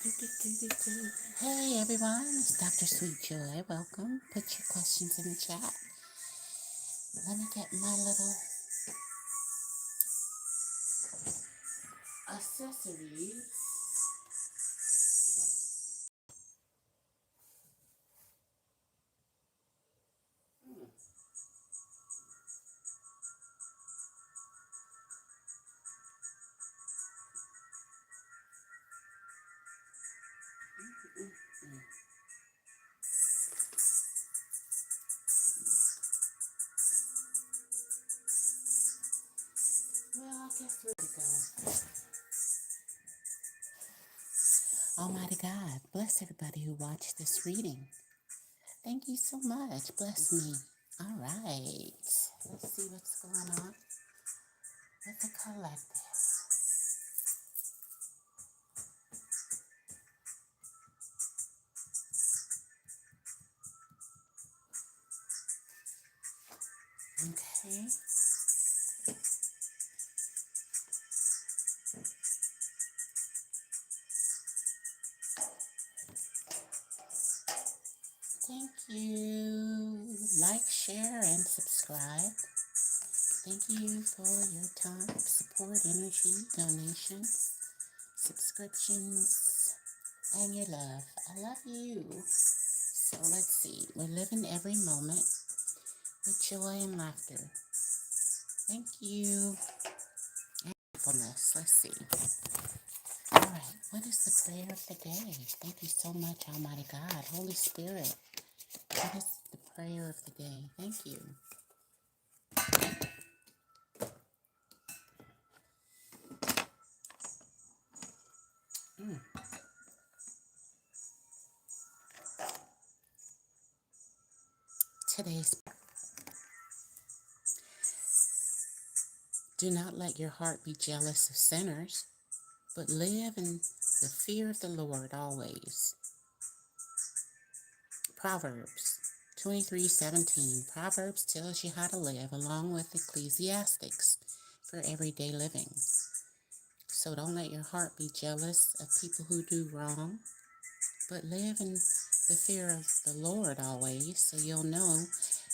Hey everyone, it's Dr. Sweet Joy. Welcome. Put your questions in the chat. Let me get my little accessories. Well, I guess we're ready to go. Almighty God, bless everybody who watched this reading. Thank you so much. Bless me. All right. Let's see what's going on with the collective. Okay. Thank you. Like, share, and subscribe. Thank you for your time, support, energy, donations, subscriptions, and your love. I love you. So let's see. We're living every moment with joy and laughter. Thank you. And mindfulness. Let's see. All right. What is the prayer of the day? Thank you so much, Almighty God. Holy Spirit. What is the prayer of the day? Thank you. Today's do not let your heart be jealous of sinners, but live in the fear of the Lord always. Proverbs 23:17. Proverbs tells you how to live along with Ecclesiastics for everyday living. So don't let your heart be jealous of people who do wrong, but live in the fear of the Lord always, so you'll know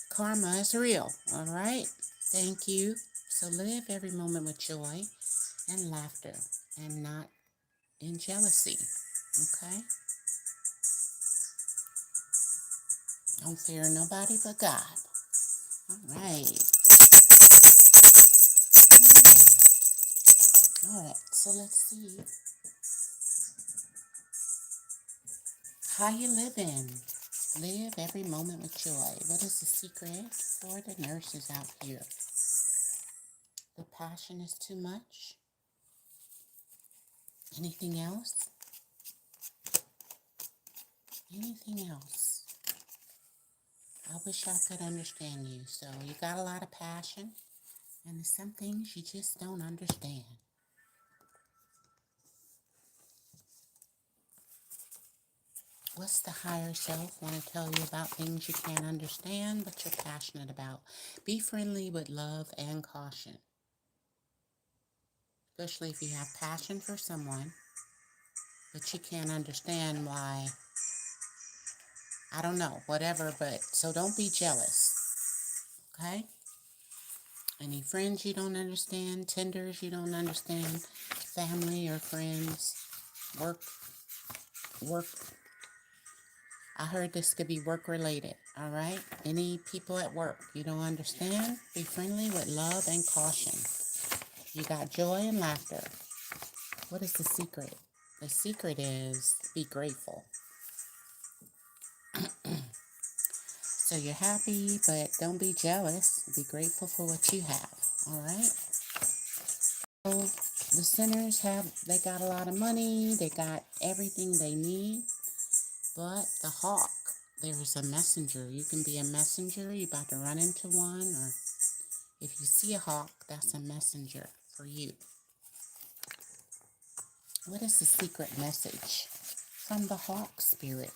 karma is real. All right? Thank you. So live every moment with joy and laughter and not in jealousy. Okay? Don't fear nobody but God. All right. All right. So let's see how you living. Live every moment with joy. What is the secret for the nurses out here? The passion is too much. Anything else? Anything else? I wish I could understand you. So you got a lot of passion, and there's some things you just don't understand. What's the higher self want to tell you about things you can't understand but you're passionate about? Be friendly with love and caution. Especially if you have passion for someone, but you can't understand why, I don't know, whatever, but so don't be jealous, okay? Any friends you don't understand, tenders you don't understand, family or friends, work, I heard this could be work related, all right? Any people at work you don't understand, be friendly with love and caution. You got joy and laughter. What is the secret? The secret is be grateful. So you're happy, but don't be jealous. Be grateful for what you have, all right? So the sinners they got a lot of money. They got everything they need. But the hawk, there's a messenger. You can be a messenger. You're about to run into one. Or if you see a hawk, that's a messenger for you. What is the secret message from the hawk spirit?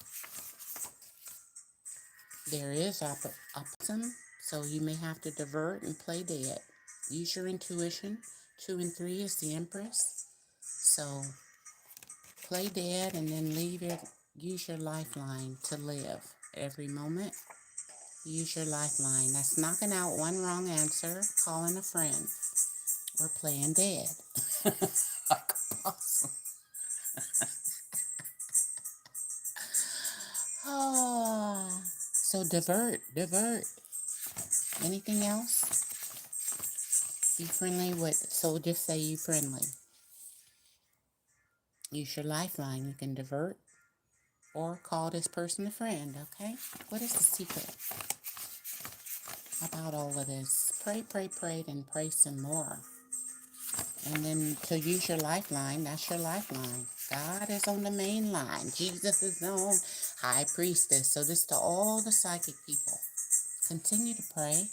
There is optimism, so you may have to divert and play dead. Use your intuition. 2 and 3 is the Empress. So Play dead and then use your lifeline to live. Every moment, use your lifeline. That's knocking out one wrong answer, calling a friend, or playing dead. Awesome. Oh, so divert. Anything else? Be friendly with, so just say you friendly. Use your lifeline. You can divert or call this person a friend, okay? What is the secret about all of this? Pray, and pray some more. And then to use your lifeline, that's your lifeline. God is on the main line. Jesus is on high priestess. So this to all the psychic people. Continue to pray.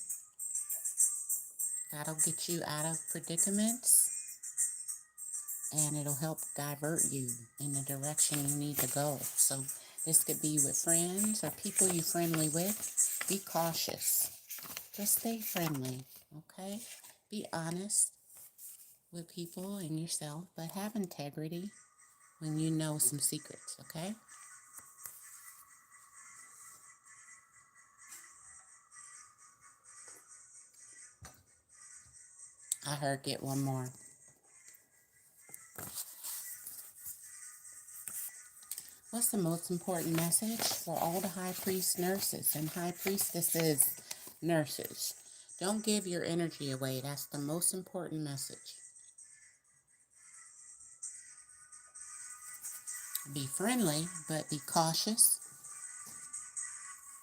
That'll get you out of predicaments. And it'll help divert you in the direction you need to go. So this could be with friends or people you're friendly with. Be cautious. Just stay friendly, okay? Be honest with people and yourself, but have integrity when you know some secrets, okay? I heard get one more. What's the most important message for all the high priest nurses and high priestesses nurses? Don't give your energy away. That's the most important message. Be friendly, but be cautious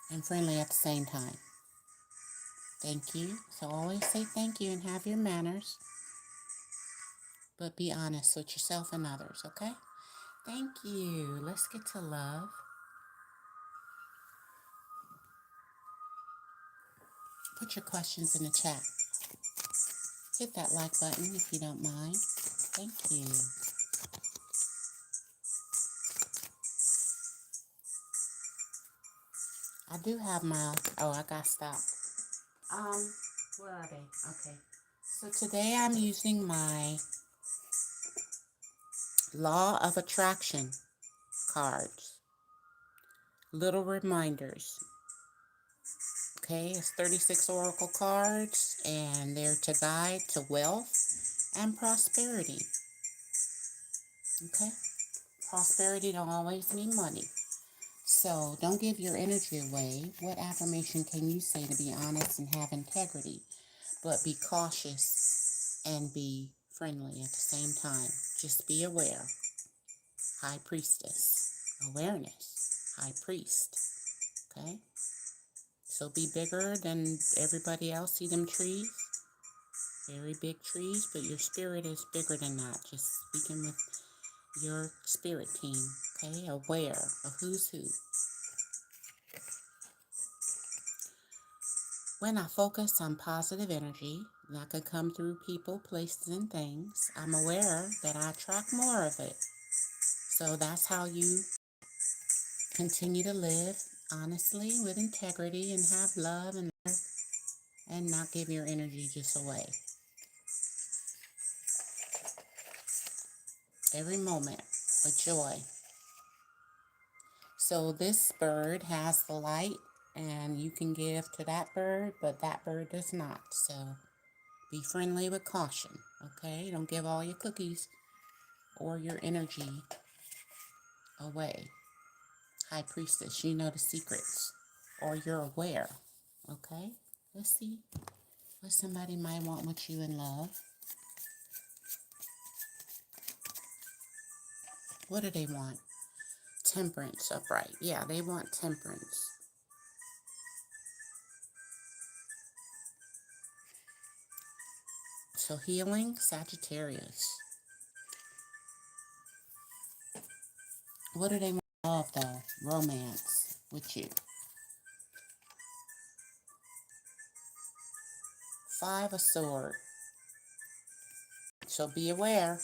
and friendly at the same time. Thank you. So always say thank you and have your manners, but be honest with yourself and others, okay? Thank you. Let's get to love. Put your questions in the chat. Hit that like button if you don't mind. Thank you. I do have my, I got stopped. Where are they? Okay. So today I'm using my Law of Attraction cards. Little reminders. Okay, it's 36 oracle cards, and they're to guide to wealth and prosperity. Okay? Prosperity don't always mean money. So don't give your energy away. What affirmation can you say to be honest and have integrity, but be cautious and be friendly at the same time? Just be aware. High priestess. Awareness. High priest. Okay? So be bigger than everybody else. See them trees? Very big trees, but your spirit is bigger than that. Just speaking with your spirit team, okay? Aware of who's who. When I focus on positive energy that could come through people, places, and things, I'm aware that I attract more of it. So that's how you continue to live honestly with integrity and have love and not give your energy just away. Every moment with joy. So this bird has the light, and you can give to that bird, but that bird does not. So be friendly with caution, okay? Don't give all your cookies or your energy away. High priestess, you know the secrets, or you're aware, okay? Let's see what somebody might want with you in love. What do they want? Temperance, upright. Yeah, they want temperance. So healing, Sagittarius. What do they want in love, though? Romance with you. 5 of Swords. So be aware.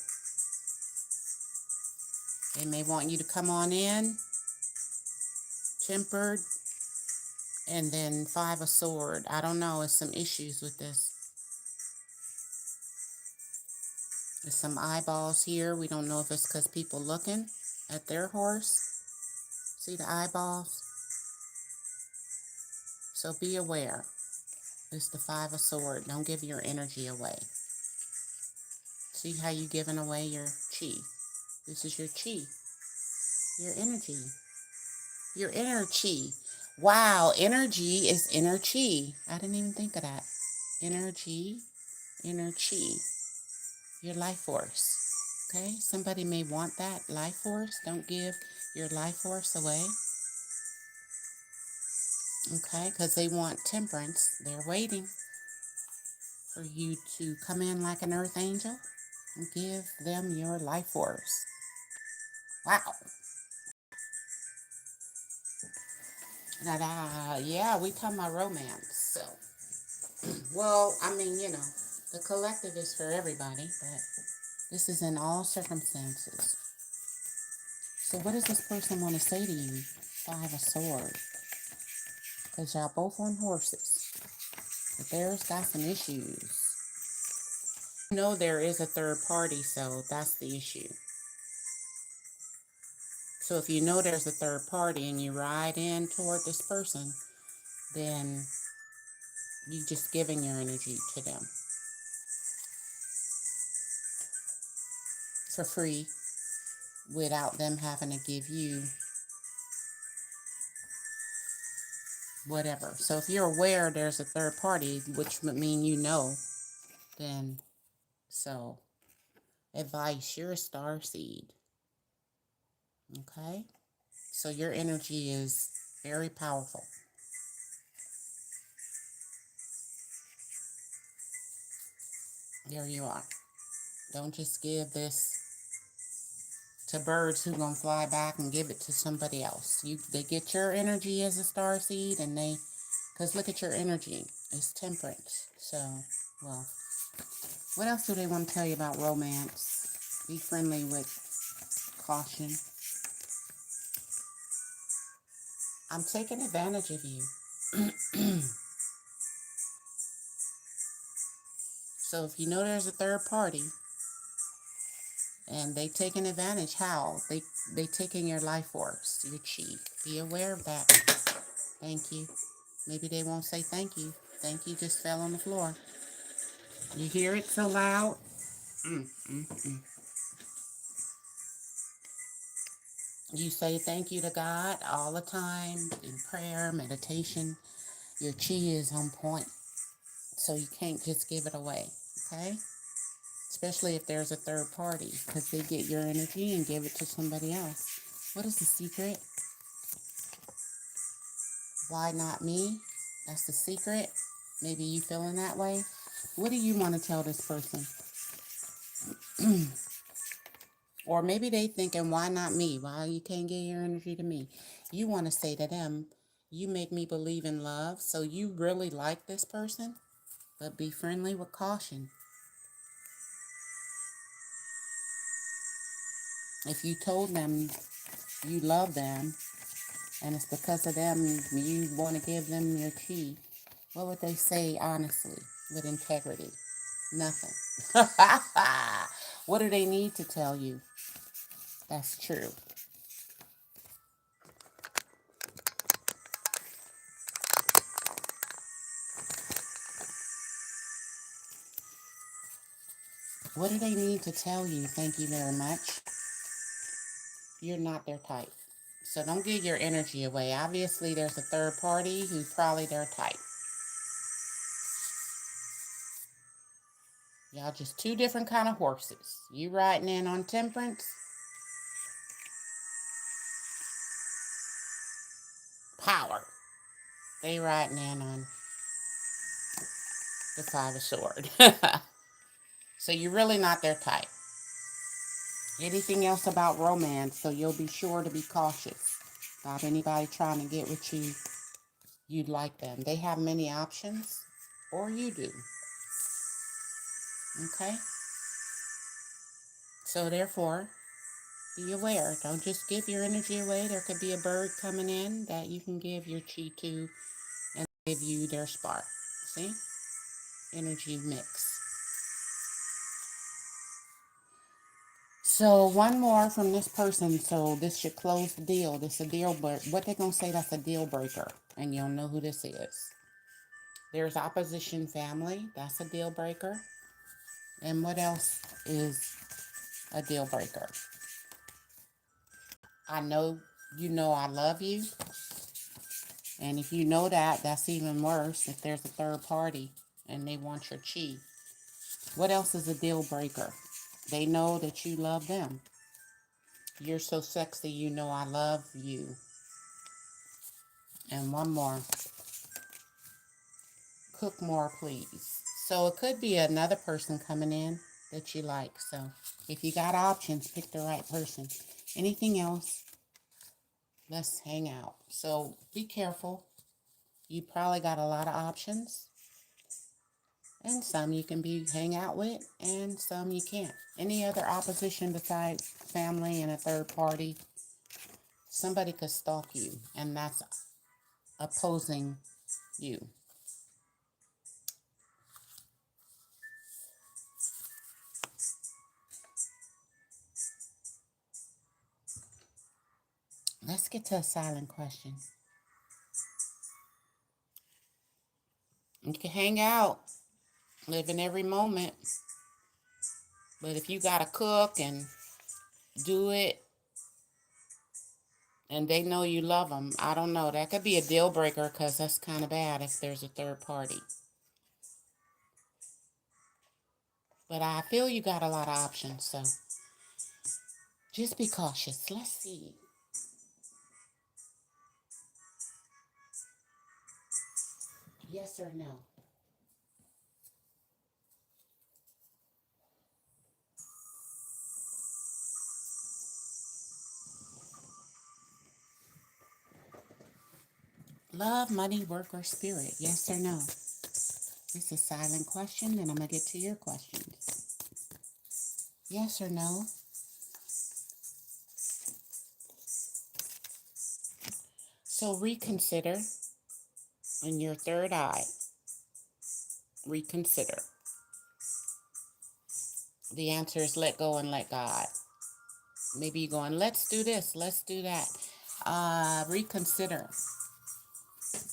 They may want you to come on in, tempered, and then 5 of Swords. I don't know. There's some issues with this. There's some eyeballs here. We don't know if it's because people looking. at their horse. See the eyeballs? So be aware. It's the Five of Swords. Don't give your energy away. See how you giving away your chi? This is your chi, your energy, your inner chi. Wow, energy is inner chi. I didn't even think of that. Energy, inner chi, your life force. Okay, somebody may want that life force. Don't give your life force away. Okay, because they want temperance. They're waiting for you to come in like an earth angel and give them your life force. Wow. Now, yeah, we talking about romance. So, well, I mean, you know, the collective is for everybody, but this is in all circumstances. So what does this person want to say to you? Five of Swords. Because y'all both on horses. But there's got some issues. You know there is a third party, so that's the issue. So if you know there's a third party and you ride in toward this person, then you just giving your energy to them for free without them having to give you whatever. So if you're aware there's a third party, which would mean you know, then so advice, you're a star seed. Okay? So your energy is very powerful. There you are. Don't just give this to birds who gonna fly back and give it to somebody else. They get your energy as a star seed, and because look at your energy, it's temperance. So, well, what else do they want to tell you about romance? Be friendly with caution. I'm taking advantage of you. So if you know there's a third party and they taking advantage, how? They taking your life force, your chi. Be aware of that. Thank you. Maybe they won't say thank you. Thank you just fell on the floor. You hear it so loud? You say thank you to God all the time in prayer, meditation. Your chi is on point. So you can't just give it away, okay? Especially if there's a third party, because they get your energy and give it to somebody else. What is the secret? Why not me? That's the secret. Maybe you feeling that way. What do you want to tell this person? Or maybe they thinking, why not me? Why you can't give your energy to me? You want to say to them, you make me believe in love. So you really like this person, but be friendly with caution. If you told them you love them, and it's because of them you want to give them your chi, what would they say honestly, with integrity? Nothing. What do they need to tell you? That's true. What do they need to tell you? Thank you very much. You're not their type. So don't give your energy away. Obviously, there's a third party who's probably their type. Y'all just two different kind of horses. You riding in on temperance. Power. They riding in on the Five of Swords. So you're really not their type. Anything else about romance, so you'll be sure to be cautious about anybody trying to get with you. You'd like them. They have many options, or you do. Okay? So therefore, be aware. Don't just give your energy away. There could be a bird coming in that you can give your chi to and give you their spark. See? Energy mix. So one more from this person. So this should close the deal. This is a deal breaker. What they gonna say that's a deal breaker, and you'll know who this is. There's opposition family. That's a deal breaker. And what else is a deal breaker? I know you know I love you. And if you know that, that's even worse if there's a third party and they want your chi. What else is a deal breaker? They know that you love them. You're so sexy, you know I love you. And one more. Cook more, please. So it could be another person coming in that you like. So if you got options, pick the right person. Anything else, let's hang out. So be careful. You probably got a lot of options. And some you can hang out with, and some you can't. Any other opposition besides family and a third party? Somebody could stalk you, and that's opposing you. Let's get to a silent question. You can hang out, live in every moment, but if you gotta cook and do it, and they know you love them, I don't know. That could be a deal breaker because that's kind of bad if there's a third party. But I feel you got a lot of options, so just be cautious. Let's see. Yes or no? Love, money, work, or spirit? Yes or no? It's a silent question, and I'm going to get to your questions. Yes or no? So reconsider in your third eye. Reconsider. The answer is let go and let God. Maybe you're going, let's do this, let's do that. Reconsider.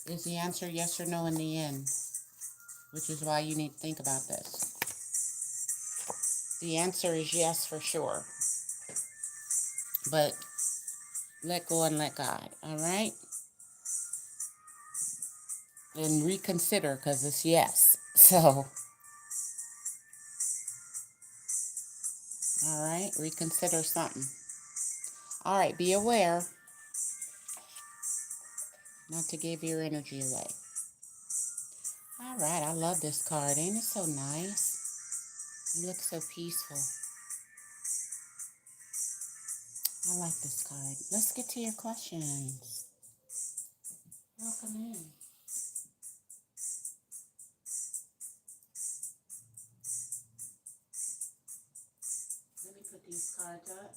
Is the answer yes or no in the end? Which is why you need to think about this. The answer is yes for sure. But let go and let God, all right? And reconsider because it's yes. So, all right, reconsider something. All right, be aware not to give your energy away. All right, I love this card. Ain't it so nice? You look so peaceful. I like this card. Let's get to your questions. Welcome in. Let me put these cards up,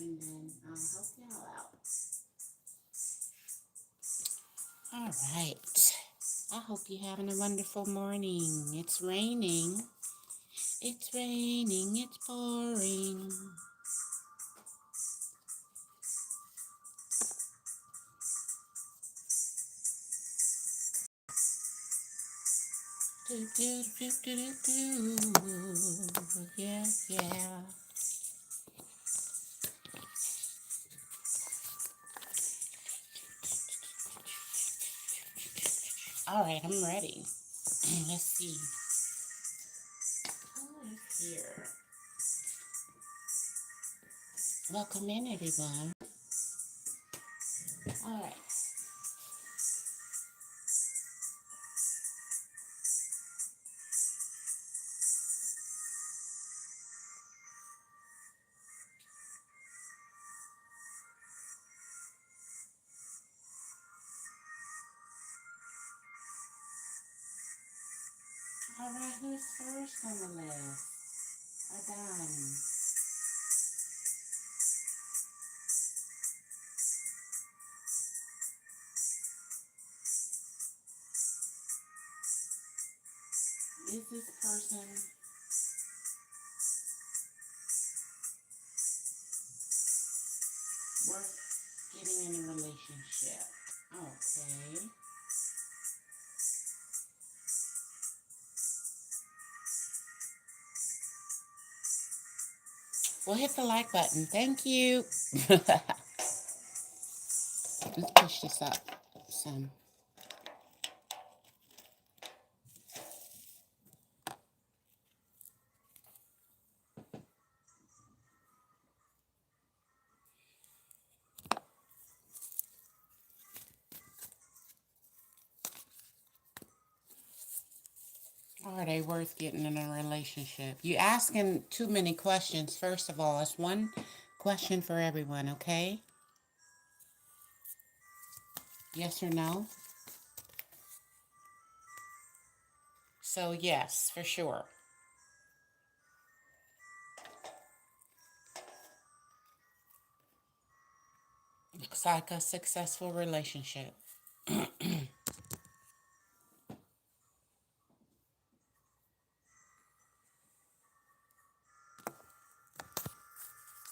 and then I'll help y'all out. All right. I hope you're having a wonderful morning. It's raining. It's raining. It's pouring. Do, do, do, do, do, do. Yeah, yeah. All right, I'm ready. Let's see. Who is here? Welcome in, everyone. All right. All right, who's first on the list? Adam. Is this person worth getting in a relationship. Okay. Well, hit the like button. Thank you. Let's push this up some. Are they worth getting in a relationship? You asking too many questions. First of all, it's one question for everyone, okay? Yes or no? So yes, for sure. Looks like a successful relationship.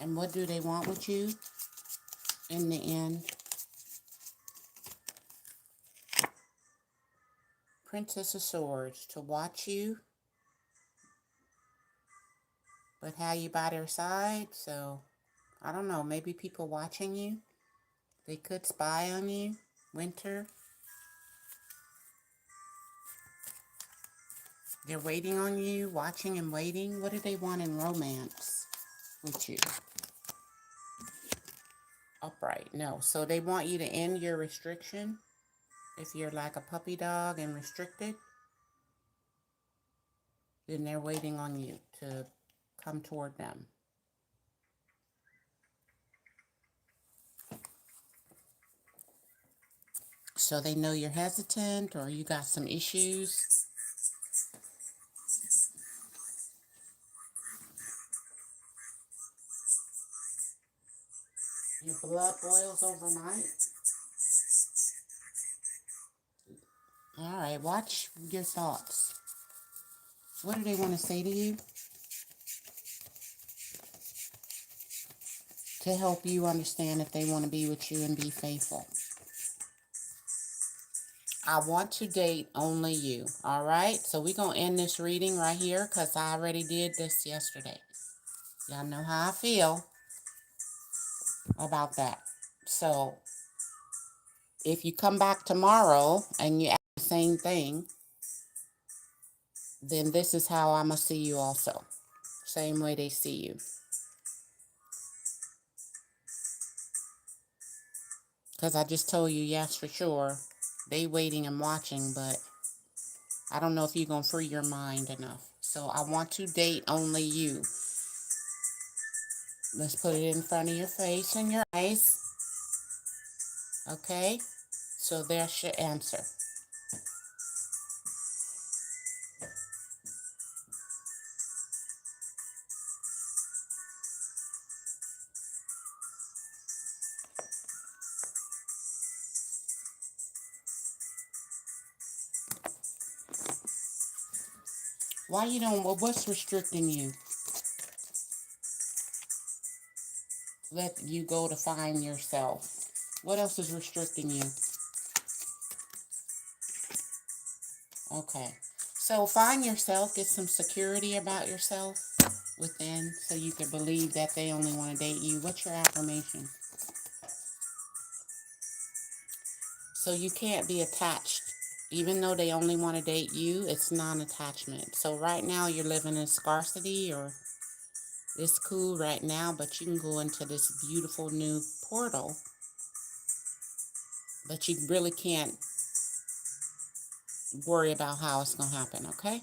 And what do they want with you in the end? Princess of Swords, to watch you, but have you by their side. So, I don't know, maybe people watching you. They could spy on you. Winter. They're waiting on you, watching and waiting. What do they want in romance with you? Upright, no. So they want you to end your restriction. If you're like a puppy dog and restricted, then they're waiting on you to come toward them. So they know you're hesitant or you got some issues. Your blood boils overnight. All right, watch your thoughts. What do they want to say to you? To help you understand if they want to be with you and be faithful. I want to date only you. All right, so we're going to end this reading right here because I already did this yesterday. Y'all know how I feel about that. So if you come back tomorrow and you ask the same thing, then this is how I'm going to see you also. Same way they see you. Because I just told you, yes, for sure, they waiting and watching, but I don't know if you're going to free your mind enough. So I want to date only you. Let's put it in front of your face and your eyes. Okay? So there's your answer. Why you don't, what's restricting you? Let you go to find yourself. What else is restricting you? Okay. So find yourself, get some security about yourself within so you can believe that they only want to date you. What's your affirmation? So you can't be attached. Even though they only want to date you, it's non-attachment. So right now you're living in scarcity, or it's cool right now, but you can go into this beautiful new portal. But you really can't worry about how it's going to happen, okay?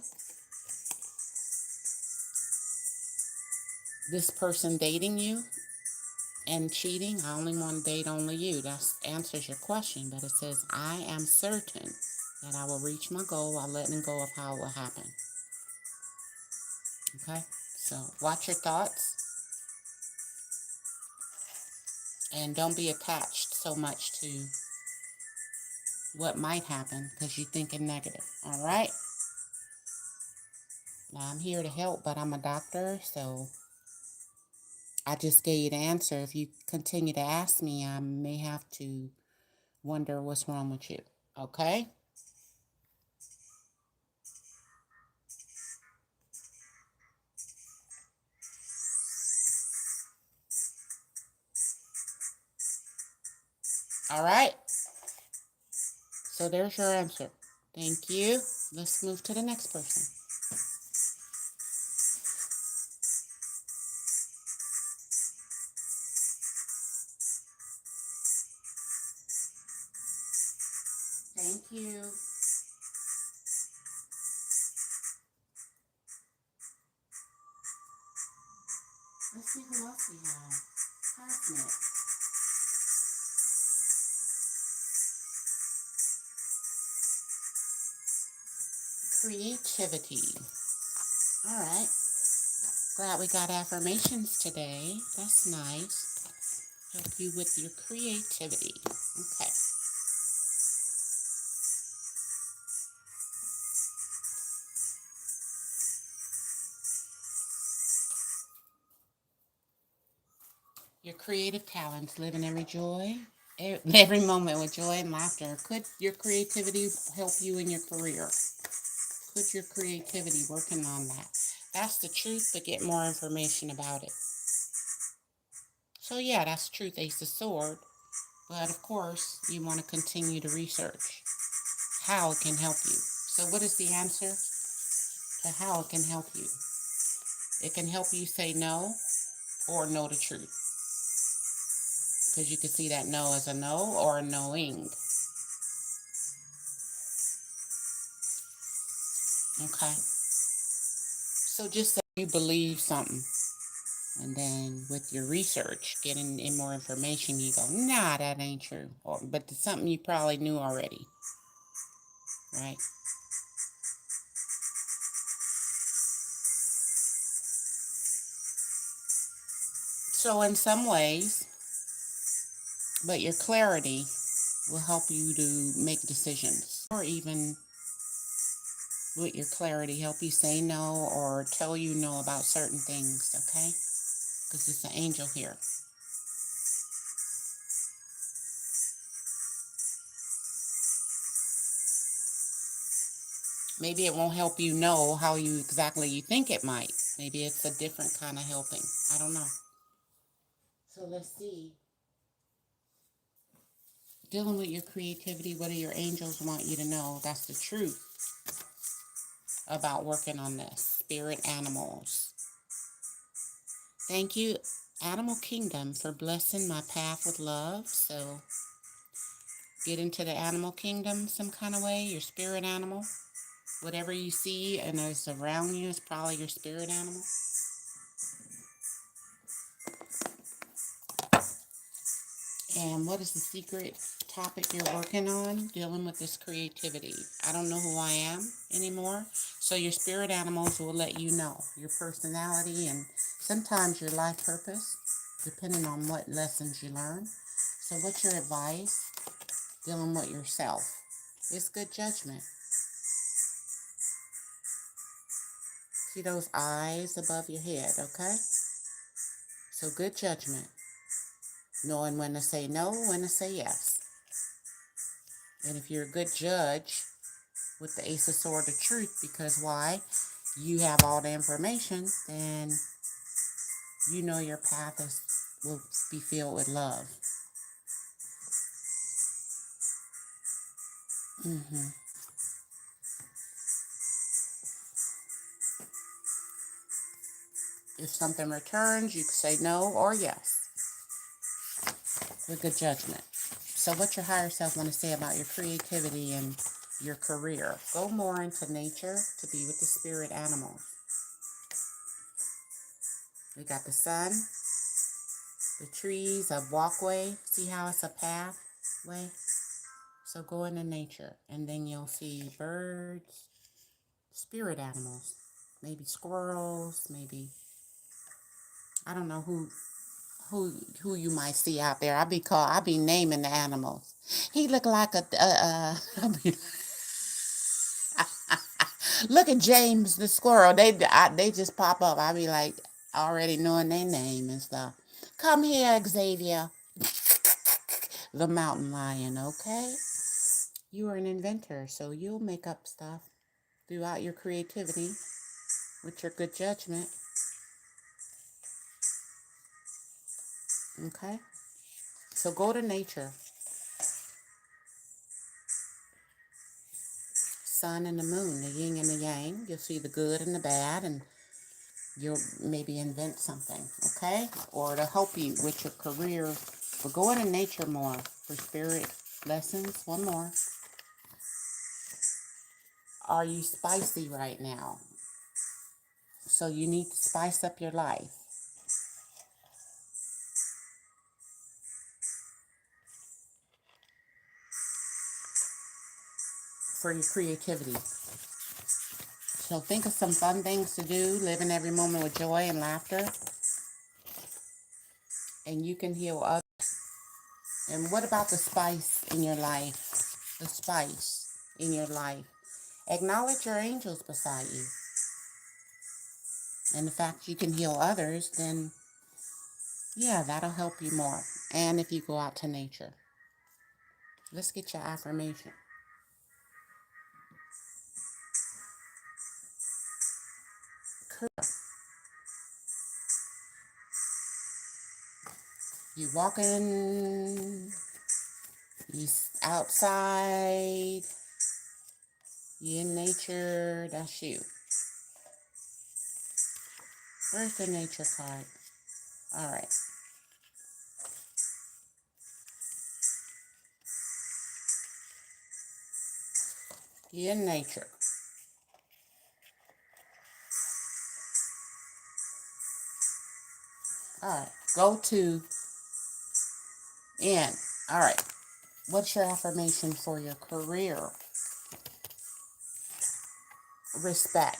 This person dating you and cheating, I only want to date only you. That answers your question, but it says, I am certain that I will reach my goal while letting go of how it will happen. Okay? So watch your thoughts and don't be attached so much to what might happen because you're thinking negative. All right? Now I'm here to help, but I'm a doctor, so I just gave you the answer. If you continue to ask me, I may have to wonder what's wrong with you. Okay? All right. So there's your answer. Thank you. Let's move to the next person. Thank you. Let's see who else we have. Cosmic. Creativity. All right. Glad we got affirmations today. That's nice. Help you with your creativity. Okay. Your creative talents, living every moment with joy and laughter. Could your creativity help you in your career? Could your creativity working on that? That's the truth, but get more information about it. So yeah, that's truth, Ace of Sword. But of course, you want to continue to research how it can help you. So what is the answer to how it can help you? It can help you say no or know the truth. Because you can see that no as a no or a knowing. Okay. So just say you believe something. And then with your research, getting in more information, you go, nah, that ain't true. But it's something you probably knew already. Right? So in some ways, but your clarity will help you to make decisions. Or even with your clarity, help you say no or tell you no about certain things, okay? Because it's an angel here. Maybe it won't help you know how you exactly you think it might. Maybe it's a different kind of helping. I don't know. So let's see. Dealing with your creativity, what do your angels want you to know? That's the truth about working on this. Spirit animals. Thank you, Animal Kingdom, for blessing my path with love. So get into the animal kingdom some kind of way, your spirit animal. Whatever you see and is around you is probably your spirit animal. And what is the secret topic you're working on? Dealing with this creativity. I don't know who I am anymore. So your spirit animals will let you know your personality and sometimes your life purpose, depending on what lessons you learn. So what's your advice? Dealing with yourself. It's good judgment. See those eyes above your head, okay? So good judgment. Knowing when to say no, when to say yes. And if you're a good judge with the Ace of Swords of Truth, because why? You have all the information, then you know your path will be filled with love. Mm-hmm. If something returns, you can say no or yes with good judgment. So what your higher self want to say about your creativity and your career? Go more into nature to be with the spirit animals. We got the sun, the trees, a walkway. See how it's a pathway? So go into nature and then you'll see birds, spirit animals, maybe squirrels, maybe, I don't know who you might see out there. I be naming the animals. He look like look at James the squirrel. They just pop up. I be like, already knowing their name and stuff. Come here, Xavier, the mountain lion, okay? You are an inventor, so you'll make up stuff throughout your creativity with your good judgment, okay? So go to nature. Sun and the moon, the yin and the yang. You'll see the good and the bad, and you'll maybe invent something, okay? Or to help you with your career. But go into nature more for spirit lessons. One more. Are you spicy right now? So you need to spice up your life. For your creativity. So think of some fun things to do, living every moment with joy and laughter. And you can heal others. And what about the spice in your life? The spice in your life. Acknowledge your angels beside you. And the fact you can heal others, then yeah, that'll help you more. And if you go out to nature. Let's get your affirmation. You walking, you outside, you in nature, that's you. Where's the nature card? All right. You in nature. All right. Go to in. All right. What's your affirmation for your career? Respect.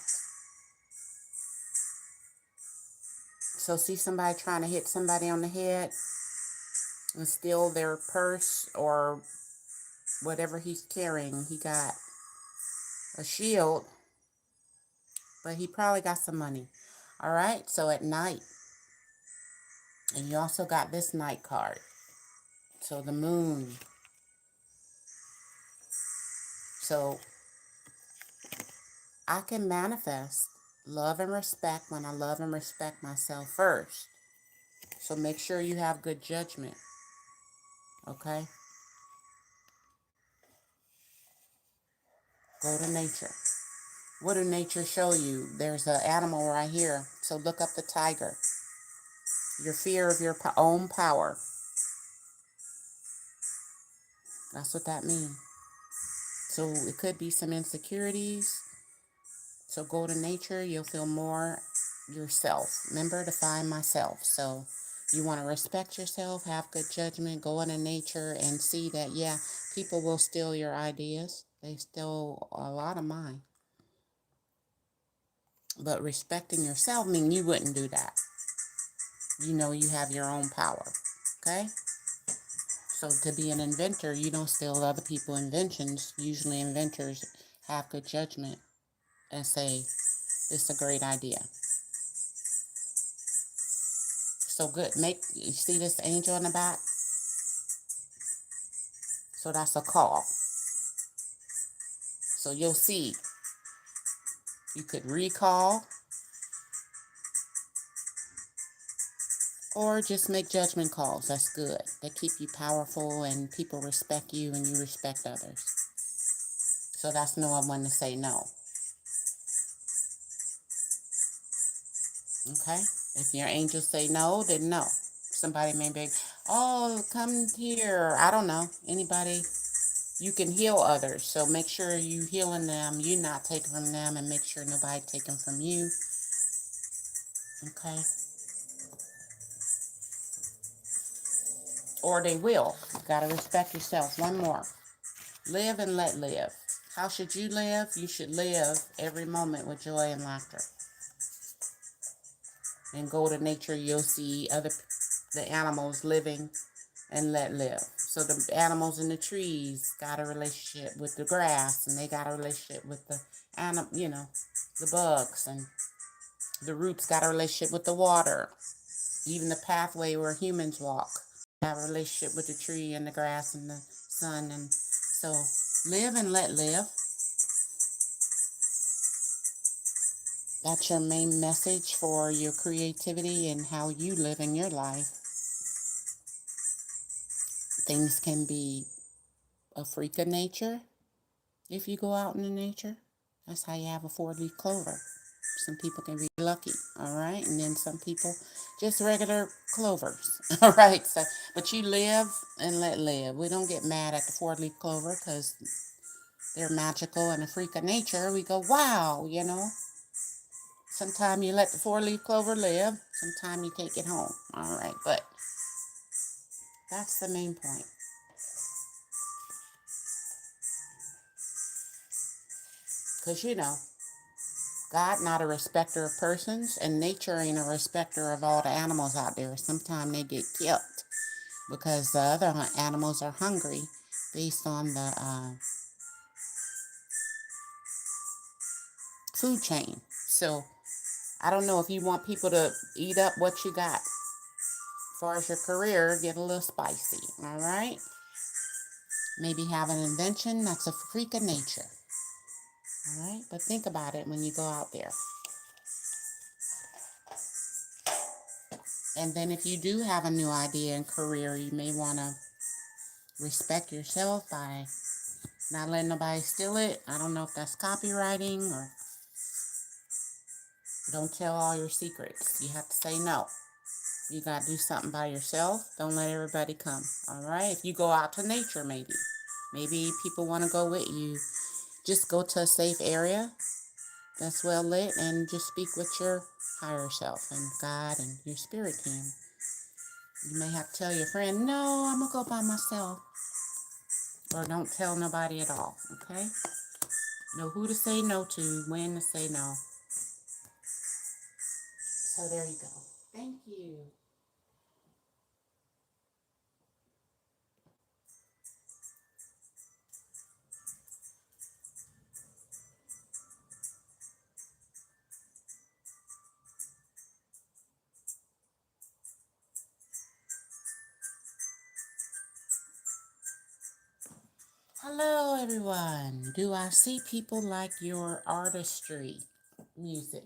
So see somebody trying to hit somebody on the head and steal their purse or whatever he's carrying. He got a shield, but he probably got some money. All right. So at night, and you also got this night card. So the moon. So I can manifest love and respect when I love and respect myself first. So make sure you have good judgment. Okay? Go to nature. What do nature show you? There's an animal right here. So look up the tiger. Your fear of your own power. That's what that means. So it could be some insecurities. So go to nature. You'll feel more yourself. Remember to find myself. So you want to respect yourself, have good judgment, go into nature and see that, yeah, people will steal your ideas. They steal a lot of mine. But respecting yourself means you wouldn't do that. You know you have your own power. Okay? So to be an inventor, you don't steal other people's inventions. Usually inventors have good judgment and say, it's a great idea. So good. You see this angel in the back? So that's a call. So you'll see. You could recall or just make judgment calls. That's good. They keep you powerful and people respect you and you respect others. So that's knowing when to say no. Okay? If your angels say no, then no. Somebody may be, oh, come here. I don't know. Anybody. You can heal others. So make sure you healing them. You not taking from them and make sure nobody taking from you. Okay? Or they will. You got to respect yourself. One more. Live and let live. How should you live? You should live every moment with joy and laughter. And go to nature, you'll see the animals living and let live. So the animals in the trees got a relationship with the grass, and they got a relationship with the the bugs, and The roots got a relationship with the water. Even the pathway where humans walk have a relationship with the tree and the grass and the sun. And so live and let live. That's your main message for your creativity and how you live in your life. Things can be a freak of nature if you go out in the nature. That's how you have a 4-leaf clover. Some people can be lucky, all right? And then some people just regular clovers, all right? So, but you live and let live. We don't get mad at the 4-leaf clover because they're magical and a freak of nature. We go, wow, you know. Sometimes you let the 4-leaf clover live. Sometimes you can't get home, all right? But that's the main point. Because, you know, God not a respecter of persons, and nature ain't a respecter of all the animals out there. Sometimes they get killed because the other animals are hungry based on the food chain. So I don't know if you want people to eat up what you got. As far as your career, get a little spicy, all right? Maybe have an invention that's a freak of nature, all right? But think about it when you go out there. And then if you do have a new idea and career, you may want to respect yourself by not letting nobody steal it. I don't know if that's copywriting or don't tell all your secrets. You have to say no. You got to do something by yourself. Don't let everybody come. All right? If you go out to nature, maybe people want to go with you. Just go to a safe area that's well lit and just speak with your higher self and God and your spirit team. You may have to tell your friend, no, I'm going to go by myself. Or don't tell nobody at all, okay? Know who to say no to, when to say no. So there you go. Thank you. Hello, everyone. Do I see people like your artistry music?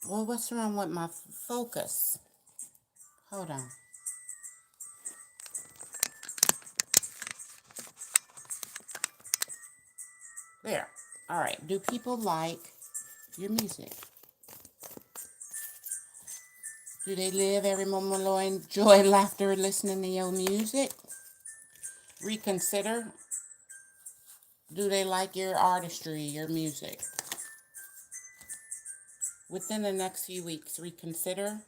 Well, what's wrong with my focus? Hold on. There. All right. Do people like your music? Do they live every moment of joy, laughter, listening to your music? Reconsider. Do they like your artistry, your music? Within the next few weeks, reconsider.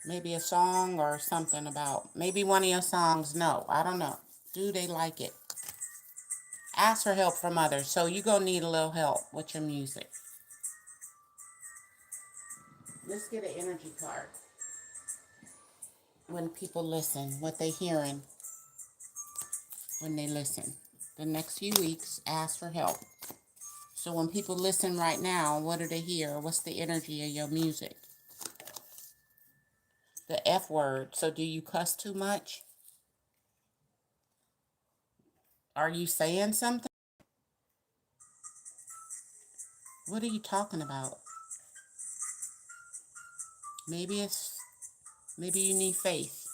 Maybe a song or something about, maybe one of your songs. No, I don't know. Do they like it? Ask for help from others. So you're going to need a little help with your music. Let's get an energy card. When people listen, what they hearing when they listen. The next few weeks, ask for help. So when people listen right now, what do they hear? What's the energy of your music? The F word. So do you cuss too much? Are you saying something? What are you talking about? Maybe you need faith.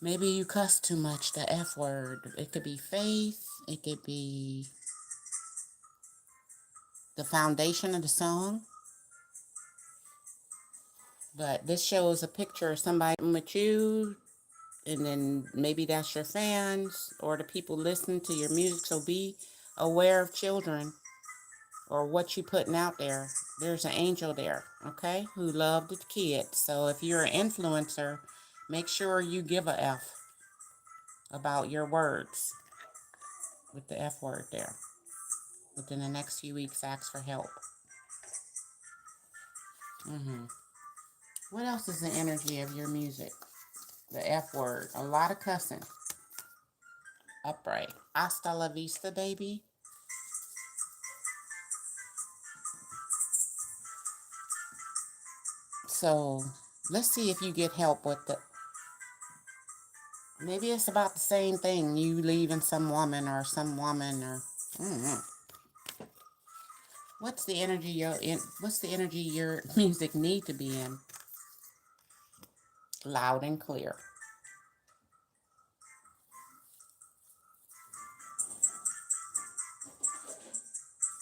Maybe you cuss too much, the F word. It could be faith. It could be the foundation of the song. But this shows a picture of somebody with you, and then maybe that's your fans or the people listening to your music. So be aware of children or what you putting out there. There's an angel there, okay, who loved the kids. So if you're an influencer, make sure you give a F about your words with the F word there. Within the next few weeks, ask for help. What else is the energy of your music? The F word. A lot of cussing. Upright. Hasta la vista, baby. So let's see if you get help with the... Maybe it's about the same thing. You leaving some woman or some woman or... What's the energy you're in? What's the energy your music need to be in? Loud and clear.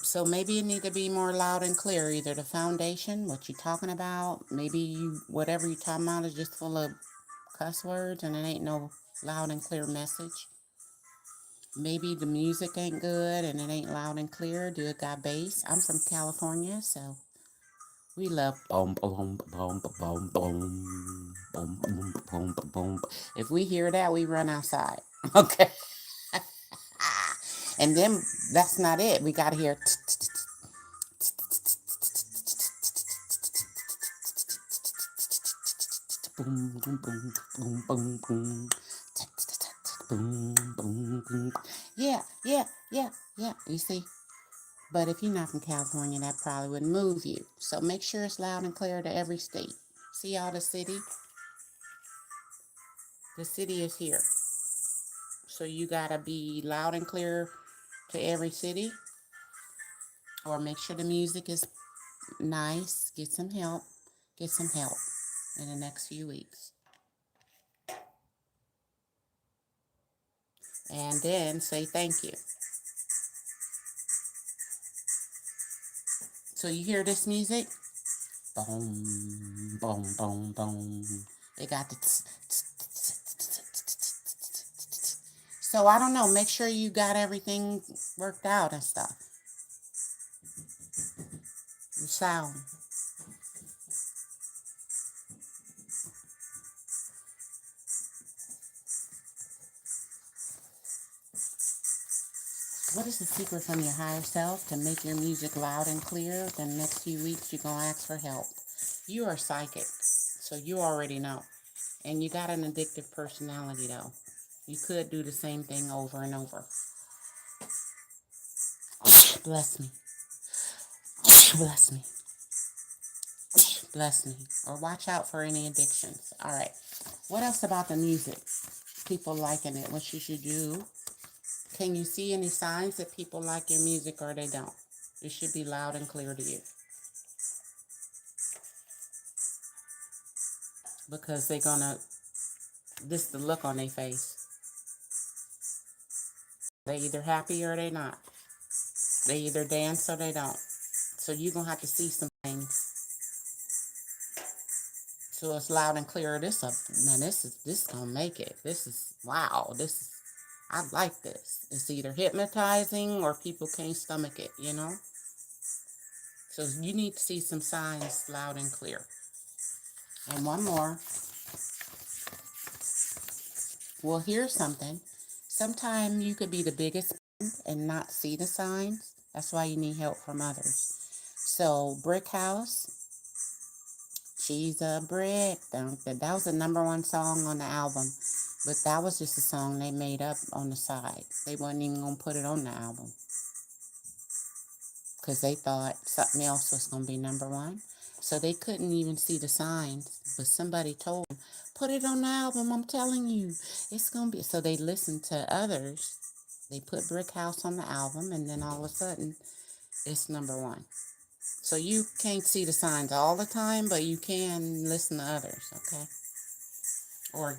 So maybe it need to be more loud and clear. Either the foundation, what you're talking about, maybe you whatever you're talking about is just full of cuss words and it ain't no loud and clear message. Maybe the music ain't good and it ain't loud and clear. Do it got bass? I'm from California, so we love boom, boom, boom, boom, boom, boom, boom, boom, boom. If we hear that, we run outside. Okay. And then that's not it. We got to hear boom, boom, boom, boom, boom, boom. Boom, boom, boom. Yeah, yeah, yeah, yeah. You see? But if you're not from California, that probably wouldn't move you. So make sure it's loud and clear to every state. See all the city? The city is here. So you gotta be loud and clear to every city. Or make sure the music is nice. Get some help. Get some help in the next few weeks. And then say thank you. So you hear this music? Boom, boom, boom, boom. It got the... So I don't know. Make sure you got everything worked out and stuff. The sound. What is the secret from your higher self to make your music loud and clear? The next few weeks you're going to ask for help. You are psychic, so you already know. And you got an addictive personality, though. You could do the same thing over and over. Bless me. Bless me. Bless me. Or watch out for any addictions. All right. What else about the music? People liking it. What you should do. Can you see any signs that people like your music or they don't? It should be loud and clear to you. Because they're going to... This is the look on their face. They either happy or they not. They either dance or they don't. So you're going to have to see some things. So it's loud and clear. This is going to make it. This is, wow. I like this. It's either hypnotizing or people can't stomach it, you know? So you need to see some signs loud and clear. And one more. Well, here's something. Sometimes you could be the biggest and not see the signs. That's why you need help from others. So, Brick House, she's a brick. That was the #1 song on the album. But that was just a song they made up on the side. They wasn't even going to put it on the album. Because they thought something else was going to be #1. So they couldn't even see the signs. But somebody told them, put it on the album, I'm telling you. It's going to be... So they listened to others. They put Brick House on the album, and then all of a sudden, it's #1. So you can't see the signs all the time, but you can listen to others, okay? Or,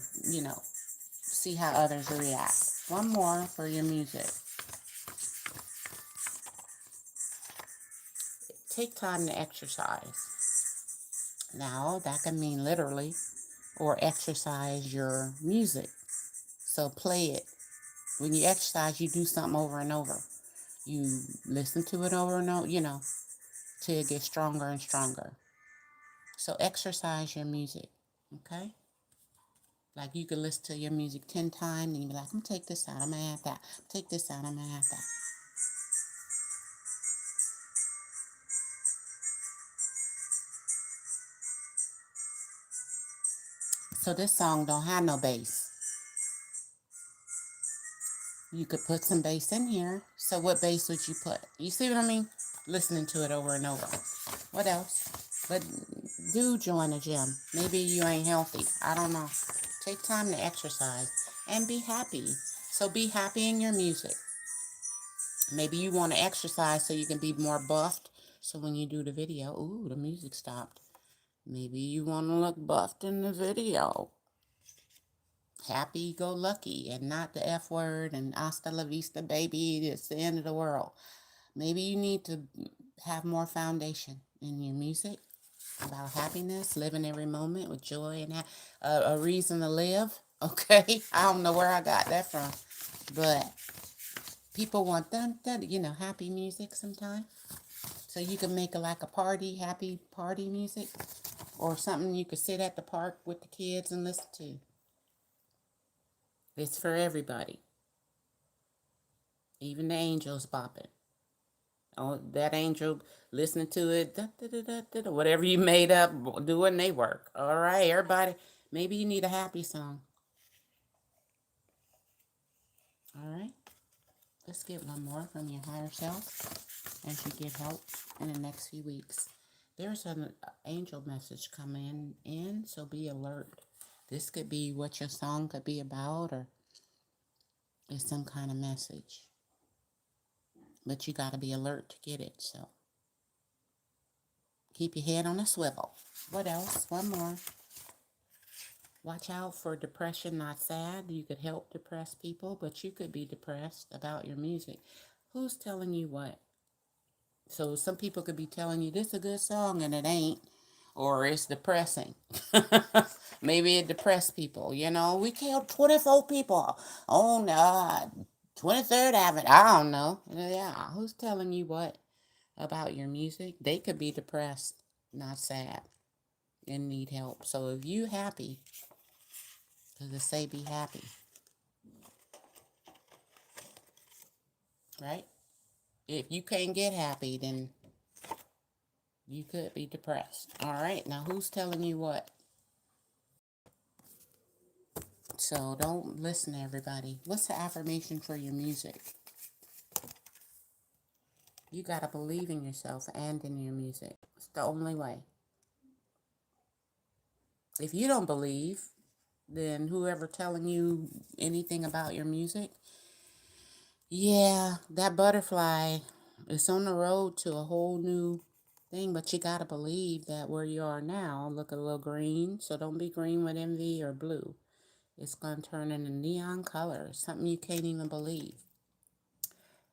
see how others react. One more for your music. Take time to exercise. Now, that can mean literally, or exercise your music. So play it. When you exercise, you do something over and over. You listen to it over and over, till it gets stronger and stronger. So exercise your music, okay? Like you could listen to your music 10 times and you be like, I'm going to take this out, I'm going to add that. Take this out, I'm going to add that. So this song don't have no bass. You could put some bass in here. So what bass would you put? You see what I mean? Listening to it over and over. What else? But do join a gym. Maybe you ain't healthy. I don't know. Take time to exercise and be happy. So be happy in your music. Maybe you want to exercise so you can be more buffed. So when you do the video, ooh, the music stopped. Maybe you want to look buffed in the video. Happy go lucky and not the F word and hasta la vista baby. It's the end of the world. Maybe you need to have more foundation in your music about happiness, living every moment with joy and a reason to live. Okay, I don't know where I got that from, but people want that happy music sometimes. So you can make like a party, happy party music, or something you could sit at the park with the kids and listen to. It's for everybody. Even the angels bopping. Oh, that angel listening to it, whatever you made up, doing they work. All right, everybody. Maybe you need a happy song. All right. Let's get one more from your higher self as you get help in the next few weeks. There's an angel message coming in, so be alert. This could be what your song could be about, or it's some kind of message. But you got to be alert to get it, so keep your head on a swivel. What else? One more. Watch out for depression, not sad. You could help depressed people, but you could be depressed about your music. Who's telling you what? So some people could be telling you this is a good song and it ain't, or it's depressing. Maybe it depressed people. We killed 24 people on 23rd Avenue. I don't know. Yeah, who's telling you what about your music? They could be depressed, not sad, and need help. So if you happy, because it say be happy, right? If you can't get happy, then you could be depressed. All right, now who's telling you what? So don't listen to everybody. What's the affirmation for your music? You got to believe in yourself and in your music. It's the only way. If you don't believe, then whoever telling you anything about your music, yeah, that butterfly is on the road to a whole new thing, but you got to believe that where you are now, look a little green, so don't be green with envy or blue. It's going to turn into neon colors, something you can't even believe.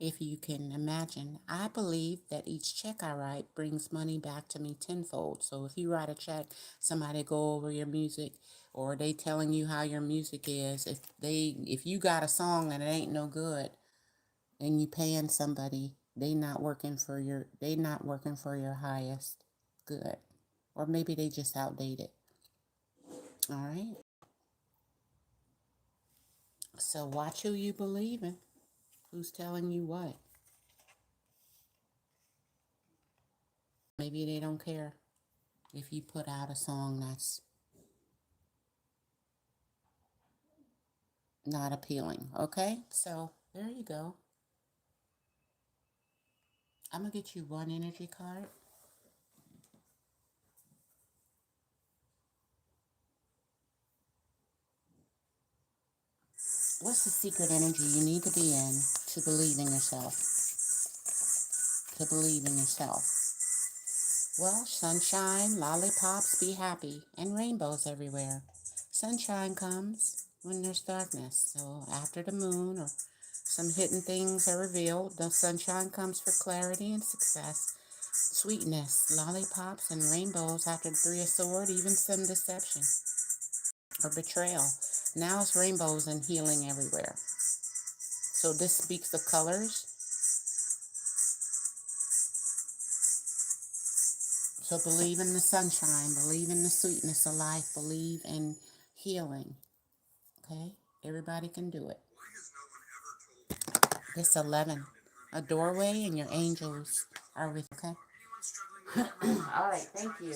If you can imagine, I believe that each check I write brings money back to me tenfold. So if you write a check, somebody go over your music, or they telling you how your music is, if you got a song and it ain't no good, and you paying somebody, they not working for your highest good, or maybe they just outdated. All right. So watch who you believe in. Who's telling you what? Maybe they don't care if you put out a song that's not appealing. Okay? So there you go. I'm going to get you one energy card. What's the secret energy you need to be in to believe in yourself? To believe in yourself. Well, sunshine, lollipops, be happy, and rainbows everywhere. Sunshine comes when there's darkness. So after the moon or some hidden things are revealed, the sunshine comes for clarity and success. Sweetness, lollipops, and rainbows after the Three of Swords, even some deception or betrayal. Now it's rainbows and healing everywhere. So this speaks of colors. So believe in the sunshine, believe in the sweetness of life, believe in healing. Okay? Everybody can do it. This 11. A doorway and your angels are with you. Okay? All right, thank you.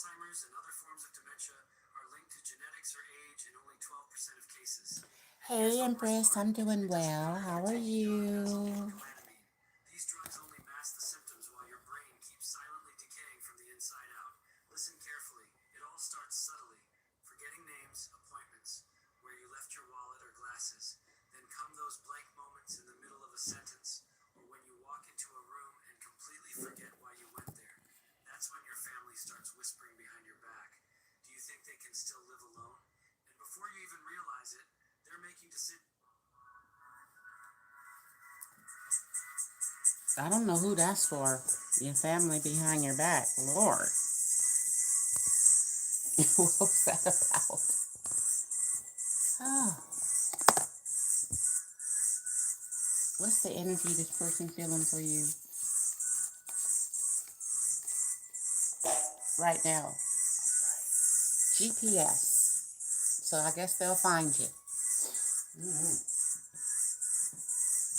Alzheimer's and other forms of dementia are linked to genetics or age in only 12% of cases. Hey, Empress, I'm doing well. How are you? These drugs only mask the symptoms while your brain keeps silently decaying from the inside out. Listen carefully. It all starts subtly. Forgetting names, appointments, where you left your wallet or glasses. Then come those blank moments in the middle of a sentence, or when you walk into a room and completely forget why you went there. That's when your family starts whispering behind your back. Do you think they can still live alone? And before you even realize it, they're making decisions. I don't know who that's for. Your family behind your back. Lord. What was that about? Oh. What's the energy this person feeling for you right now? GPS. So I guess they'll find you.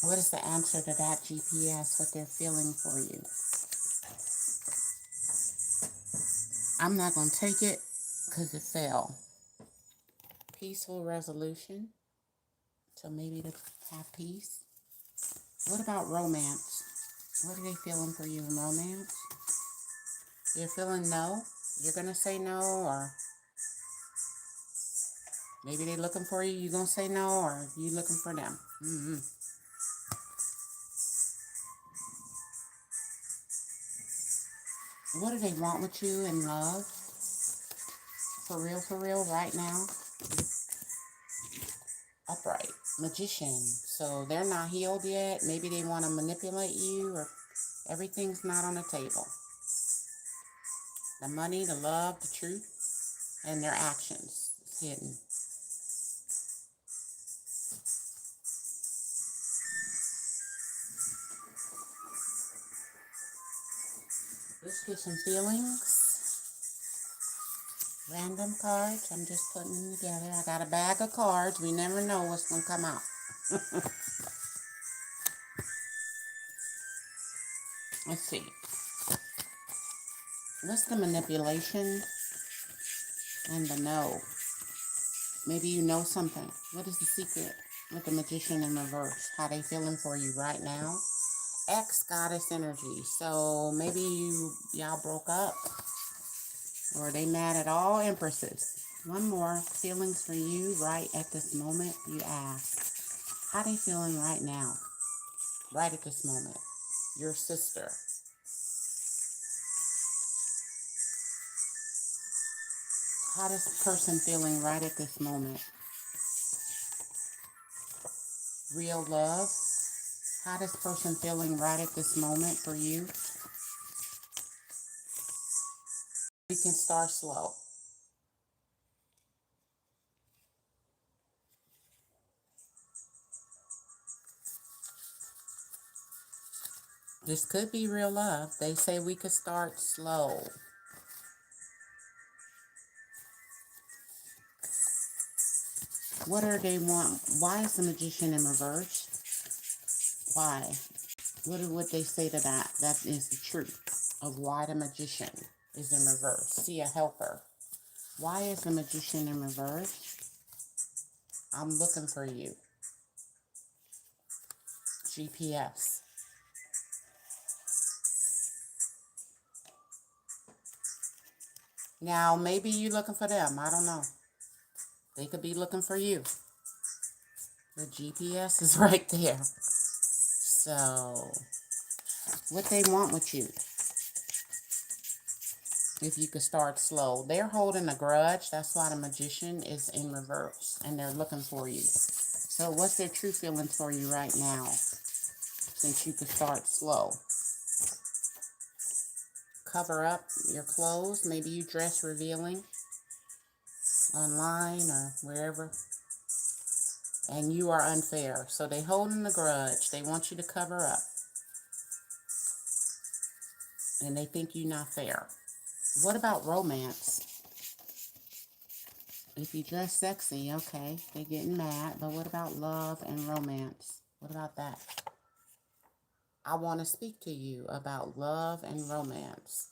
What is the answer to that GPS, what they're feeling for you? I'm not going to take it because it fell. Peaceful resolution. So maybe to have peace. What about romance? What are they feeling for you in romance? You're feeling no? You're going to say no, or maybe they're looking for you, you're going to say no, or you looking for them. What do they want with you in love? For real, right now? Upright. Magician. So they're not healed yet. Maybe they want to manipulate you, or everything's not on the table. The money, the love, the truth, and their actions is hidden. Let's get some feelings. Random cards. I'm just putting them together. I got a bag of cards. We never know what's going to come out. Let's see. What's the manipulation and the no? Maybe you know something. What is the secret with the magician in reverse? How they feeling for you right now? Ex-goddess energy. So maybe y'all broke up, or they mad at all empresses. One more. Feelings for you right at this moment. You ask. How they feeling right now? Right at this moment. Your sister. How this person feeling right at this moment? Real love. How this person feeling right at this moment for you? We can start slow. This could be real love. They say we could start slow. What are they want? Why is the magician in reverse? Why? What would they say to that? That is the truth of why the magician is in reverse. See a helper. Why is the magician in reverse? I'm looking for you. GPS. Now, maybe you're looking for them. I don't know. They could be looking for you. The GPS is right there. So, what they want with you? If you could start slow. They're holding a grudge. That's why the magician is in reverse. And they're looking for you. So, what's their true feelings for you right now? Since you could start slow. Cover up your clothes. Maybe you dress revealing online or wherever. And you are unfair. So they holding a grudge. They want you to cover up. And they think you're not fair. What about romance? If you dress sexy, okay, they're getting mad. But what about love and romance? What about that? I want to speak to you about love and romance.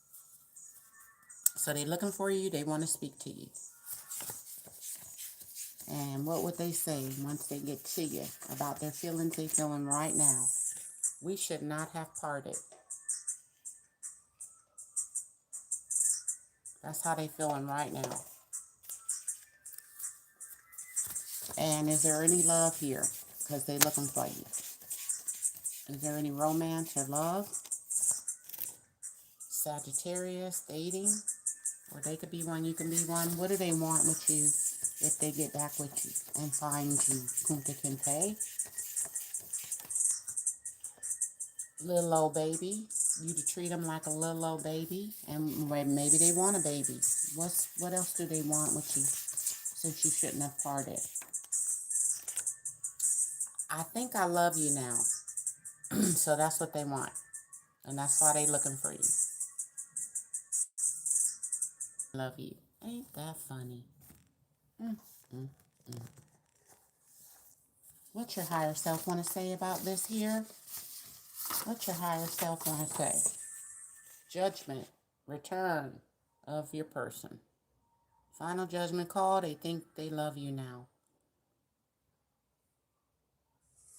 So they're looking for you. They want to speak to you. And what would they say once they get to you about their feelings they're feeling right now? We should not have parted. That's how they feeling right now. And is there any love here? Because they're looking for you. Is there any romance or love? Sagittarius, dating? Or they could be one, you can be one. What do they want with you if they get back with you and find you? Kunta Kinte. Little old baby. You to treat them like a little old baby. And maybe they want a baby. What else do they want with you since you shouldn't have parted? I think I love you now. So that's what they want. And that's why they looking for you. Love you. Ain't that funny? Mm, mm, mm. What your higher self want to say about this here? What your higher self want to say? Judgment. Return of your person. Final judgment call. They think they love you now.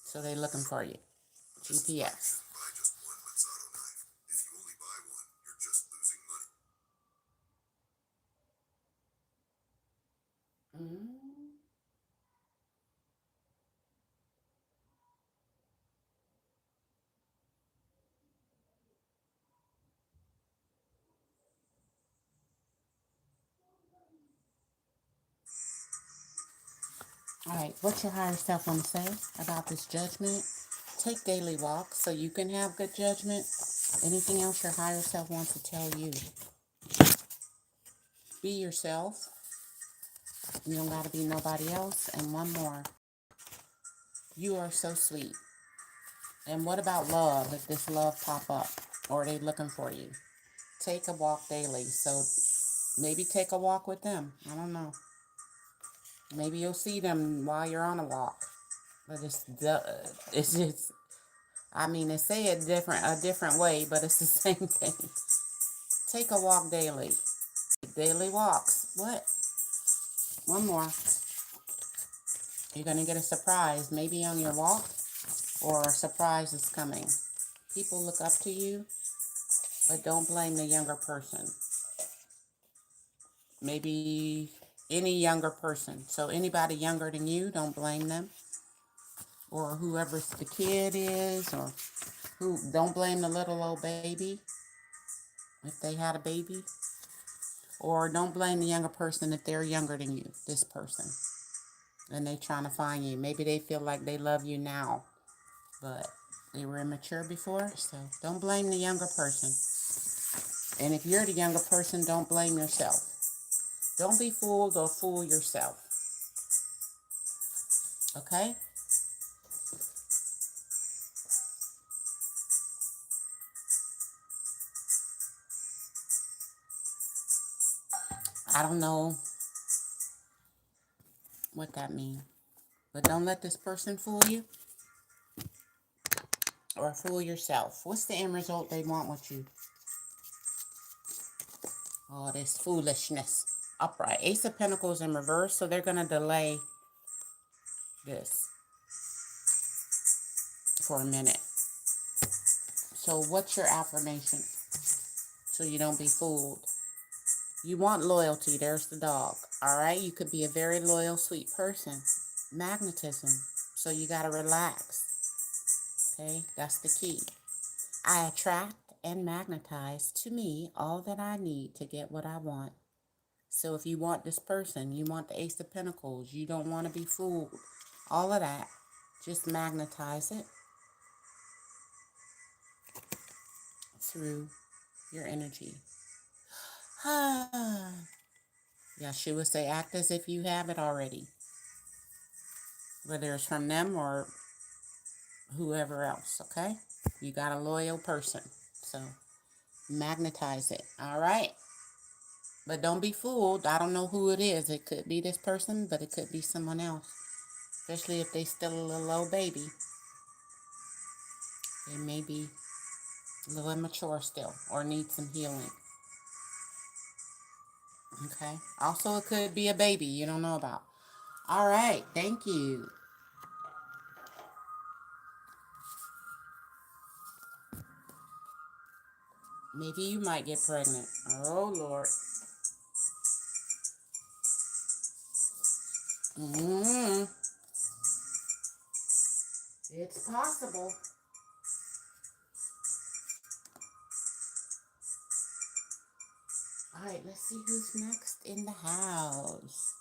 So they looking for you. GPS. Buy just one Mazzaro knife. If you only buy one, you're just losing money. All right, what your higher self want to say about this judgment? Take daily walks so you can have good judgment. Anything else your higher self wants to tell you? Be yourself. You don't got to be nobody else. And one more. You are so sweet. And what about love? If this love pop up or they looking for you, take a walk daily. So maybe take a walk with them. I don't know. Maybe you'll see them while you're on a walk. But it's just, I mean, they say it a different way, but it's the same thing. Take a walk daily. Daily walks. What? One more. You're going to get a surprise, maybe on your walk, or a surprise is coming. People look up to you, but don't blame the younger person. Maybe any younger person. So anybody younger than you, don't blame them. Or whoever the kid is, or don't blame the little old baby if they had a baby. Or don't blame the younger person if they're younger than you, this person. And they trying to find you. Maybe they feel like they love you now, but they were immature before. So don't blame the younger person. And if you're the younger person, don't blame yourself. Don't be fooled or fool yourself. Okay? I don't know what that means. But don't let this person fool you or fool yourself. What's the end result they want with you? Oh, this foolishness. Upright. Ace of Pentacles in reverse, so they're going to delay this for a minute. So what's your affirmation? So you don't be fooled. You want loyalty. There's the dog. All right? You could be a very loyal, sweet person. Magnetism. So you got to relax. Okay? That's the key. I attract and magnetize to me all that I need to get what I want. So if you want this person, you want the Ace of Pentacles, you don't want to be fooled, all of that, just magnetize it through your energy. Yeah, she would say act as if you have it already, whether it's from them or whoever else, okay? You got a loyal person, so magnetize it, all right? But don't be fooled. I don't know who it is. It could be this person, but it could be someone else. Especially if they still a little old baby. They may be a little immature still or need some healing. Okay. Also, it could be a baby you don't know about. All right. Thank you. Maybe you might get pregnant. Oh, Lord. Mm-hmm. It's possible. All right, let's see who's next in the house.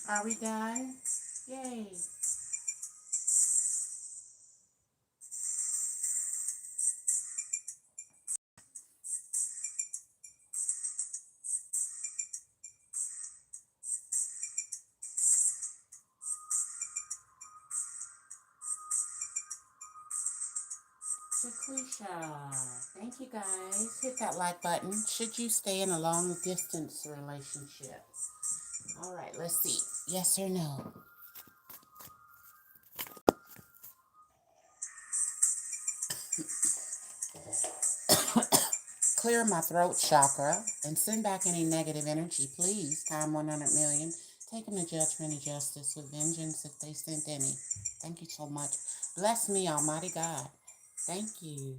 Are we done? Yay. Shaquisha. Thank you guys. Hit that like button. Should you stay in a long distance relationship? All right, let's see. Yes or no? Clear my throat chakra and send back any negative energy, please. Time 100 million. Take them to judgment and justice with vengeance if they sent any. Thank you so much. Bless me, Almighty God. Thank you.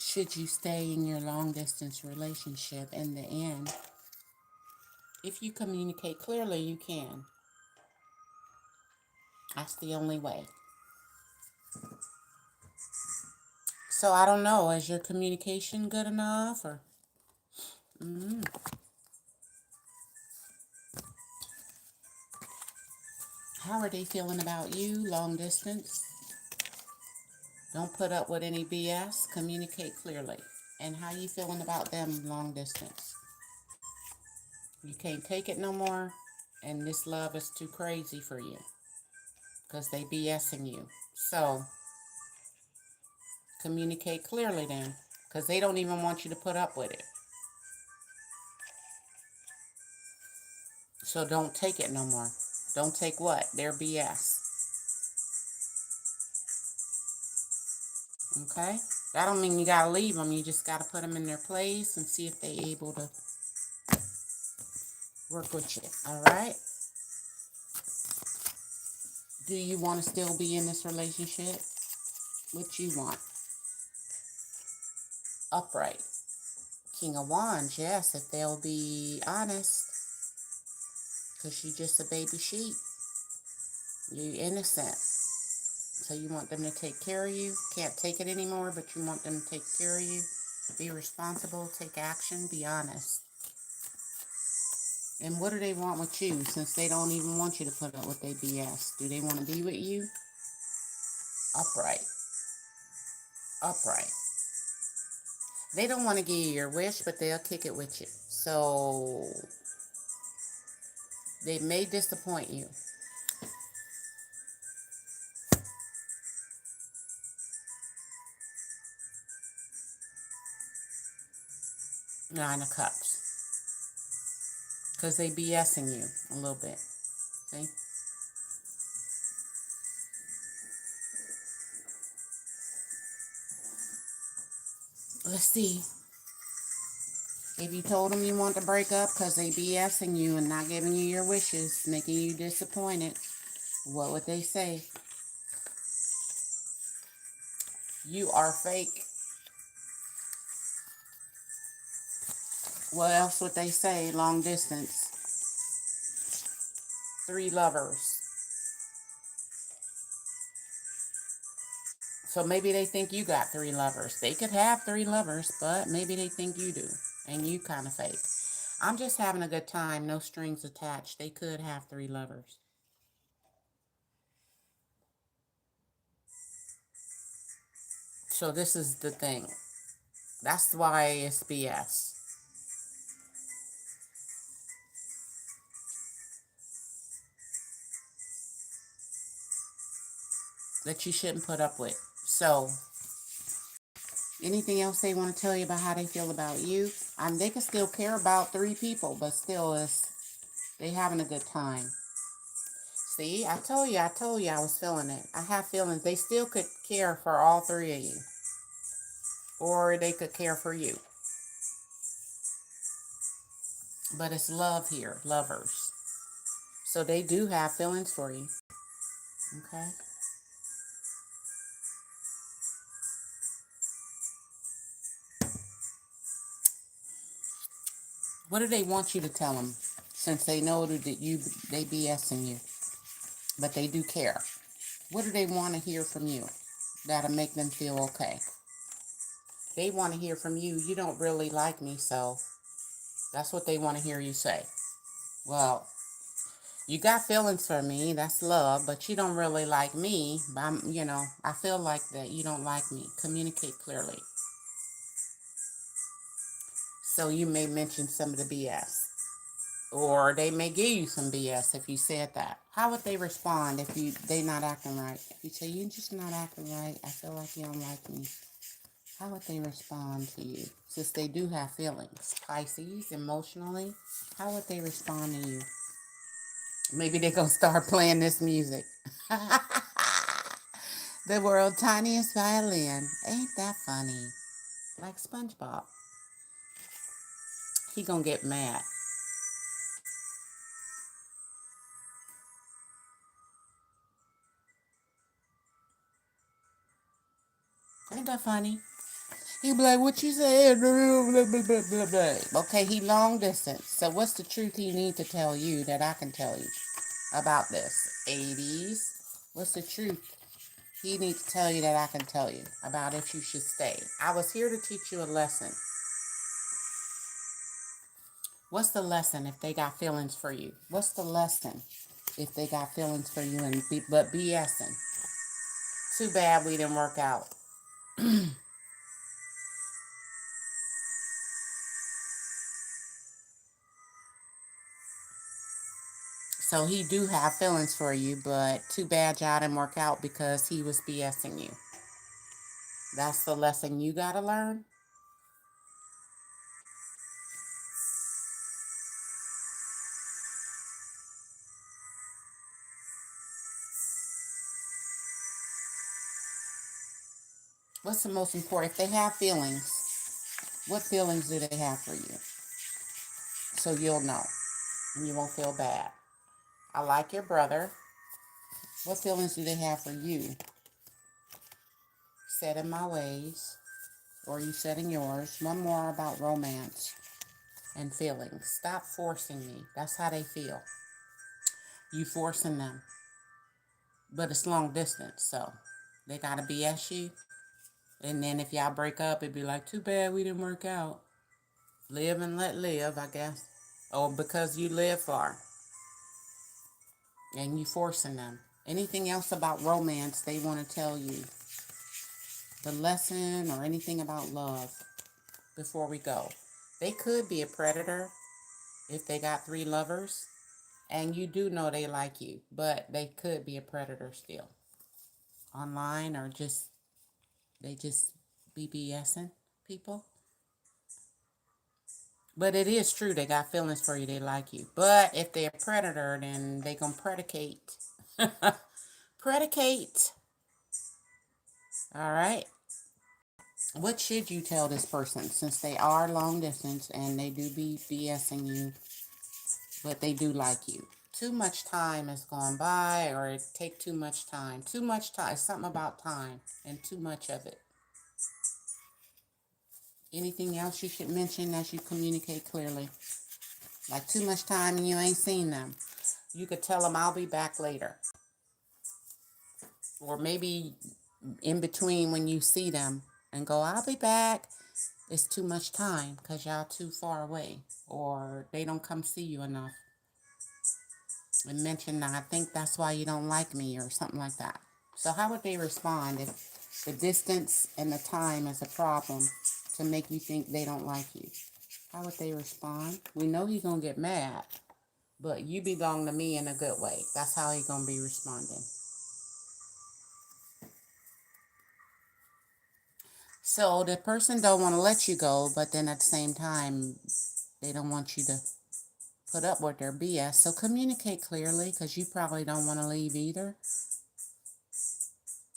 Should you stay in your long distance relationship in the end, if you communicate clearly, you can. That's the only way. So I don't know. Is your communication good enough, or how are they feeling about you? Long distance. Don't put up with any BS. Communicate clearly. And how you feeling about them long distance? You can't take it no more, and this love is too crazy for you because they BSing you. So communicate clearly then, because they don't even want you to put up with it. So don't take it no more. Don't take what? Their BS. Okay? That don't mean you gotta leave them. You just gotta put them in their place and see if they able to work with you. All right? Do you want to still be in this relationship? What you want? Upright. King of Wands, yes, if they'll be honest. Because you're just a baby sheep. You're innocent. So you want them to take care of you. Can't take it anymore, but you want them to take care of you. Be responsible, take action, be honest. And what do they want with you, since they don't even want you to put up with their BS? Do they want to be with you? Upright. Upright. They don't want to give you your wish, but they'll kick it with you. So they may disappoint you. Nine of Cups. Because they BSing you a little bit. See? Let's see. If you told them you want to break up because they BSing you and not giving you your wishes, making you disappointed, what would they say? You are fake. What else would they say? Long distance. Three lovers. So maybe they think you got three lovers. They could have three lovers, but maybe they think you do. And you kind of fake. I'm just having a good time. No strings attached. They could have three lovers. So this is the thing. That's why it's BS. that you shouldn't put up with. So, anything else they want to tell you about how they feel about you? They can still care about 3 people, but still, they having a good time. See, I told you I was feeling it. I have feelings. They still could care for all 3 of you. Or they could care for you. But it's love here, lovers. So they do have feelings for you. Okay? What do they want you to tell them? Since they know that they BSing you. But they do care. What do they want to hear from you that'll make them feel okay? They want to hear from you. You don't really like me, so that's what they want to hear you say. Well, you got feelings for me. That's love, but you don't really like me. I feel like that you don't like me. Communicate clearly. So you may mention some of the BS. Or they may give you some BS if you said that. How would they respond if they not acting right? If you say, you're just not acting right, I feel like you don't like me. How would they respond to you? Since they do have feelings. Pisces, emotionally, how would they respond to you? Maybe they're going to start playing this music. The world's tiniest violin. Ain't that funny? Like SpongeBob. He going to get mad. Ain't that funny? He be like, what you said? Blah, blah, blah, blah, blah. Okay, he long distance. So what's the truth he need to tell you that I can tell you about this? 80s. What's the truth he needs to tell you that I can tell you about if you should stay? I was here to teach you a lesson. What's the lesson if they got feelings for you? What's the lesson if they got feelings for you but BSing? Too bad we didn't work out. So he do have feelings for you, but too bad y'all didn't work out because he was BSing you. That's the lesson you gotta learn. What's the most important? If they have feelings, what feelings do they have for you? So you'll know and you won't feel bad. I like your brother. What feelings do they have for you? Set in my ways, or you set in yours. One more about romance and feelings. Stop forcing me. That's how they feel. You forcing them. But it's long distance, so they gotta BS you. And then if y'all break up, it'd be like, too bad we didn't work out. Live and let live, I guess. Or because you live far. And you forcing them. Anything else about romance they want to tell you? The lesson or anything about love before we go. They could be a predator if they got 3 lovers. And you do know they like you. But they could be a predator still. Online or they just BBSing people. But it is true, they got feelings for you, they like you. But if they're a predator, then they gonna predicate. Predicate. All right. What should you tell this person since they are long distance and they do be BSing you, but they do like you? Too much time has gone by, or it take too much time. Too much time. Something about time and too much of it. Anything else you should mention as you communicate clearly? Like too much time and you ain't seen them. You could tell them I'll be back later. Or maybe in between when you see them and go, I'll be back. It's too much time because y'all too far away. Or they don't come see you enough. And mention that I think that's why you don't like me or something like that. So how would they respond if the distance and the time is a problem to make you think they don't like you? How would they respond? We know he's going to get mad, but you belong to me in a good way. That's how he's going to be responding. So the person don't want to let you go, but then at the same time, they don't want you to put up with their BS. So communicate clearly, because you probably don't want to leave either.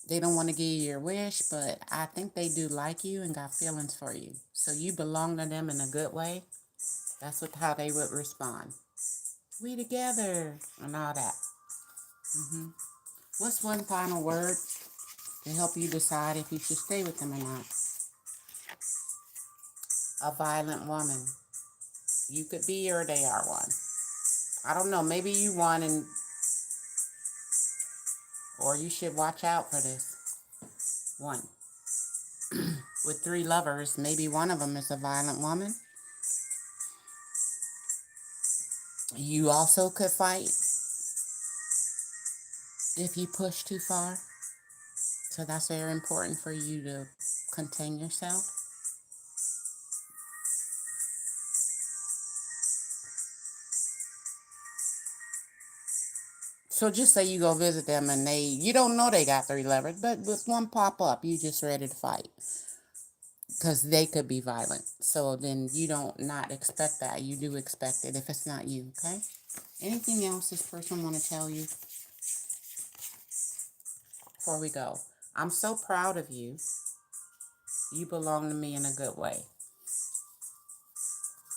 They don't want to give you your wish, but I think they do like you and got feelings for you. So you belong to them in a good way. That's how they would respond. We together and all that. What's one final word to help you decide if you should stay with them or not? A violent woman. You could be or they are one. I don't know. Maybe you one, and or you should watch out for this one. With 3 lovers, maybe one of them is a violent woman. You also could fight if you push too far. So that's very important for you to contain yourself. So just say you go visit them and you don't know they got 3 lovers, but with one pop up, you just ready to fight. Because they could be violent. So then you don't not expect that. You do expect it if it's not you, okay? Anything else this person want to tell you before we go? I'm so proud of you. You belong to me in a good way.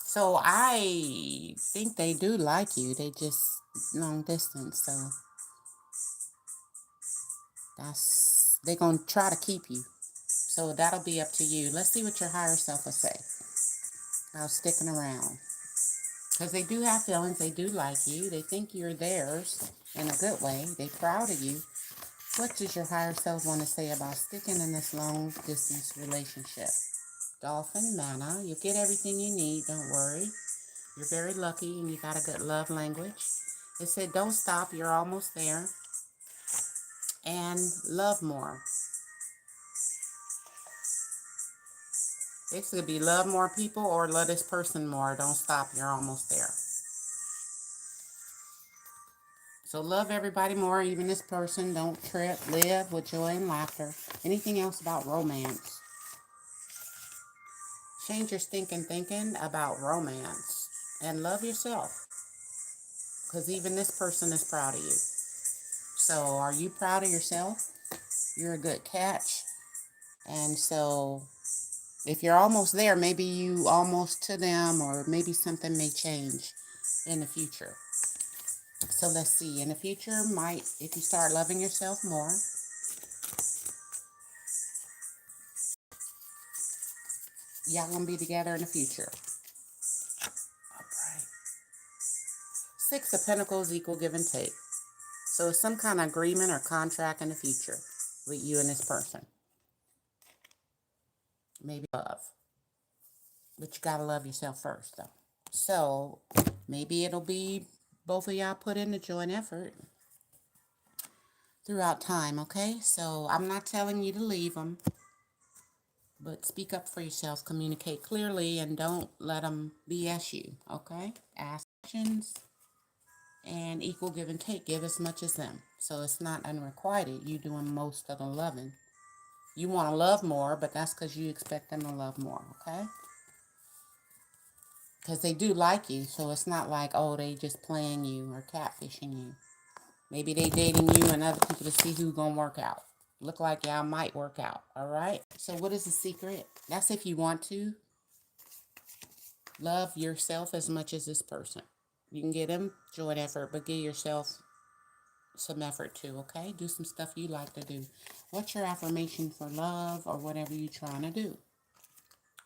So I think they do like you. They just long distance. So they're going to try to keep you. So that'll be up to you. Let's see what your higher self will say about sticking around. Because they do have feelings. They do like you. They think you're theirs in a good way. They're proud of you. What does your higher self want to say about sticking in this long distance relationship? Dolphin, Mana, you'll get everything you need. Don't worry. You're very lucky and you got a good love language. It said don't stop. You're almost there. And love more. It could be love more people or love this person more. Don't stop. You're almost there. So love everybody more, even this person. Don't trip. Live with joy and laughter. Anything else about romance? Change your stinking thinking about romance. And love yourself. Because even this person is proud of you. So are you proud of yourself? You're a good catch. And so if you're almost there, maybe you almost to them, or maybe something may change in the future. So let's see. In the future, if you start loving yourself more, y'all gonna be together in the future. Upright. 6 of Pentacles equal give and take. So it's some kind of agreement or contract in the future with you and this person. Maybe love. But you gotta love yourself first, though. So maybe it'll be both of y'all put in the joint effort throughout time, okay? So I'm not telling you to leave them, but speak up for yourself, communicate clearly, and don't let them BS you, okay? Ask questions and equal give and take. Give as much as them. So it's not unrequited. You doing most of the loving. You want to love more, but that's because you expect them to love more, okay? Because they do like you, so it's not like, oh, they just playing you or catfishing you. Maybe they dating you and other people to see who's going to work out. Look like y'all might work out, all right? So what is the secret? That's if you want to. Love yourself as much as this person. You can get them joint effort, but give yourself some effort too, okay? Do some stuff you like to do. What's your affirmation for love or whatever you're trying to do?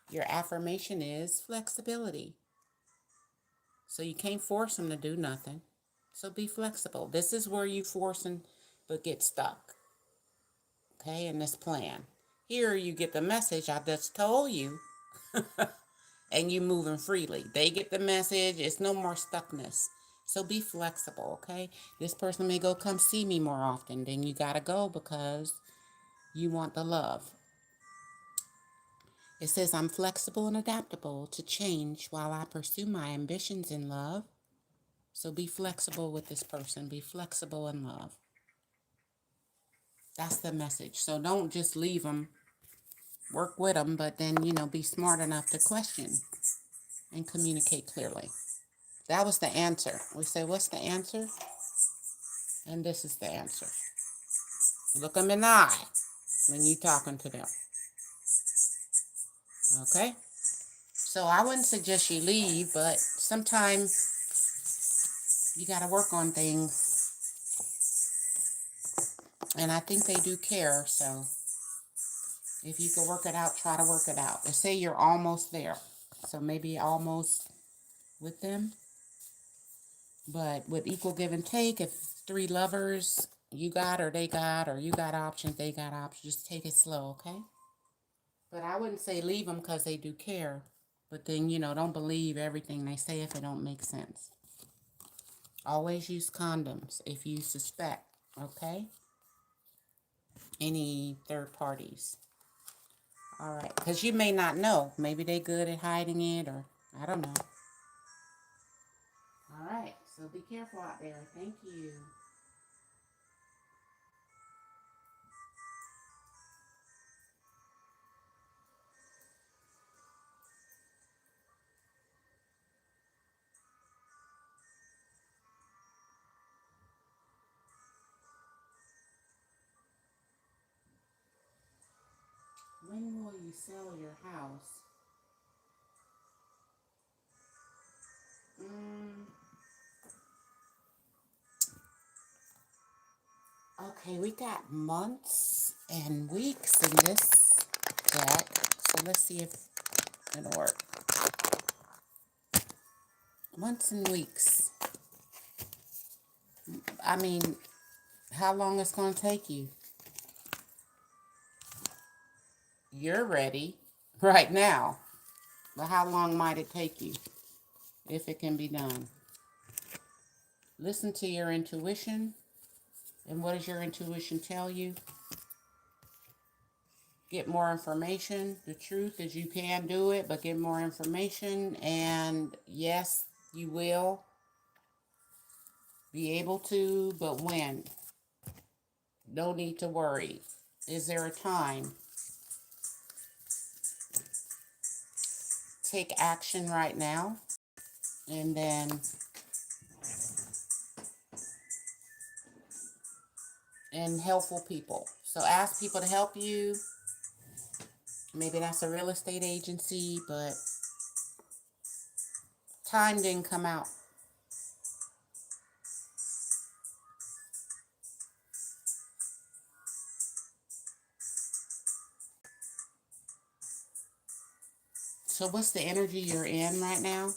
Your affirmation is flexibility. So you can't force them to do nothing. So be flexible. This is where you forcing but get stuck. Okay, in this plan. Here you get the message I just told you. And you moving freely. They get the message. It's no more stuckness. So be flexible, okay? This person may go come see me more often. Then you gotta go because you want the love. It says I'm flexible and adaptable to change while I pursue my ambitions in love. So be flexible with this person. Be flexible in love. That's the message. So don't just leave them work with them, but then, you know, be smart enough to question and communicate clearly. That was the answer. We say, what's the answer? And this is the answer. Look them in the eye when you're talking to them. Okay? So I wouldn't suggest you leave, but sometimes you got to work on things. And I think they do care, so if you can work it out, try to work it out. They say you're almost there. So maybe almost with them. But with equal give and take, if 3 lovers, you got or they got, or you got options, they got options, just take it slow, okay? But I wouldn't say leave them because they do care. But then, you know, don't believe everything they say if it don't make sense. Always use condoms if you suspect, okay? Any third parties. All right, because you may not know. Maybe they good at hiding it, or I don't know. All right, so be careful out there. Thank you. When will you sell your house? Okay, we got months and weeks in this deck. So let's see if it'll work. Months and weeks. I mean, how long it's going to take you? You're ready right now. But how long might it take you if it can be done? Listen to your intuition. And what does your intuition tell you? Get more information. The truth is you can do it, but get more information. And yes, you will be able to, but when? No need to worry. Is there a time? Take action right now. And then and helpful people. So ask people to help you. Maybe that's a real estate agency, but time didn't come out. So what's the energy you're in right now?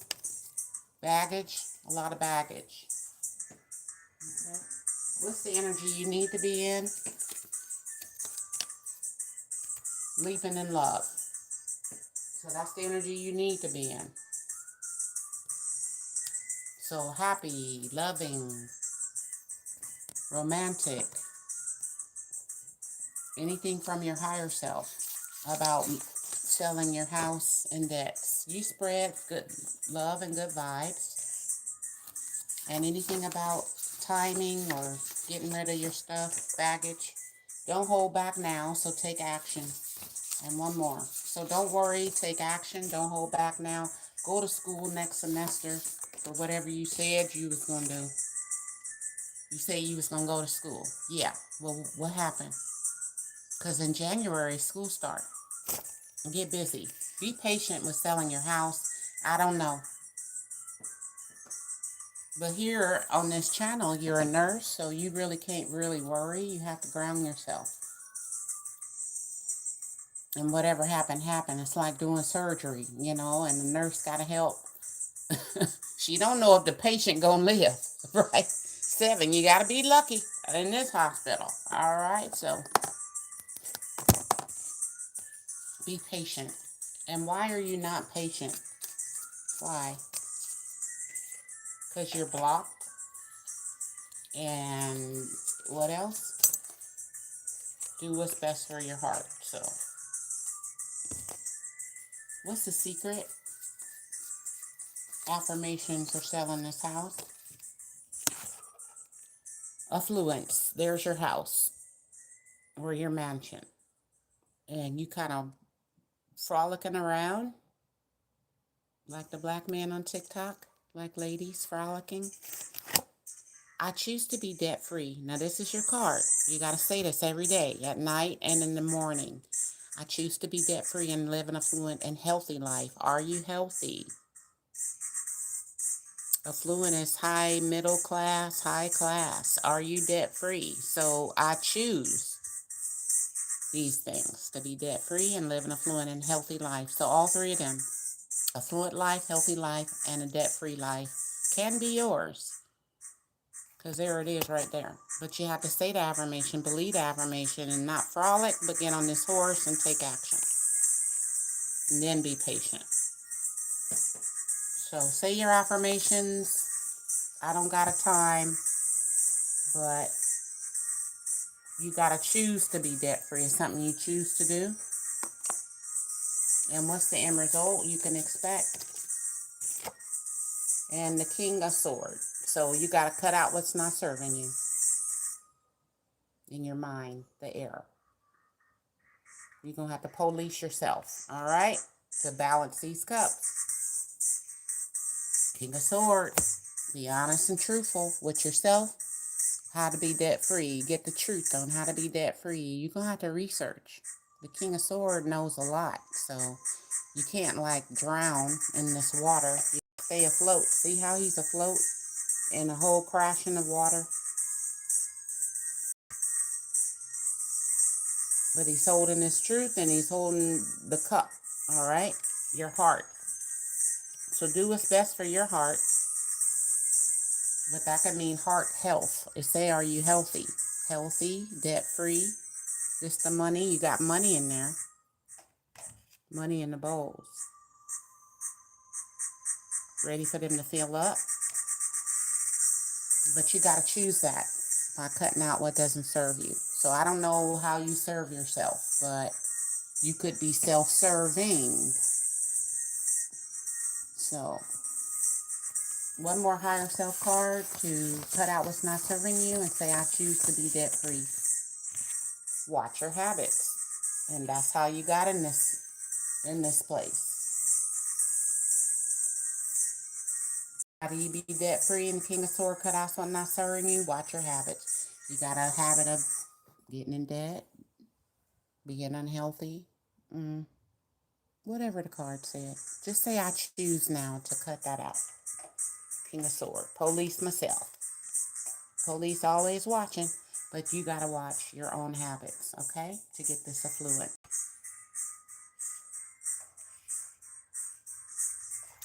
Baggage, a lot of baggage. Okay. What's the energy you need to be in? Leaping in love. So that's the energy you need to be in. So happy, loving, romantic, anything from your higher self about selling your house and debts. You spread good love and good vibes. And anything about timing or getting rid of your stuff, baggage. Don't hold back now, so take action. And one more. So don't worry, take action. Don't hold back now. Go to school next semester for whatever you said you was going to do. You say you was going to go to school. Yeah. Well, what happened? Because in January, school start. Get busy. Be patient with selling your house. I don't know. But here on this channel, you're a nurse, so you really can't really worry. You have to ground yourself. And whatever happened, happened. It's like doing surgery, you know, and the nurse got to help. She don't know if the patient gonna live, right? 7, you got to be lucky in this hospital. All right, so be patient. And why are you not patient? Why? Because you're blocked. And what else? Do what's best for your heart. So, what's the secret? Affirmations for selling this house. Affluence. There's your house or your mansion. And you kind of frolicking around like the black man on TikTok, like ladies frolicking. I choose to be debt free. Now, this is your card. You got to say this every day, at night and in the morning. I choose to be debt free and live an affluent and healthy life. Are you healthy? Affluent is high, middle class, high class. Are you debt free? So I choose these things, to be debt free and live an affluent and healthy life. So all three of them, affluent life, healthy life, and a debt free life, can be yours. Because there it is right there. But you have to say the affirmation, believe the affirmation, and not frolic, but get on this horse and take action. And then be patient. So say your affirmations. I don't got a time, but you got to choose to be debt-free. It's something you choose to do. And what's the end result you can expect? And the King of Swords. So you got to cut out what's not serving you in your mind, the error. You're going to have to police yourself, all right, to balance these cups. King of Swords. Be honest and truthful with yourself. How to be debt-free. Get the truth on how to be debt-free. You're going to have to research. The King of Swords knows a lot, so you can't, like, drown in this water. You stay afloat. See how he's afloat in a whole crashing of water? But he's holding his truth, and he's holding the cup, all right? Your heart. So do what's best for your heart. But that could mean heart health. It say, are you healthy? Healthy, debt-free. This the money. You got money in there. Money in the bowls. Ready for them to fill up. But you got to choose that by cutting out what doesn't serve you. So I don't know how you serve yourself, but you could be self-serving. So one more higher self card to cut out what's not serving you and say, I choose to be debt free. Watch your habits. And that's how you got in this place. How do you be debt free and King of Swords cut out what's not serving you? Watch your habits. You got a habit of getting in debt, being unhealthy, whatever the card said. Just say, I choose now to cut that out. King of Swords. Police myself. Police always watching, but you got to watch your own habits, okay, to get this affluent.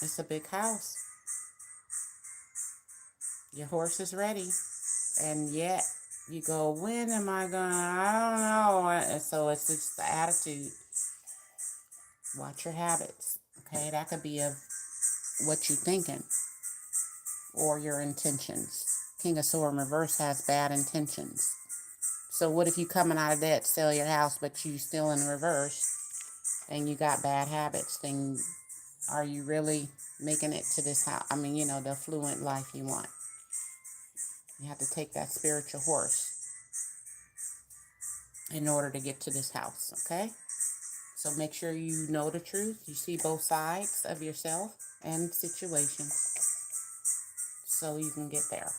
It's a big house. Your horse is ready, and yet you go, when am I gonna, I don't know. And so it's just the attitude. Watch your habits, okay? That could be of what you're thinking or your intentions. King of Swords in reverse has bad intentions. So what if you coming out of debt, sell your house, but you still in reverse and you got bad habits? Then are you really making it to this house? I mean, the affluent life you want. You have to take that spiritual horse in order to get to this house, okay? So make sure you know the truth. You see both sides of yourself and situations so you can get there.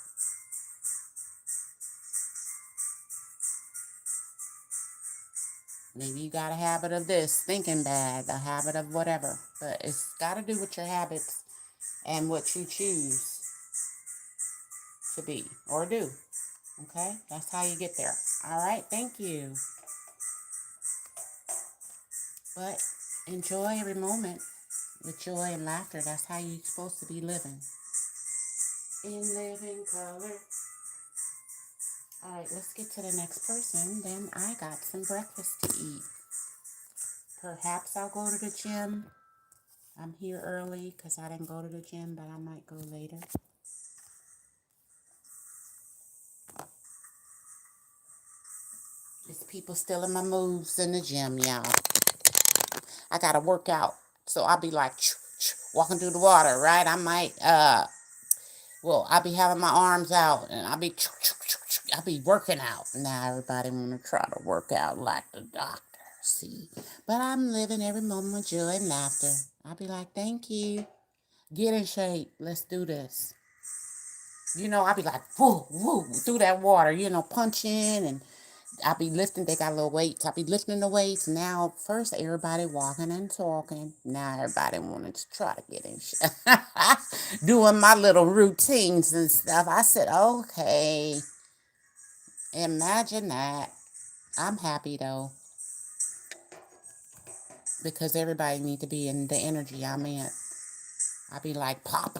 Maybe you got a habit of this, thinking bad, a habit of whatever. But it's got to do with your habits and what you choose to be or do. Okay? That's how you get there. All right? Thank you. But enjoy every moment with joy and laughter. That's how you're supposed to be living. In living color. All right, let's get to the next person. Then I got some breakfast to eat. Perhaps I'll go to the gym. I'm here early because I didn't go to the gym, but I might go later. There's people still in my moves in the gym, y'all. I got to work out. So I'll be like, walking through the water, right? I might, I'll be having my arms out and I'll be working out. Now everybody want to try to work out like the doctors. See, but I'm living every moment with joy and laughter. I'll be like, thank you. Get in shape. Let's do this. I'll be like, whoo, whoo, through that water, punching, and I'll be lifting. They got little weights. I'll be lifting the weights. Now, first, everybody walking and talking. Now, everybody wanted to try to get in shape. Doing my little routines and stuff. I said, okay, imagine that. I'm happy, though, because everybody need to be in the energy I'm in. I'll be like, pop,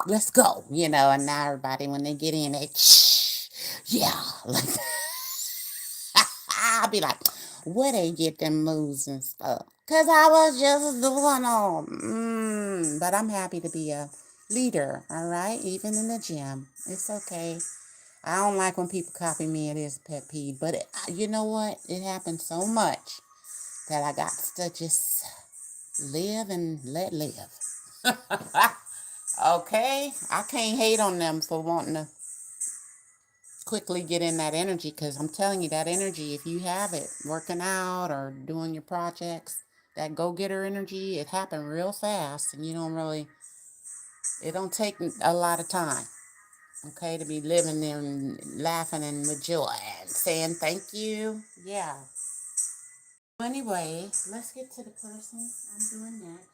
let's go, and now everybody, when they get in, they, yeah, like, I'll be like, where they get them moves and stuff? Because I was just doing them. But I'm happy to be a leader, all right? Even in the gym. It's okay. I don't like when people copy me. It is a pet peeve. But you know what? It happens so much that I got to just live and let live. Okay? I can't hate on them for wanting to quickly get in that energy, because I'm telling you, that energy, if you have it working out or doing your projects, that go-getter energy, it happened real fast, and it don't take a lot of time, okay, to be living there and laughing and with joy and saying thank you. Yeah. Anyway, let's get to the person I'm doing next.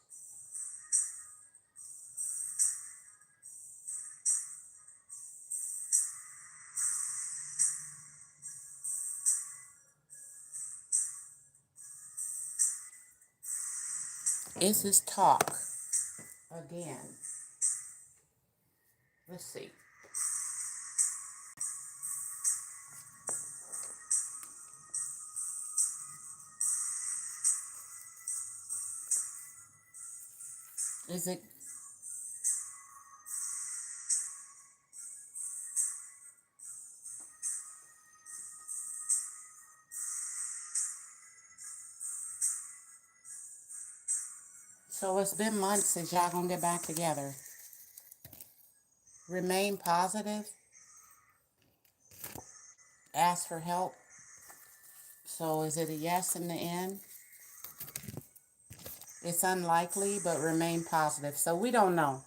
Is this talk again? Let's see. Is it? So it's been months since y'all gonna get back together. Remain positive. Ask for help. So is it a yes in the end? It's unlikely, but remain positive. So we don't know.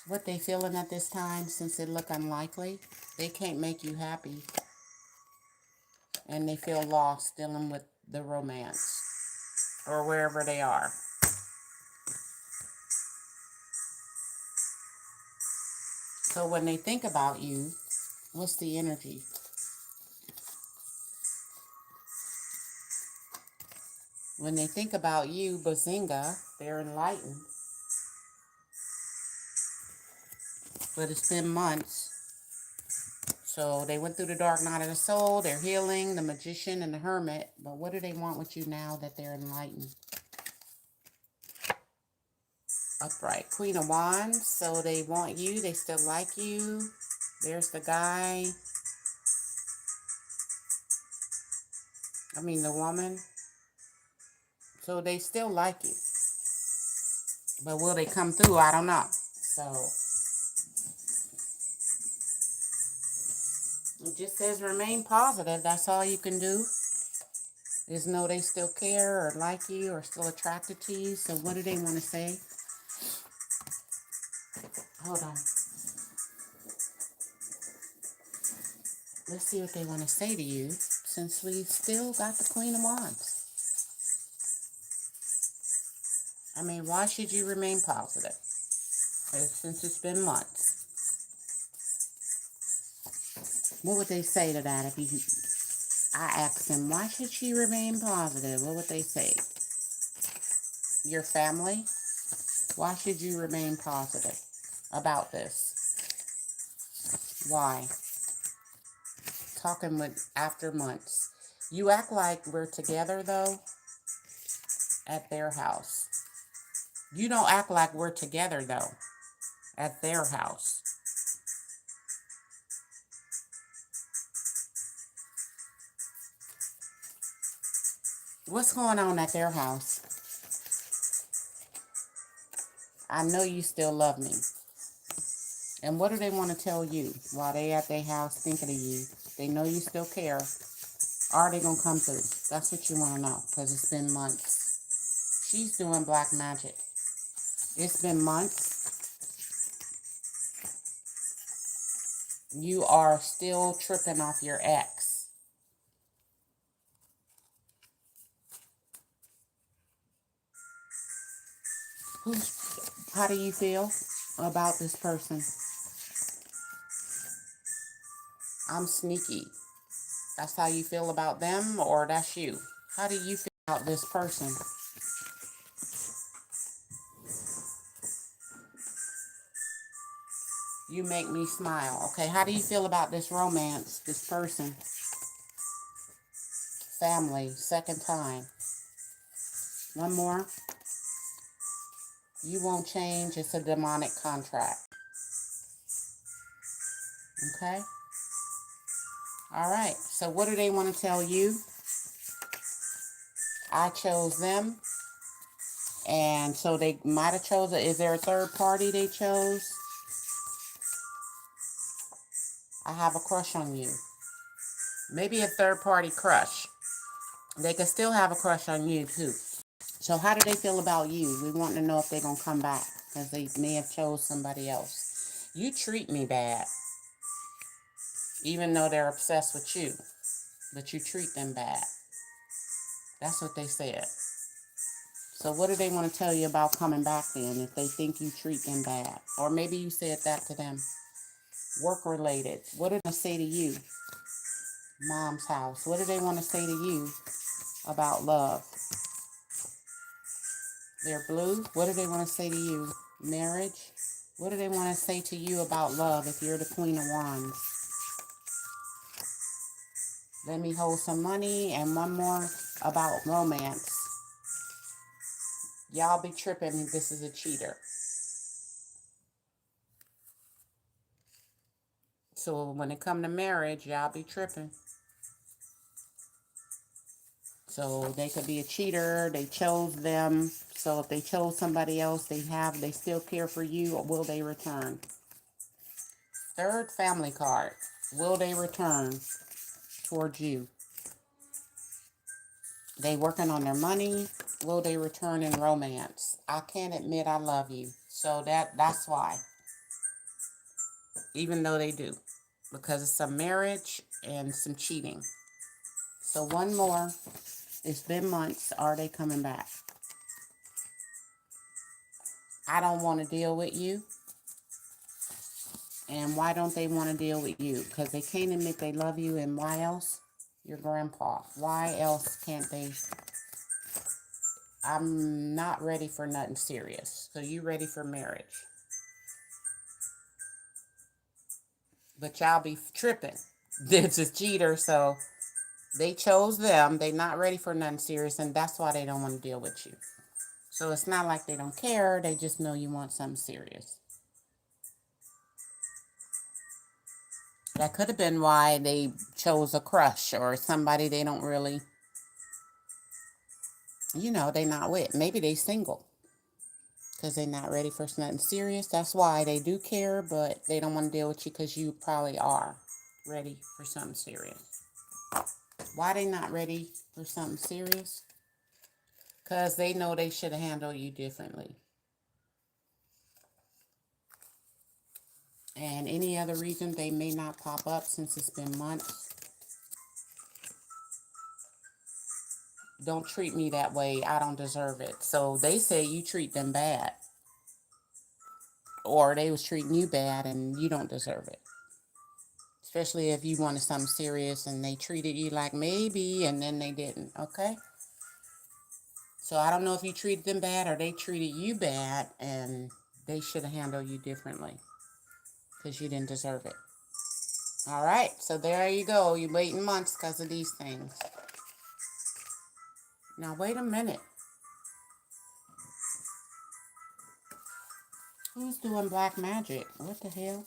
What they feeling at this time, since it look unlikely. They can't make you happy. And they feel lost dealing with the romance. Or wherever they are. So when they think about you, what's the energy? When they think about you, Bazinga, they're enlightened. But it's been months. So they went through the dark night of the soul. They're healing, the magician and the hermit. But what do they want with you now that they're enlightened? Upright. Queen of Wands. So they want you. They still like you. There's the guy. The woman. So they still like you. But will they come through? I don't know. So it just says remain positive. That's all you can do. Is know they still care or like you or still attracted to you. So what do they want to say? Hold on. Let's see what they want to say to you, since we still got the Queen of Wands. Why should you remain positive? Since it's been months. What would they say to that I asked them, why should she remain positive? What would they say? Your family? Why should you remain positive about this? Why? Talking with after months. You act like we're together, though, at their house. You don't act like we're together, though, at their house. What's going on at their house? I know you still love me. And what do they want to tell you while they at their house thinking of you? They know you still care. Are they going to come through? That's what you want to know, because it's been months. She's doing black magic. It's been months. You are still tripping off your ex. How do you feel about this person? I'm sneaky. That's how you feel about them, or that's you? How do you feel about this person? You make me smile. Okay, how do you feel about this romance, this person? Family, second time. One more. You won't change. It's a demonic contract. Okay? All right. So what do they want to tell you? I chose them. And so they might have chosen. Is there a third party they chose? I have a crush on you. Maybe a third party crush. They could still have a crush on you too. So how do they feel about you? We want to know if they're going to come back, because they may have chose somebody else. You treat me bad, even though they're obsessed with you, but you treat them bad. That's what they said. So what do they want to tell you about coming back then, if they think you treat them bad? Or maybe you said that to them. Work related. What do they say to you? Mom's house. What do they want to say to you about love? They're blue. What do they want to say to you? Marriage. What do they want to say to you about love if you're the Queen of Wands? Let me hold some money. And one more about romance. Y'all be tripping. This is a cheater. So when it come to marriage, y'all be tripping. So they could be a cheater. They chose them. So if they chose somebody else, they still care for you, or will they return? Third family card. Will they return towards you? They working on their money. Will they return in romance? I can't admit I love you. So that's why. Even though they do. Because it's some marriage and some cheating. So one more. It's been months. Are they coming back? I don't want to deal with you. And why don't they want to deal with you? Because they can't admit they love you. And why else? Your grandpa. Why else can't they? I'm not ready for nothing serious. So you ready for marriage? But y'all be tripping. It's a cheater, so they chose them. They not ready for nothing serious, and that's why they don't want to deal with you. So it's not like they don't care. They just know you want something serious. That could have been why they chose a crush or somebody they don't really, they not with. Maybe they single because they not ready for nothing serious. That's why they do care, but they don't want to deal with you because you probably are ready for something serious. Why they not ready for something serious? Because they know they should have handled you differently. And any other reason they may not pop up since it's been months. Don't treat me that way. I don't deserve it. So they say you treat them bad. Or they was treating you bad and you don't deserve it. Especially if you wanted something serious and they treated you like maybe and then they didn't. Okay? So I don't know if you treated them bad or they treated you bad and they should have handled you differently. Because you didn't deserve it. All right, so there you go. You're waiting months because of these things. Now, wait a minute. Who's doing black magic? What the hell?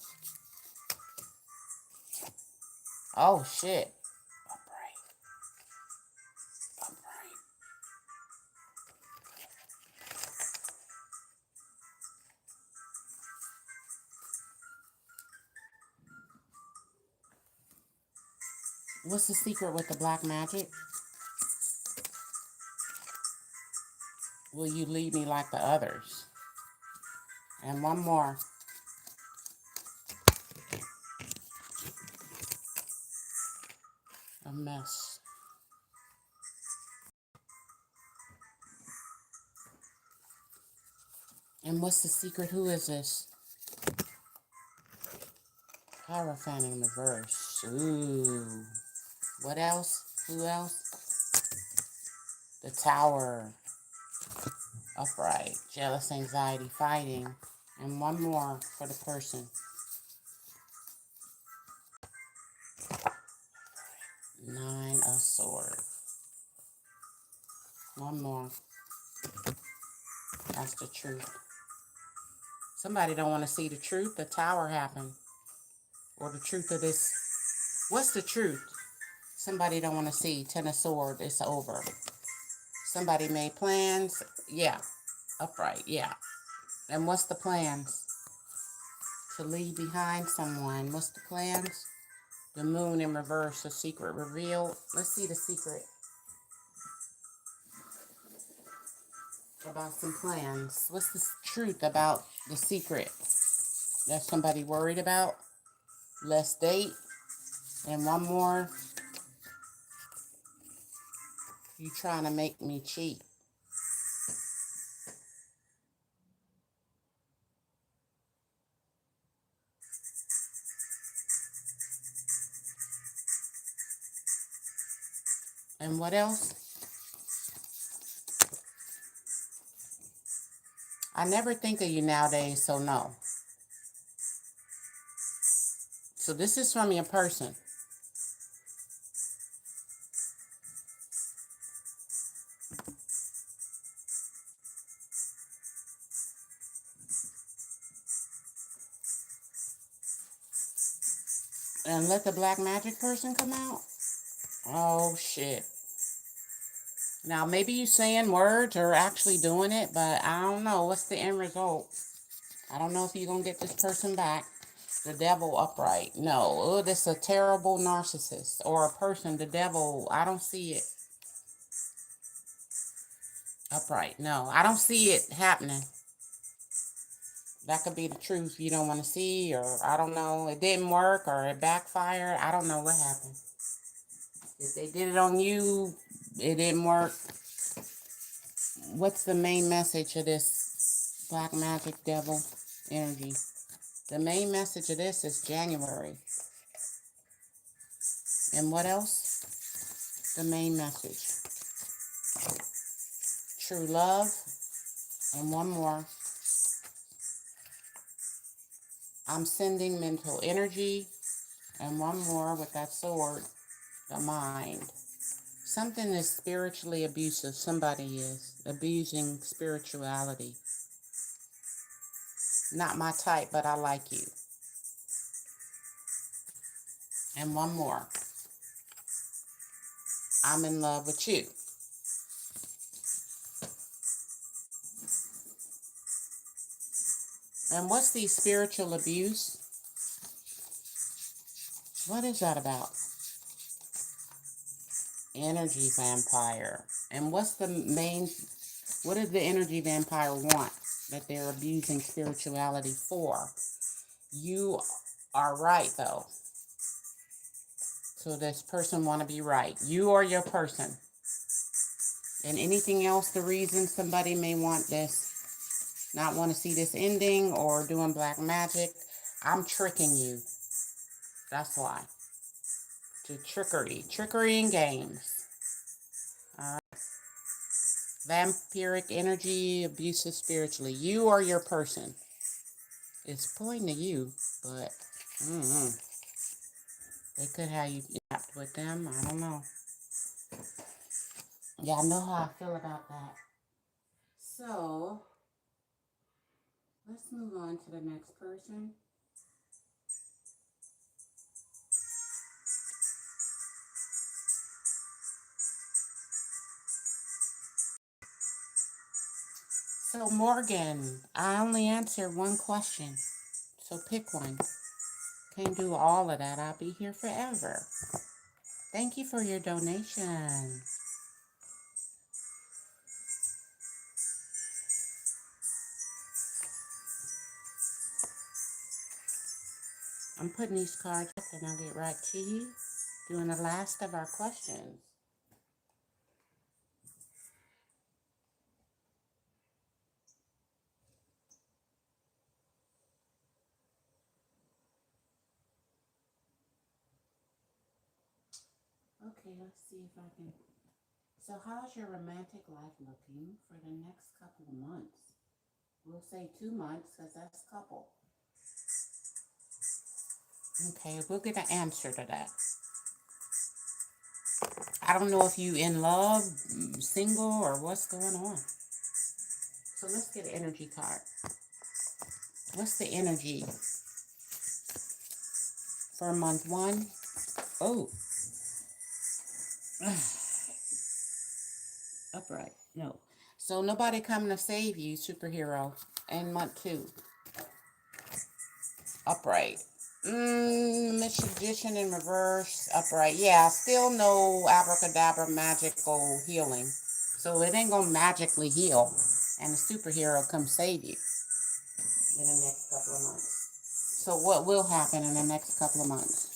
Oh, shit. Upright. Upright. What's the secret with the black magic? Will you leave me like the others? And one more. A mess. And what's the secret? Who is this? Hierophant in reverse. Ooh. What else? Who else? The Tower. Upright. Jealous, anxiety, fighting. And one more for the person. Nine of Swords. One more. That's the truth. Somebody don't want to see the truth. The Tower happened. Or the truth of this. What's the truth? Somebody don't want to see. Ten of Swords. It's over. Somebody made plans. Yeah. Upright. Yeah. And what's the plans? To leave behind someone. What's the plans? The Moon in reverse. A secret revealed. Let's see the secret. About some plans. What's the truth about the secret? That somebody worried about? Less date. And one more. You trying to make me cheat. And what else? I never think of you nowadays, so no. So this is from your person. And let the black magic person come out? Oh, shit. Now, maybe you saying words or actually doing it, but I don't know. What's the end result? I don't know if you're going to get this person back. The devil upright. No. Oh, this is a terrible narcissist. Or a person, the devil. I don't see it. Upright. No, I don't see it happening. That could be the truth you don't want to see, or I don't know. It didn't work, or it backfired. I don't know what happened. If they did it on you, it didn't work. What's the main message of this black magic devil energy? The main message of this is January. And what else? The main message. True love. And one more. I'm sending mental energy. And one more with that sword. The mind. Something is spiritually abusive. Somebody is abusing spirituality. Not my type, but I like you. And one more. I'm in love with you. And what's the spiritual abuse? What is that about? Energy vampire. And what's the main, what does the energy vampire want that they're abusing spirituality for? You are right, though. So this person want to be right. You are your person. And anything else, the reason somebody may want this, not want to see this ending or doing black magic, I'm tricking you. That's why. To trickery. Trickery and games. All right. Vampiric energy, abusive spiritually. You are your person. It's pointing to you, but they could have you trapped with them. I don't know. Y'all know how I feel about that. So, let's move on to the next person. So, Morgan, I only answered one question. So, pick one. Can't do all of that. I'll be here forever. Thank you for your donation. I'm putting these cards up and I'll get right to you. Doing the last of our questions. Okay, let's see if I can. So how's your romantic life looking for the next couple of months? We'll say 2 months because that's couple. Okay, we'll get an answer to that. I don't know if you in love, single, or what's going on. So let's get an energy card. What's the energy for month 1? Oh. Upright. No. So nobody coming to save you, superhero. And month 2. Upright. Magician in reverse. Upright. Yeah, still no abracadabra magical healing. So it ain't gonna magically heal. And a superhero come save you in the next couple of months. So what will happen in the next couple of months?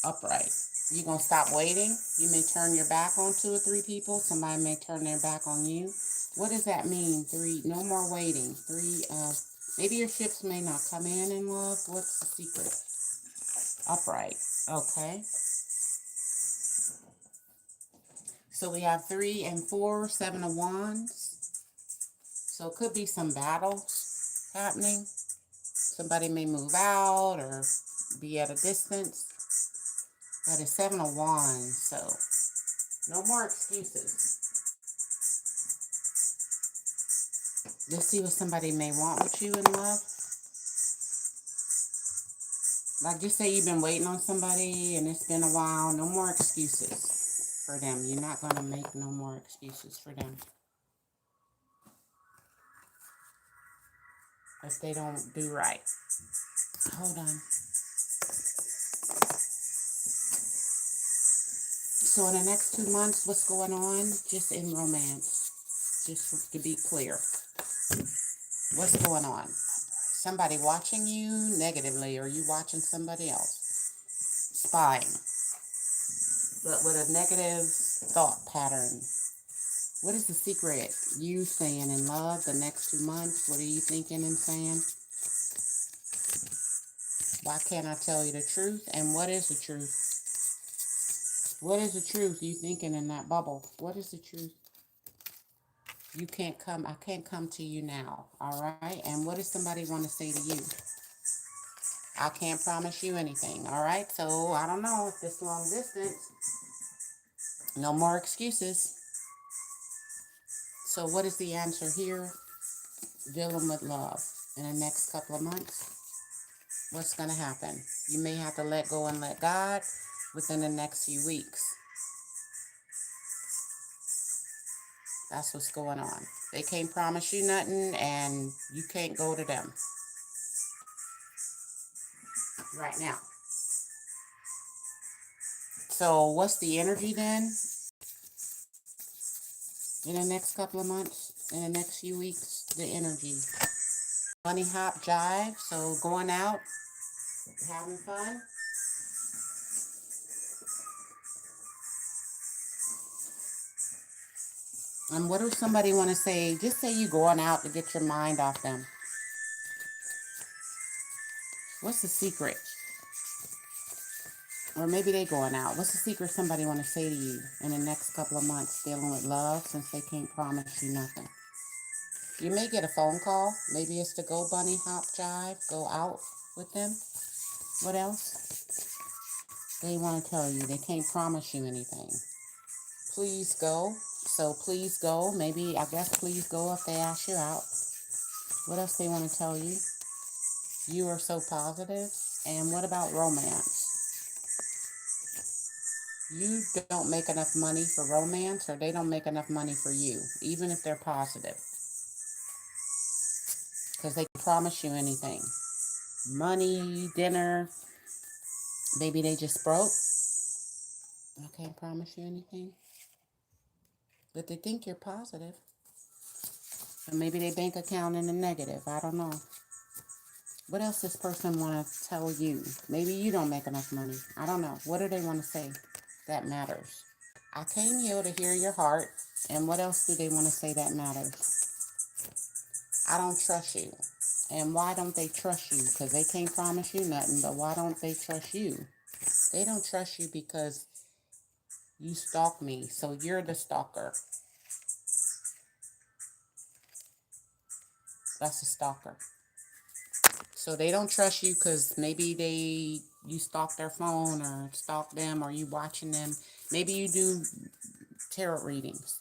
Upright. You gonna stop waiting? You may turn your back on 2 or 3 people. Somebody may turn their back on you. What does that mean? 3, no more waiting. 3, maybe your ships may not come in love. What's the secret? Upright. Okay. So we have 3 and 4, 7 of Wands. So it could be some battles happening. Somebody may move out or be at a distance. That is 7 of Wands, so no more excuses. Let's see what somebody may want with you in love. Like, just say you've been waiting on somebody and it's been a while. No more excuses for them. You're not going to make no more excuses for them. If they don't do right. Hold on. So in the next 2 months, what's going on? Just in romance. Just to be clear. What's going on? Somebody watching you negatively, or you watching somebody else? Spying. But with a negative thought pattern. What is the secret? You saying in love the next 2 months? What are you thinking and saying? Why can't I tell you the truth? And what is the truth? What is the truth you thinking in that bubble? What is the truth? You can't come. I can't come to you now. All right? And what does somebody want to say to you? I can't promise you anything. All right? So I don't know if this long distance. No more excuses. So what is the answer here? Dealing with love in the next couple of months. What's going to happen? You may have to let go and let God within the next few weeks. That's what's going on. They can't promise you nothing, and you can't go to them right now. So what's the energy then? In the next couple of months, in the next few weeks, the energy. Bunny hop jive, so going out, having fun. And what does somebody want to say? Just say you going out to get your mind off them. What's the secret? Or maybe they going out. What's the secret somebody want to say to you in the next couple of months dealing with love, since they can't promise you nothing? You may get a phone call. Maybe it's to go bunny hop jive, go out with them. What else? They want to tell you. They can't promise you anything. Please go. So please go. Maybe, I guess please go if they ask you out. What else they want to tell you? You are so positive. And what about romance? You don't make enough money for romance, or they don't make enough money for you, even if they're positive. Because they can promise you anything. Money, dinner. Maybe they just broke. I can't promise you anything. But they think you're positive. Or maybe their bank account in the negative. I don't know. What else this person want to tell you? Maybe you don't make enough money. I don't know. What do they want to say that matters? I came here to hear your heart. And what else do they want to say that matters? I don't trust you. And why don't they trust you? Because they can't promise you nothing. But why don't they trust you? They don't trust you because you stalk me. So you're the stalker. That's a stalker. So they don't trust you because maybe you stalk their phone or stalk them, or you watching them. Maybe you do tarot readings.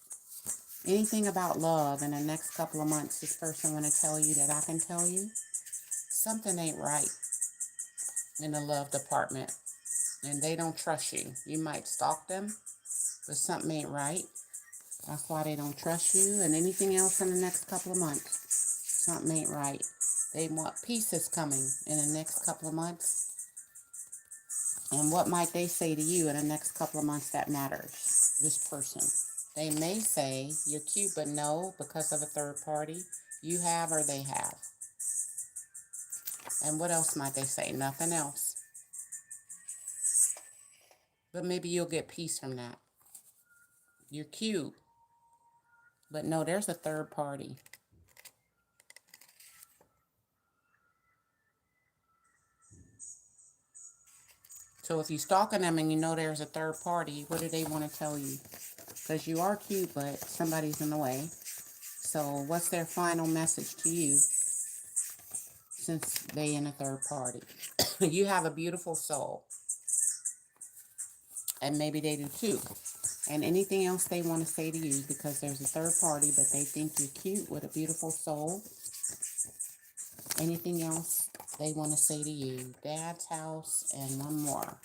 Anything about love in the next couple of months, this person want to tell you that I can tell you something ain't right in the love department, and they don't trust you. You might stalk them, but something ain't right. That's why they don't trust you. And anything else in the next couple of months, something ain't right. They want pieces coming in the next couple of months. And what might they say to you in the next couple of months that matters? This person. They may say, you're cute, but no, because of a third party. You have or they have. And what else might they say? Nothing else. But maybe you'll get peace from that. You're cute. But no, there's a third party. So if you're stalking them and you know there's a third party, what do they want to tell you? Because you are cute, but somebody's in the way. So what's their final message to you since they in a third party? You have a beautiful soul. And maybe they do too. And anything else they want to say to you, because there's a third party, but they think you're cute with a beautiful soul. Anything else they want to say to you? Dad's house and one more.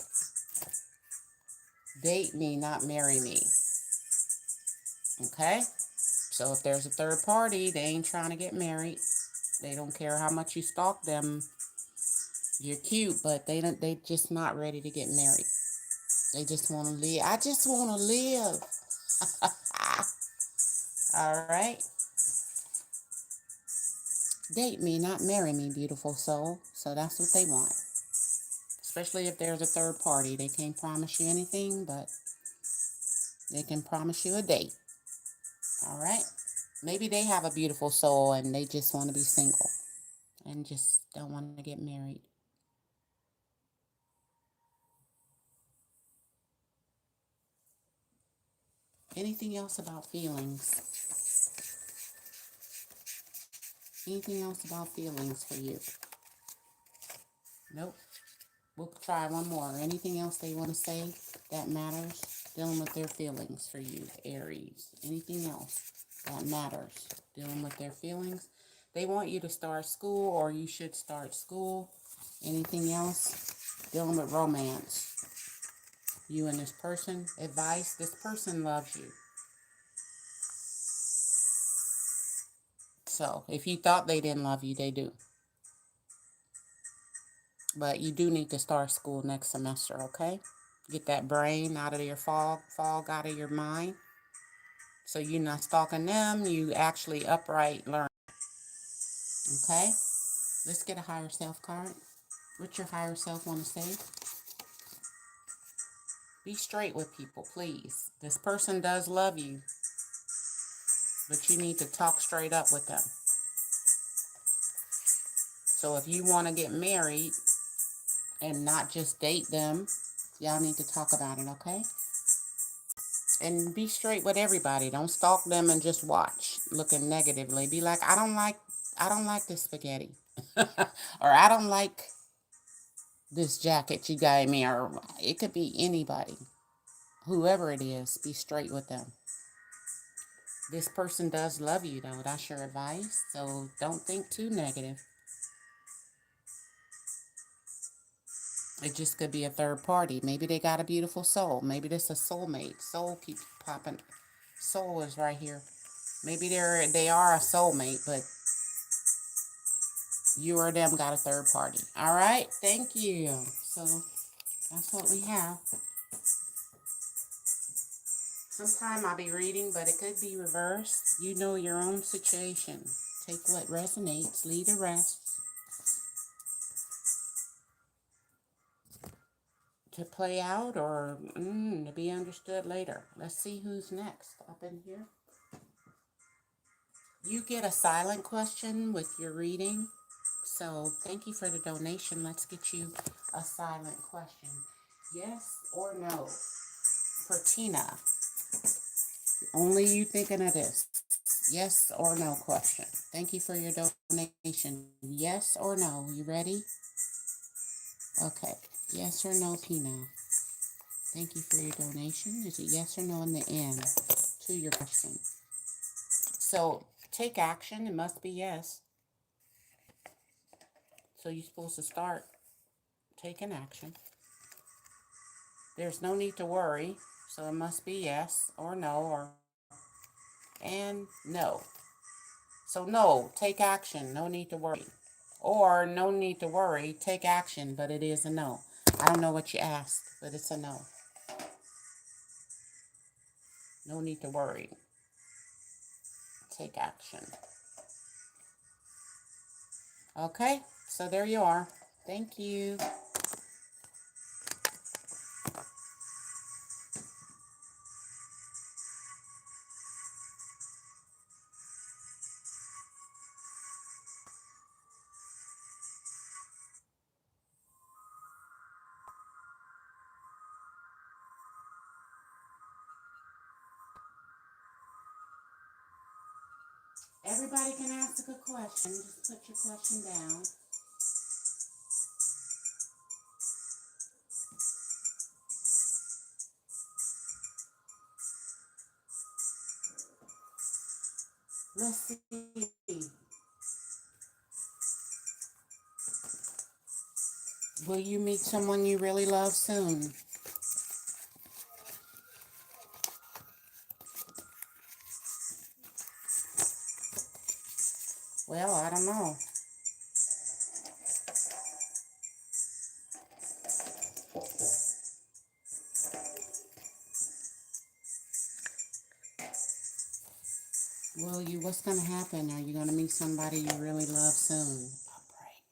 Date me, not marry me. Okay? So if there's a third party, they ain't trying to get married. They don't care how much you stalk them. You're cute, but they just not ready to get married. They just want to live. I just want to live. All right? Date me, not marry me, beautiful soul. So that's what they want. Especially if there's a third party. They can't promise you anything, but they can promise you a date. All right? Maybe they have a beautiful soul and they just want to be single and just don't want to get married. Anything else about feelings? Anything else about feelings for you? Nope. We'll try one more. Anything else they want to say that matters? Dealing with their feelings for you, Aries. Anything else that matters? Dealing with their feelings. They want you to start school, or you should start school. Anything else? Dealing with romance. You and this person. Advice. This person loves you. So if you thought they didn't love you, they do. But you do need to start school next semester, okay? Get that brain out of your fog out of your mind. So you're not stalking them, you actually upright learn. Okay? Let's get a higher self card. What your higher self want to say? Be straight with people, please. This person does love you, but you need to talk straight up with them. So if you want to get married and not just date them, y'all need to talk about it, okay? And be straight with everybody. Don't stalk them and just watch, looking negatively. Be like, I don't like this spaghetti. Or I don't like this jacket you gave me. Or it could be anybody. Whoever it is, be straight with them. This person does love you, though. That's your advice. So don't think too negative. It just could be a third party. Maybe they got a beautiful soul. Maybe this is a soulmate. Soul keeps popping. Soul is right here. Maybe they are a soulmate, but you or them got a third party. All right? Thank you. So that's what we have. Sometime I'll be reading, but it could be reversed. You know your own situation. Take what resonates, leave the rest to play out or to be understood later. Let's see who's next up in here. You get a silent question with your reading. So thank you for the donation. Let's get you a silent question. Yes or no? For Tina. Only you thinking of this. Yes or no question. Thank you for your donation. Yes or no? You ready? Okay. Yes or no, Tina? Thank you for your donation. Is it yes or no in the end to your question? So take action. It must be yes. So you're supposed to start taking action. There's no need to worry. So it must be yes or no and no. So no, take action. No need to worry. Or no need to worry, take action, but it is a no. I don't know what you asked, but it's a no. No need to worry. Take action. Okay, so there you are. Thank you. Everybody can ask a question. Just put your question down. Let's see. Will you meet someone you really love soon? Well, I don't know. What's going to happen? Are you going to meet somebody you really love soon? Upright.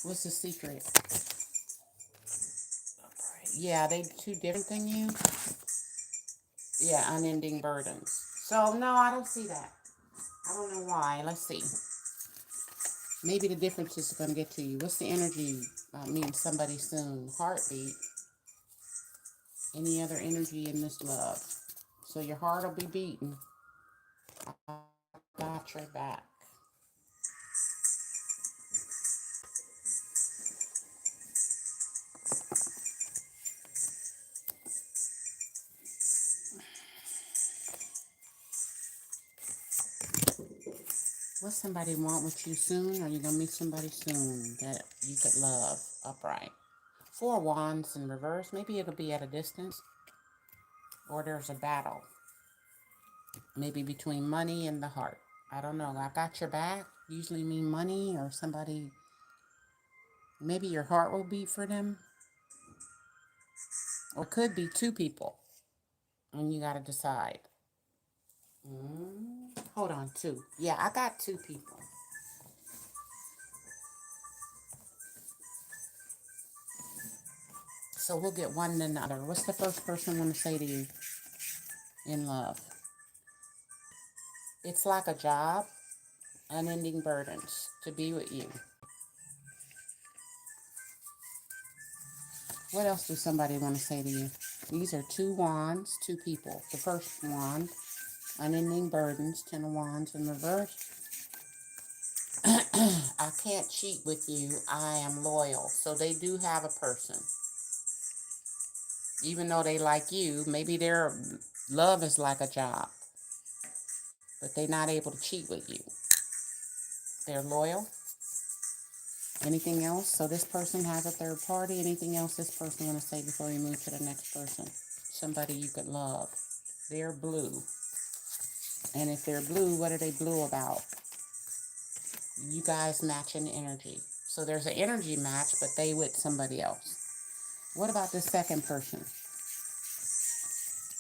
What's the secret? Upright. Yeah, they two different than you? Yeah, unending burdens. So, no, I don't see that. I don't know why. Let's see. Maybe the difference is going to get to you. What's the energy about meeting somebody soon? Heartbeat. Any other energy in this love? So your heart will be beating. I got your back. What somebody want with you soon? Are you going to meet somebody soon that you could love? Upright. 4 wands in reverse. Maybe it'll be at a distance. Or there's a battle. Maybe between money and the heart. I don't know. I got your back. Usually mean money or somebody. Maybe your heart will beat for them. Or it could be 2 people. And you got to decide. Hold on, 2. Yeah, I got 2 people. So we'll get one and another. What's the first person want to say to you in love? It's like a job, unending burdens to be with you. What else does somebody want to say to you? These are 2 wands, 2 people. The first wand, unending burdens, 10 of wands in reverse. I can't cheat with you. I am loyal. So they do have a person. Even though they like you, maybe their love is like a job. But they're not able to cheat with you. They're loyal. Anything else? So this person has a third party. Anything else this person want to say before we move to the next person? Somebody you could love. They're blue. And if they're blue, what are they blue about? You guys match in energy. So there's an energy match, but they with somebody else. What about the second person?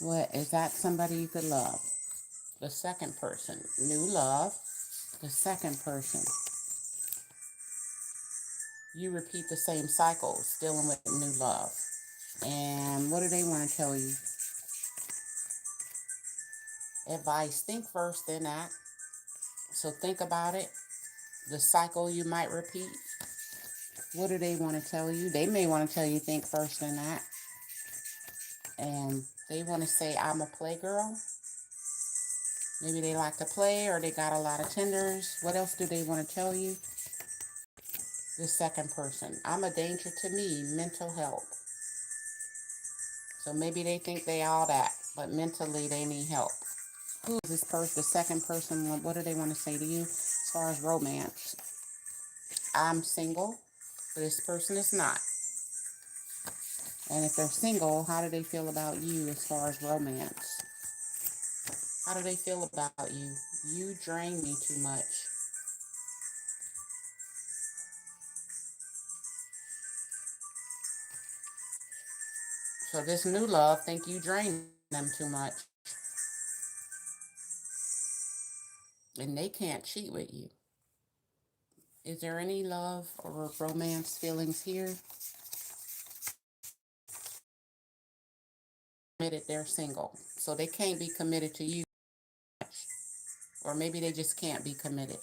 What is that somebody you could love? The second person, new love. The second person, you repeat the same cycles, dealing with new love. And what do they want to tell you? Advice, think first, then act. So think about it, the cycle you might repeat. What do they want to tell you? They may want to tell you think first, then act. And they want to say, I'm a playgirl. Maybe they like to play or they got a lot of tenders. What else do they want to tell you? The second person, I'm a danger to me, mental health. So maybe they think they all that, but mentally they need help. Who is this person, the second person? What do they want to say to you as far as romance? I'm single, but this person is not. And if they're single, how do they feel about you as far as romance? How do they feel about you? You drain me too much. So this new love think you drain them too much. And they can't cheat with you. Is there any love or romance feelings here? Admitted they're single. So they can't be committed to you. Or maybe they just can't be committed.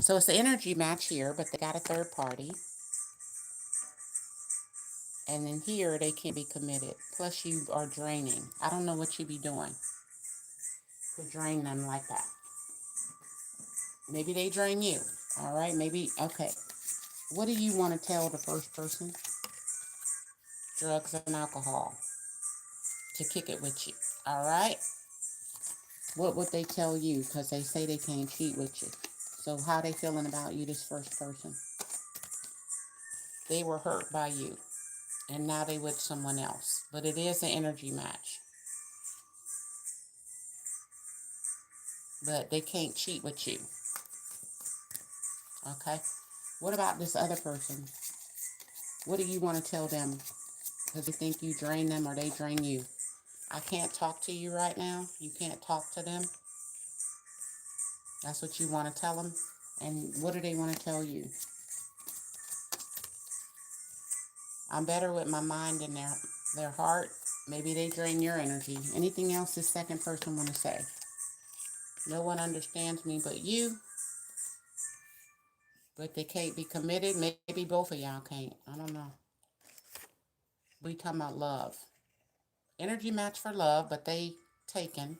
So it's an energy match here, but they got a third party. And then here they can't be committed. Plus you are draining. I don't know what you be doing to drain them like that. Maybe they drain you. All right, maybe, okay. What do you want to tell the first person? Drugs and alcohol. To kick it with you. All right. What would they tell you? Because they say they can't cheat with you. So how they feeling about you, this first person? They were hurt by you. And now they with someone else. But it is an energy match. But they can't cheat with you. Okay. What about this other person? What do you want to tell them? Because they think you drain them or they drain you. I can't talk to you right now. You can't talk to them. That's what you want to tell them. And what do they want to tell you? I'm better with my mind and their heart. Maybe they drain your energy. Anything else this second person want to say? No one understands me but you. But they can't be committed. Maybe both of y'all can't. I don't know. We talking about love. Energy match for love, but they taken.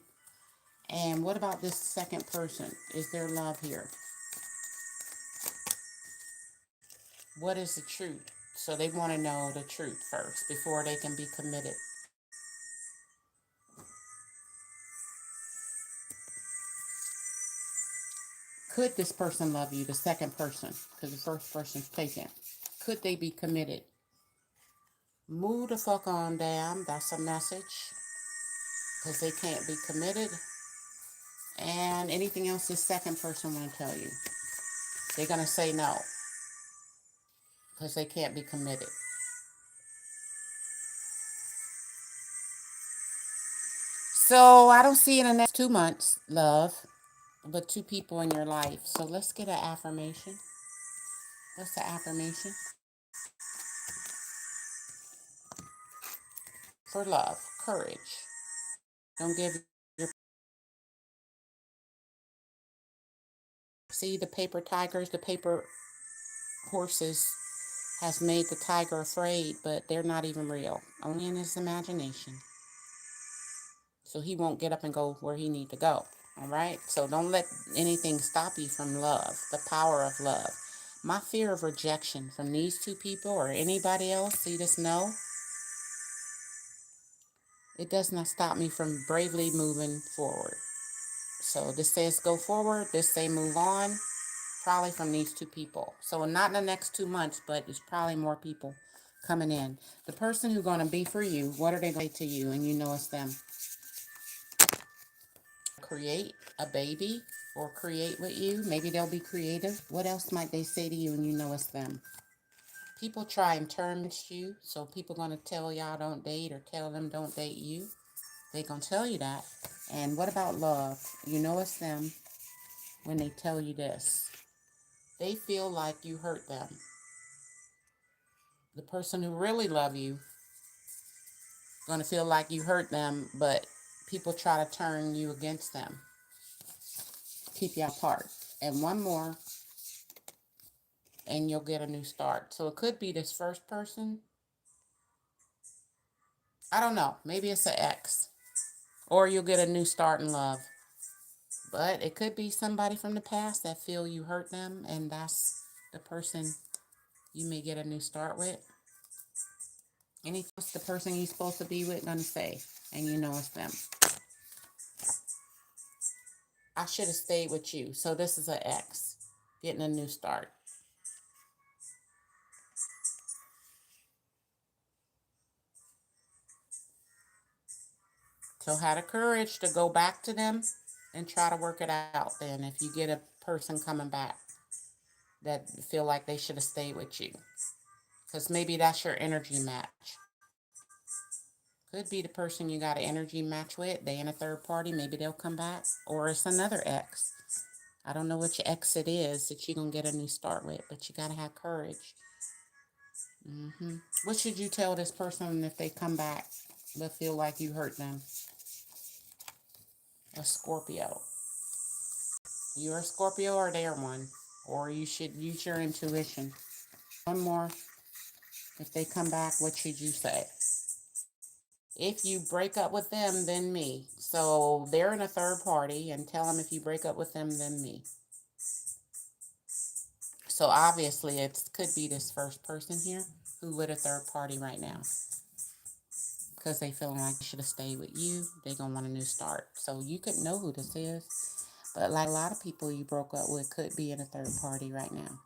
And what about this second person? Is there love here? What is the truth? So they want to know the truth first before they can be committed. Could this person love you, the second person? Because the first person's taken. Could they be committed? Move the fuck on down. That's a message. Because they can't be committed. And anything else this second person want to tell you? They're going to say no. Because they can't be committed. So I don't see in the next 2 months, love, but two people in your life. So let's get an affirmation. What's the affirmation? For love, courage. Don't give your... See the paper tigers, the paper horses has made the tiger afraid, but they're not even real. Only in his imagination. So he won't get up and go where he need to go. All right? So don't let anything stop you from love, the power of love. My fear of rejection from these two people or anybody else, see this no? It does not stop me from bravely moving forward. So this says go forward, this say move on, probably from these two people. So not in the next 2 months, but there's probably more people coming in. The person who's going to be for you, what are they going to say to you? And you know it's them. Create a baby or create with you. Maybe they'll be creative. What else might they say to you and you know it's them? People try and turn you, so people going to tell y'all don't date or tell them don't date you. They're going to tell you that. And what about love? You know it's them when they tell you this. They feel like you hurt them. The person who really love you going to feel like you hurt them, but people try to turn you against them, keep you apart. And one more, and you'll get a new start. So it could be this first person. I don't know. Maybe it's an ex. Or you'll get a new start in love. But it could be somebody from the past that feel you hurt them, and that's the person you may get a new start with. Anything else the person you're supposed to be with gonna say, and you know it's them. I should have stayed with you. So this is an ex getting a new start. So have the courage to go back to them and try to work it out then if you get a person coming back that feel like they should have stayed with you. Because maybe that's your energy match. Could be the person you got an energy match with. They in a third party. Maybe they'll come back. Or it's another ex. I don't know which ex it is that you're going to get a new start with. But you got to have courage. What should you tell this person if they come back but feel like you hurt them? A Scorpio. You're a Scorpio or they're one. Or you should use your intuition. One more. If they come back, what should you say? If you break up with them, then me. So they're in a third party, and tell them if you break up with them, then me. So obviously it could be this first person here who with a third party right now. Because they feeling like they should have stayed with you. They going to want a new start. So you could know who this is. But like a lot of people you broke up with could be in a third party right now.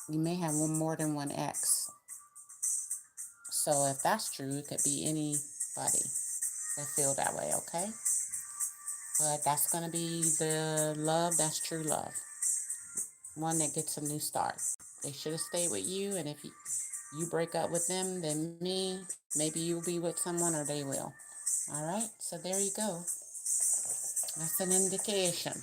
You may have more than one ex. So if that's true, it could be anybody that feel that way, okay? But that's going to be the love, that's true love. One that gets a new start. They should have stayed with you, and if you break up with them, then me, maybe you'll be with someone or they will. All right, so there you go. That's an indication.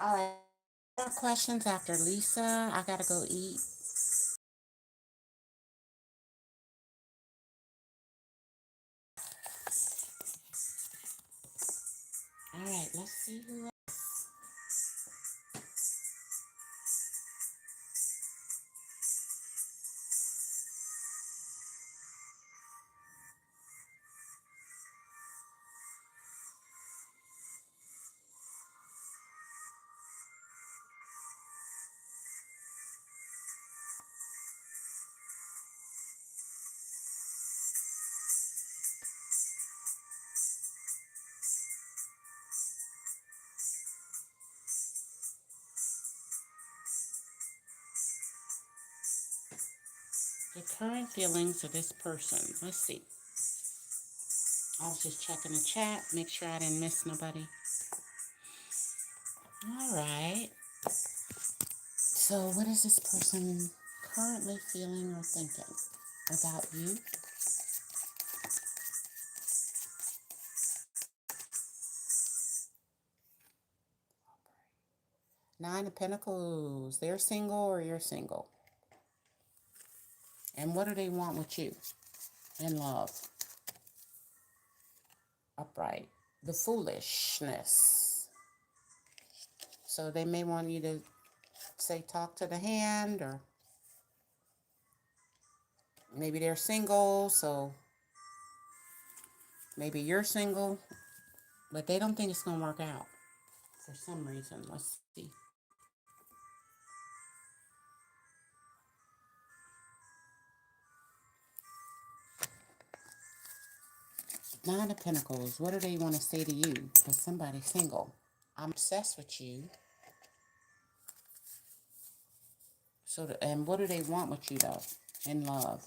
All right, more questions after Lisa. I gotta go eat. All right, let's see who else. The current feelings of this person. Let's see. I was just checking the chat, make sure I didn't miss nobody. All right. So what is this person currently feeling or thinking about you? Nine of Pentacles. They're single or you're single. And what do they want with you? In love. Upright. The foolishness. So they may want you to say talk to the hand, or maybe they're single, so maybe you're single, but they don't think it's going to work out for some reason. Let's see. Nine of Pentacles. What do they want to say to you? Because somebody's single. I'm obsessed with you. And what do they want with you, though? In love.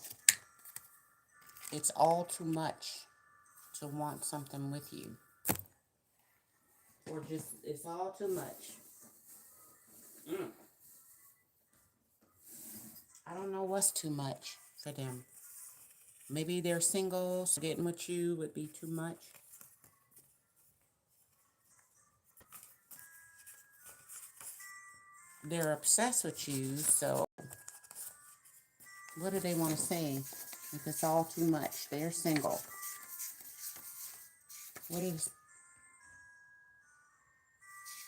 It's all too much to want something with you. Or just, it's all too much. I don't know what's too much for them. Maybe they're single, so getting with you would be too much. They're obsessed with you, so what do they want to say if it's all too much? They're single. What is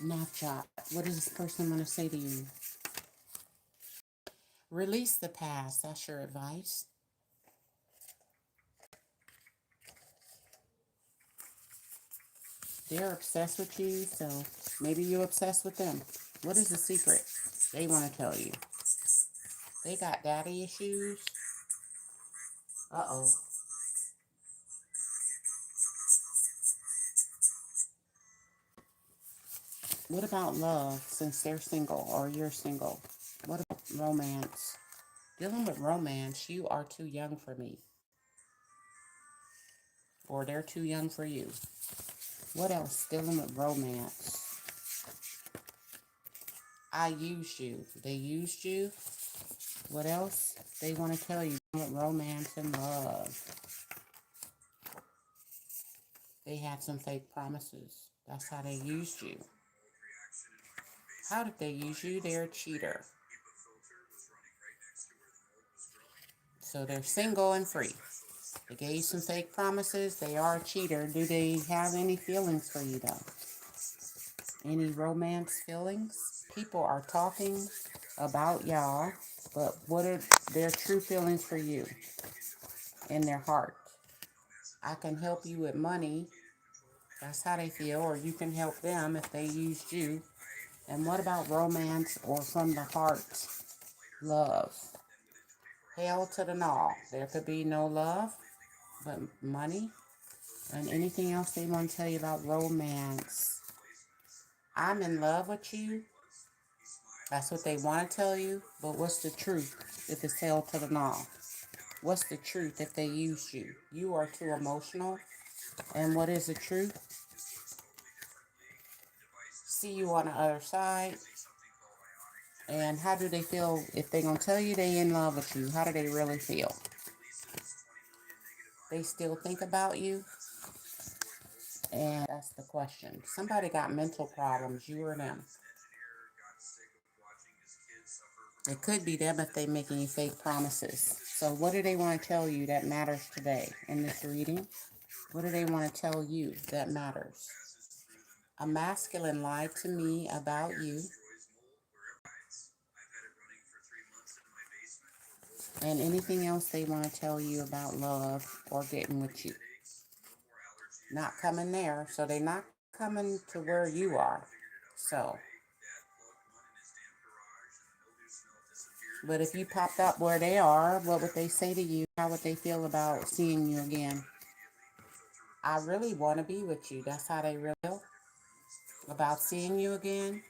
Knock Job? What does this person want to say to you? Release the past. That's your advice. They're obsessed with you, so maybe you're obsessed with them. What is the secret they want to tell you? They got daddy issues. Uh-oh. What about love, since they're single or you're single? What about romance? Dealing with romance, you are too young for me. Or they're too young for you. What else? Dealing with romance. I used you. They used you. What else? They want to tell you with romance and love. They had some fake promises. That's how they used you. How did they use you? They're a cheater. So they're single and free. They gave some fake promises. They are a cheater. Do they have any feelings for you, though? Any romance feelings? People are talking about y'all, but what are their true feelings for you in their heart? I can help you with money. That's how they feel. Or you can help them if they used you. And what about romance or from the heart? Love. Hell to the no. There could be no love, but money. And anything else they want to tell you about romance. I'm in love with you. That's what they want to tell you. But what's the truth if it's hell to the no? What's the truth if they used you? You are too emotional. And what is the truth? See you on the other side. And how do they feel if they're going to tell you they in love with you? How do they really feel? They still think about you? And that's the question. Somebody got mental problems, you or them. It could be them if they're making you fake promises. So what do they want to tell you that matters today in this reading? What do they want to tell you that matters? A masculine lied to me about you. And anything else they want to tell you about love or getting with you. Not coming there, so they're not coming to where you are. So, but if you popped up where they are, what would they say to you? How would they feel about seeing you again? I really want to be with you. That's how they really feel about seeing you again.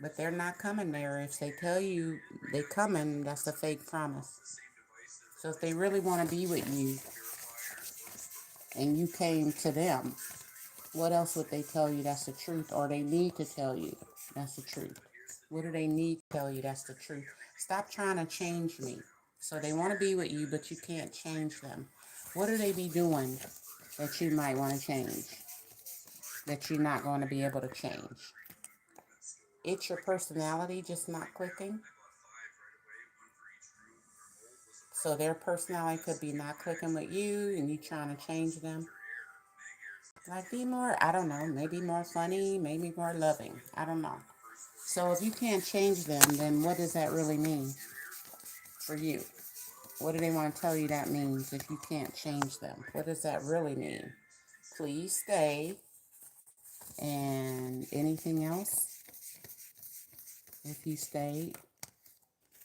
But they're not coming there. If they tell you they're coming, that's a fake promise. So if they really want to be with you and you came to them, what else would they tell you that's the truth? Or they need to tell you that's the truth? What do they need to tell you that's the truth? Stop trying to change me. So they want to be with you, but you can't change them. What do they be doing that you might want to change? That you're not going to be able to change? It's your personality just not clicking. So their personality could be not clicking with you and you trying to change them. Like be more, I don't know, maybe more funny, maybe more loving. I don't know. So if you can't change them, then what does that really mean for you? What do they want to tell you that means if you can't change them? What does that really mean? Please stay. And anything else? If you stay,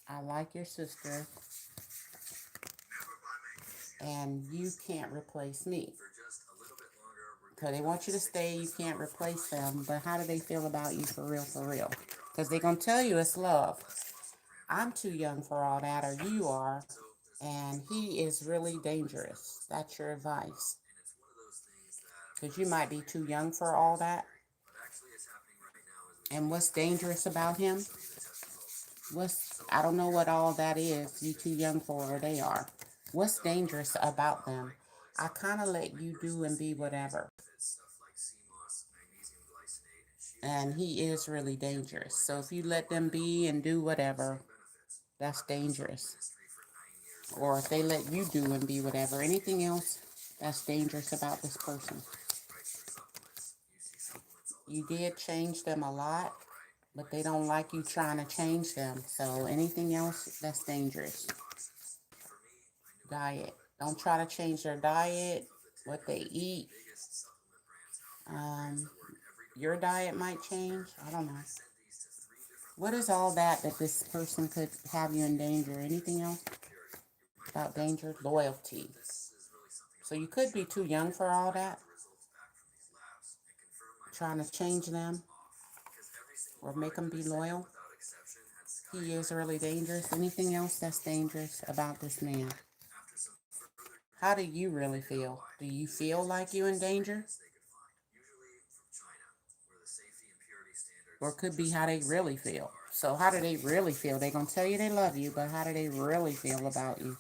I like your sister, and you can't replace me. So they want you to stay, you can't replace them, but how do they feel about you for real, for real? Because they're going to tell you it's love. I'm too young for all that, or you are, and he is really dangerous. That's your advice. Because you might be too young for all that. And what's dangerous about him? I don't know what all that is. You too young for, or they are. What's dangerous about them? I kind of let you do and be whatever. And he is really dangerous. So if you let them be and do whatever, that's dangerous. Or if they let you do and be whatever, anything else that's dangerous about this person. You did change them a lot, but they don't like you trying to change them. So anything else that's dangerous. Diet. Don't try to change their diet, what they eat. Your diet might change. I don't know. What is all that this person could have you in danger? Anything else about danger? Loyalty. So you could be too young for all that. Trying to change them or make them be loyal. He is really dangerous. Anything else that's dangerous about this man? How do you really feel? Do you feel like you're in danger? Or it could be how they really feel. So how do they really feel? They're going to tell you they love you, but how do they really feel about you?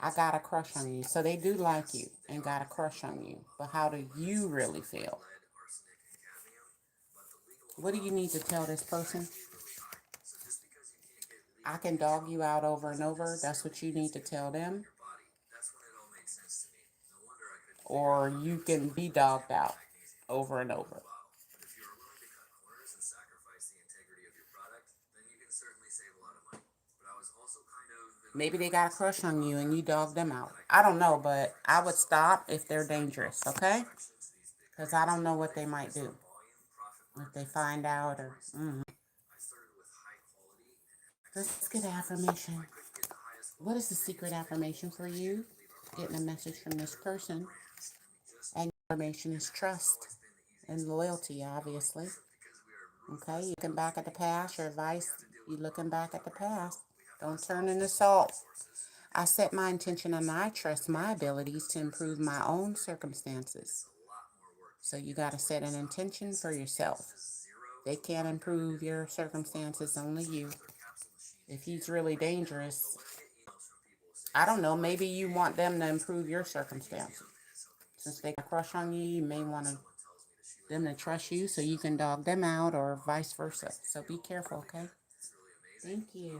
I got a crush on you. So they do like you and got a crush on you. But how do you really feel? What do you need to tell this person? I can dog you out over and over. That's what you need to tell them. Or you can be dogged out over and over. Maybe they got a crush on you and you dog them out. I don't know, but I would stop if they're dangerous, okay? Because I don't know what they might do. If they find out or... Let's get an affirmation. What is the secret affirmation for you? Getting a message from this person. And affirmation is trust and loyalty, obviously. Okay, you looking back at the past. Your advice, you looking back at the past. Don't turn into salt. I set my intention and I trust my abilities to improve my own circumstances. So you got to set an intention for yourself. They can't improve your circumstances, only you. If he's really dangerous, I don't know, maybe you want them to improve your circumstances. Since they got a crush on you, you may want them to trust you so you can dog them out or vice versa. So be careful, okay? Thank you.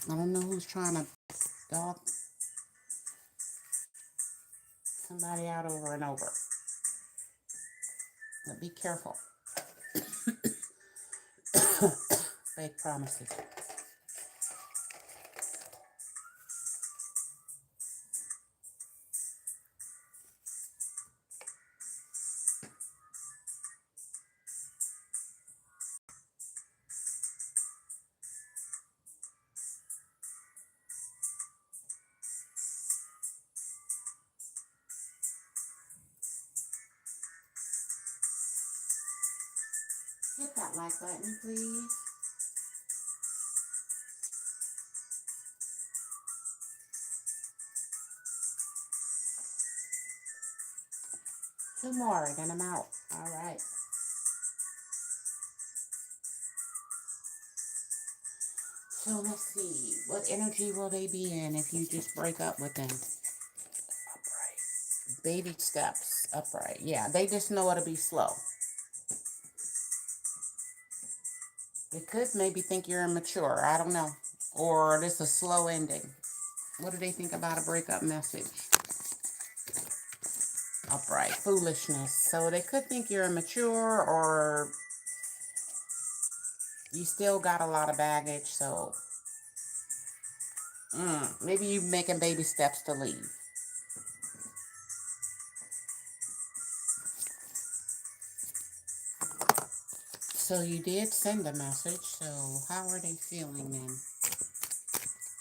I don't know who's trying to dog somebody out over and over. But be careful. Fake promises. Hit that like button, please. Two more, then I'm out. All right. So let's see. What energy will they be in if you just break up with them? Baby steps. Upright. Yeah, they just know it'll be slow. They could maybe think you're immature. I don't know. Or this is a slow ending. What do they think about a breakup message? Upright. Foolishness. So they could think you're immature or you still got a lot of baggage. So maybe you making baby steps to leave. So you did send a message. So how are they feeling then?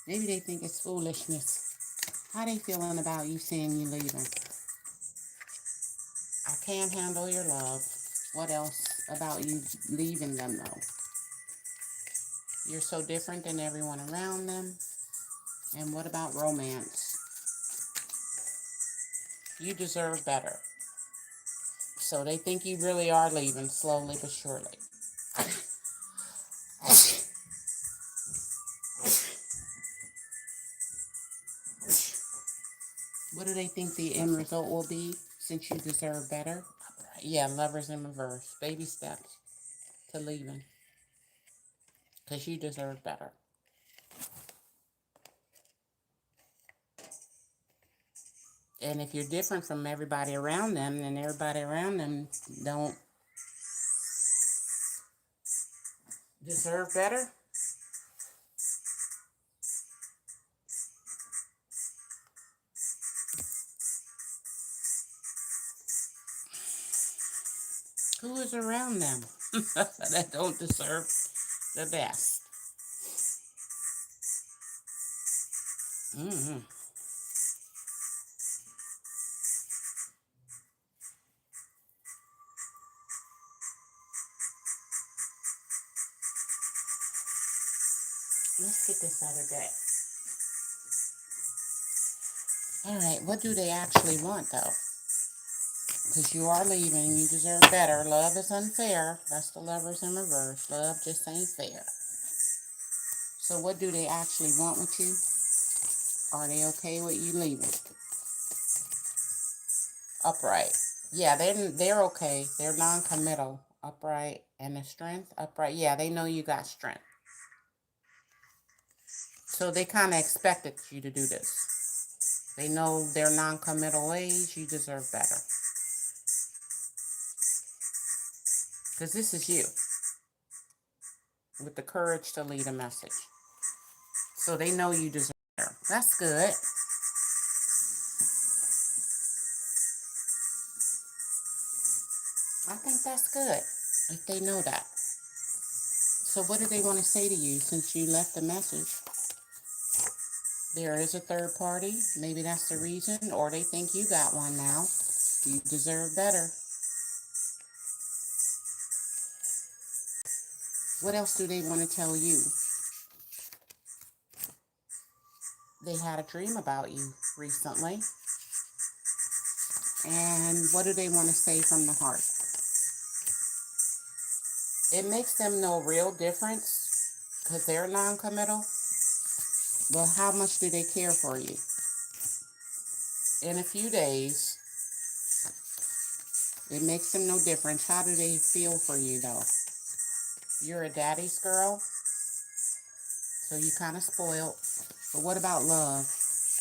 Maybe they think it's foolishness. How they feeling about you saying you leaving? I can't handle your love. What else about you leaving them though? You're so different than everyone around them. And what about romance? You deserve better. So they think you really are leaving slowly but surely. What do they think the end result will be since you deserve better? Yeah, lovers in reverse. Baby steps to leaving. Because you deserve better. And if you're different from everybody around them, then everybody around them don't deserve better. Who is around them that don't deserve the best? Mm-hmm. Let's get this other deck. All right, what do they actually want though? Because you are leaving, you deserve better. Love is unfair. That's the lovers in reverse. Love just ain't fair. So what do they actually want with you? Are they okay with you leaving? Upright. Yeah, they're okay. They're non-committal. Upright. And the strength? Upright. Yeah, they know you got strength. So they kind of expected you to do this. They know their non-committal ways. You deserve better. Because this is you. With the courage to lead a message. So they know you deserve better. That's good. I think that's good. If they know that. So what do they want to say to you since you left the message? There is a third party. Maybe that's the reason. Or they think you got one now. You deserve better. What else do they want to tell you? They had a dream about you recently. And what do they want to say from the heart? It makes them no real difference because they're non-committal. But how much do they care for you? In a few days, it makes them no difference. How do they feel for you though? You're a daddy's girl, so you kind of spoiled. But what about love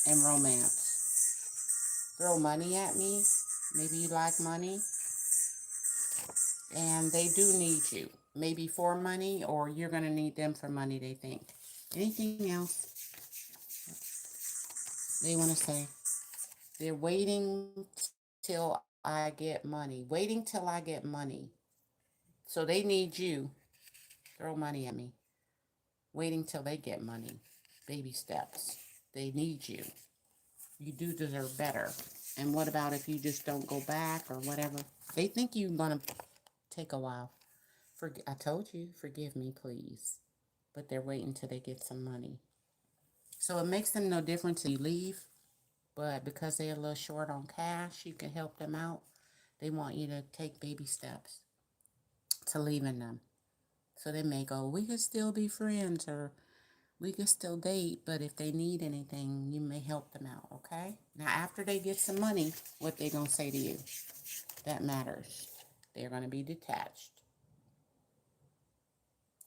and romance? Throw money at me. Maybe you like money. And they do need you. Maybe for money, or you're going to need them for money, they think. Anything else they want to say? They're waiting till I get money. Waiting till I get money. So they need you. Throw money at me. Waiting till they get money. Baby steps. They need you. You do deserve better. And what about if you just don't go back or whatever? They think you're going to take a while. I told you, forgive me, please. But they're waiting till they get some money. So it makes them no difference if you leave. But because they're a little short on cash, you can help them out. They want you to take baby steps to leaving them. So they may go, we could still be friends, or we can still date, but if they need anything, you may help them out, okay? Now, after they get some money, what they gonna say to you? That matters. They're gonna be detached.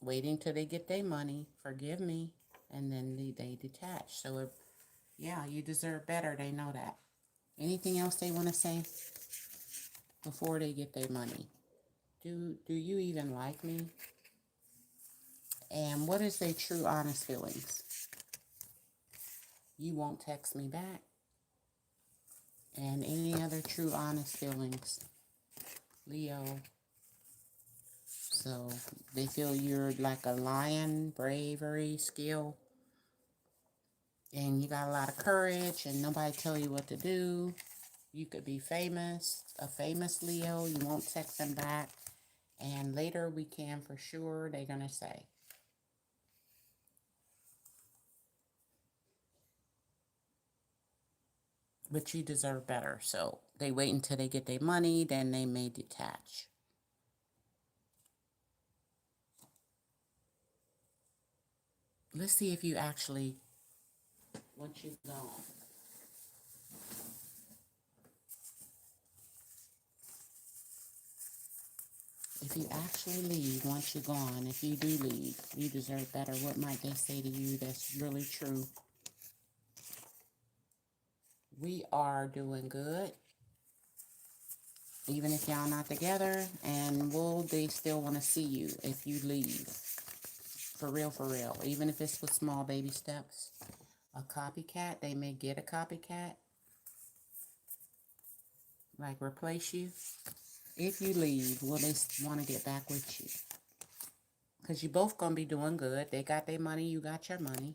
Waiting till they get their money, forgive me, and then they detach. So, yeah, you deserve better. They know that. Anything else they want to say before they get their money? Do you even like me? And what is their true, honest feelings? You won't text me back. And any other true, honest feelings, Leo. So they feel you're like a lion, bravery, skill, and you got a lot of courage, and nobody tell you what to do. You could be famous, a famous Leo. You won't text them back, and later we can for sure. They're gonna say, but you deserve better. So they wait until they get their money, then they may detach. Let's see if you actually, once you've gone, if you actually leave, once you're gone, if you do leave, you deserve better. What might they say to you that's really true? We are doing good, even if y'all not together, and will they still want to see you if you leave? For real, even if it's with small baby steps. A copycat, they may get a copycat, like replace you. If you leave, will they want to get back with you? Because you both going to be doing good. They got their money, you got your money.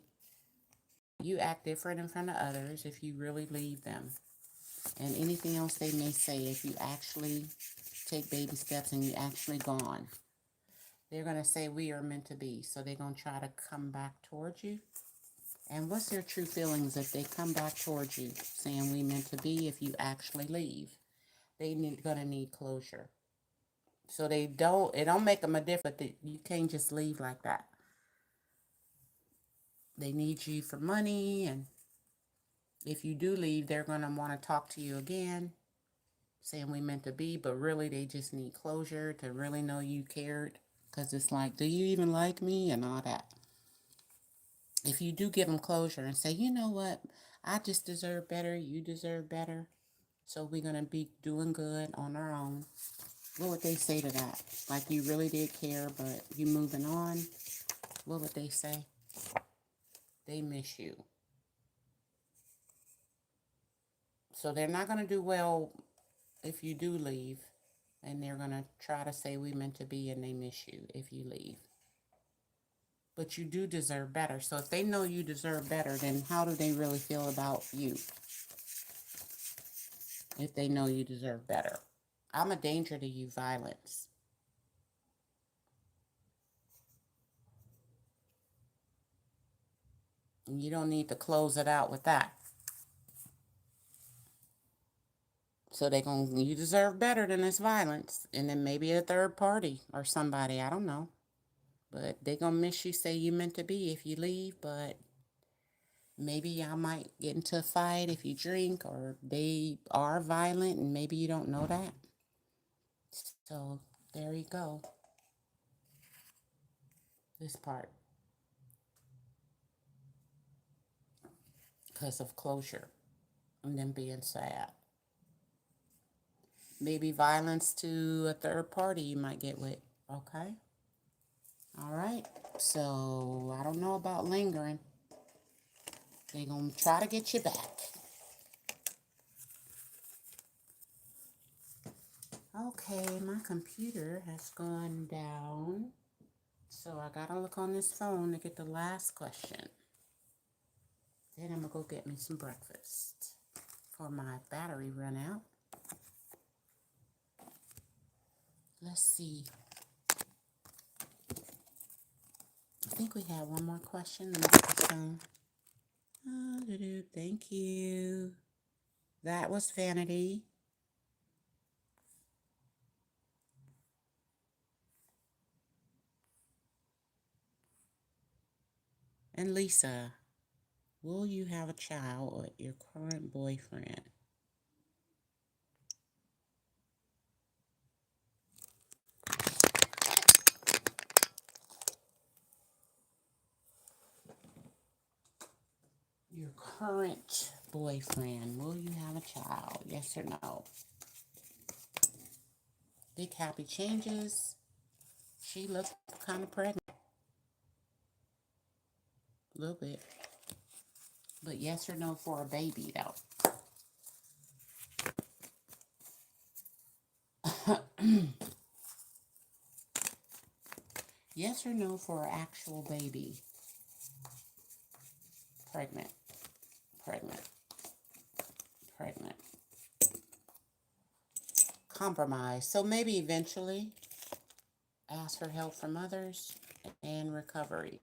You act different in front of others if you really leave them. And anything else they may say, if you actually take baby steps and you actually gone, they're going to say we are meant to be. So they're going to try to come back towards you. And what's their true feelings if they come back towards you saying we meant to be if you actually leave? They're going to need closure. So it don't make them a difference, but you can't just leave like that. They need you for money, and if you do leave, they're going to want to talk to you again, saying we meant to be, but really they just need closure to really know you cared. Because it's like, do you even like me? And all that. If you do give them closure and say, you know what, I just deserve better, you deserve better, so we're going to be doing good on our own, what would they say to that? Like you really did care, but you moving on, what would they say? They miss you. So they're not going to do well if you do leave, and they're going to try to say we meant to be, and they miss you if you leave. But you do deserve better. So if they know you deserve better, then how do they really feel about you? If they know you deserve better. I'm a danger to you, violence. And you don't need to close it out with that. So you deserve better than this violence. And then maybe a third party or somebody, I don't know. But they gonna miss you, say you meant to be if you leave, but maybe y'all might get into a fight if you drink, or they are violent and maybe you don't know that. So there you go. This part. Because of closure and them being sad. Maybe violence to a third party you might get with. Okay? All right. So I don't know about lingering. They're going to try to get you back. Okay, my computer has gone down. So I got to look on this phone to get the last question. Then I'm going to go get me some breakfast before my battery run out. Let's see. I think we have one more question. Let me get this phone. Thank you. That was Vanity. And Lisa, will you have a child with your current boyfriend? Your current boyfriend, will you have a child? Yes or no? Big happy changes. She looked kind of pregnant. A little bit. But yes or no for a baby, though? Yes or no for an actual baby? Pregnant. Pregnant. Pregnant. Compromise. So maybe eventually ask for help from others and recovery.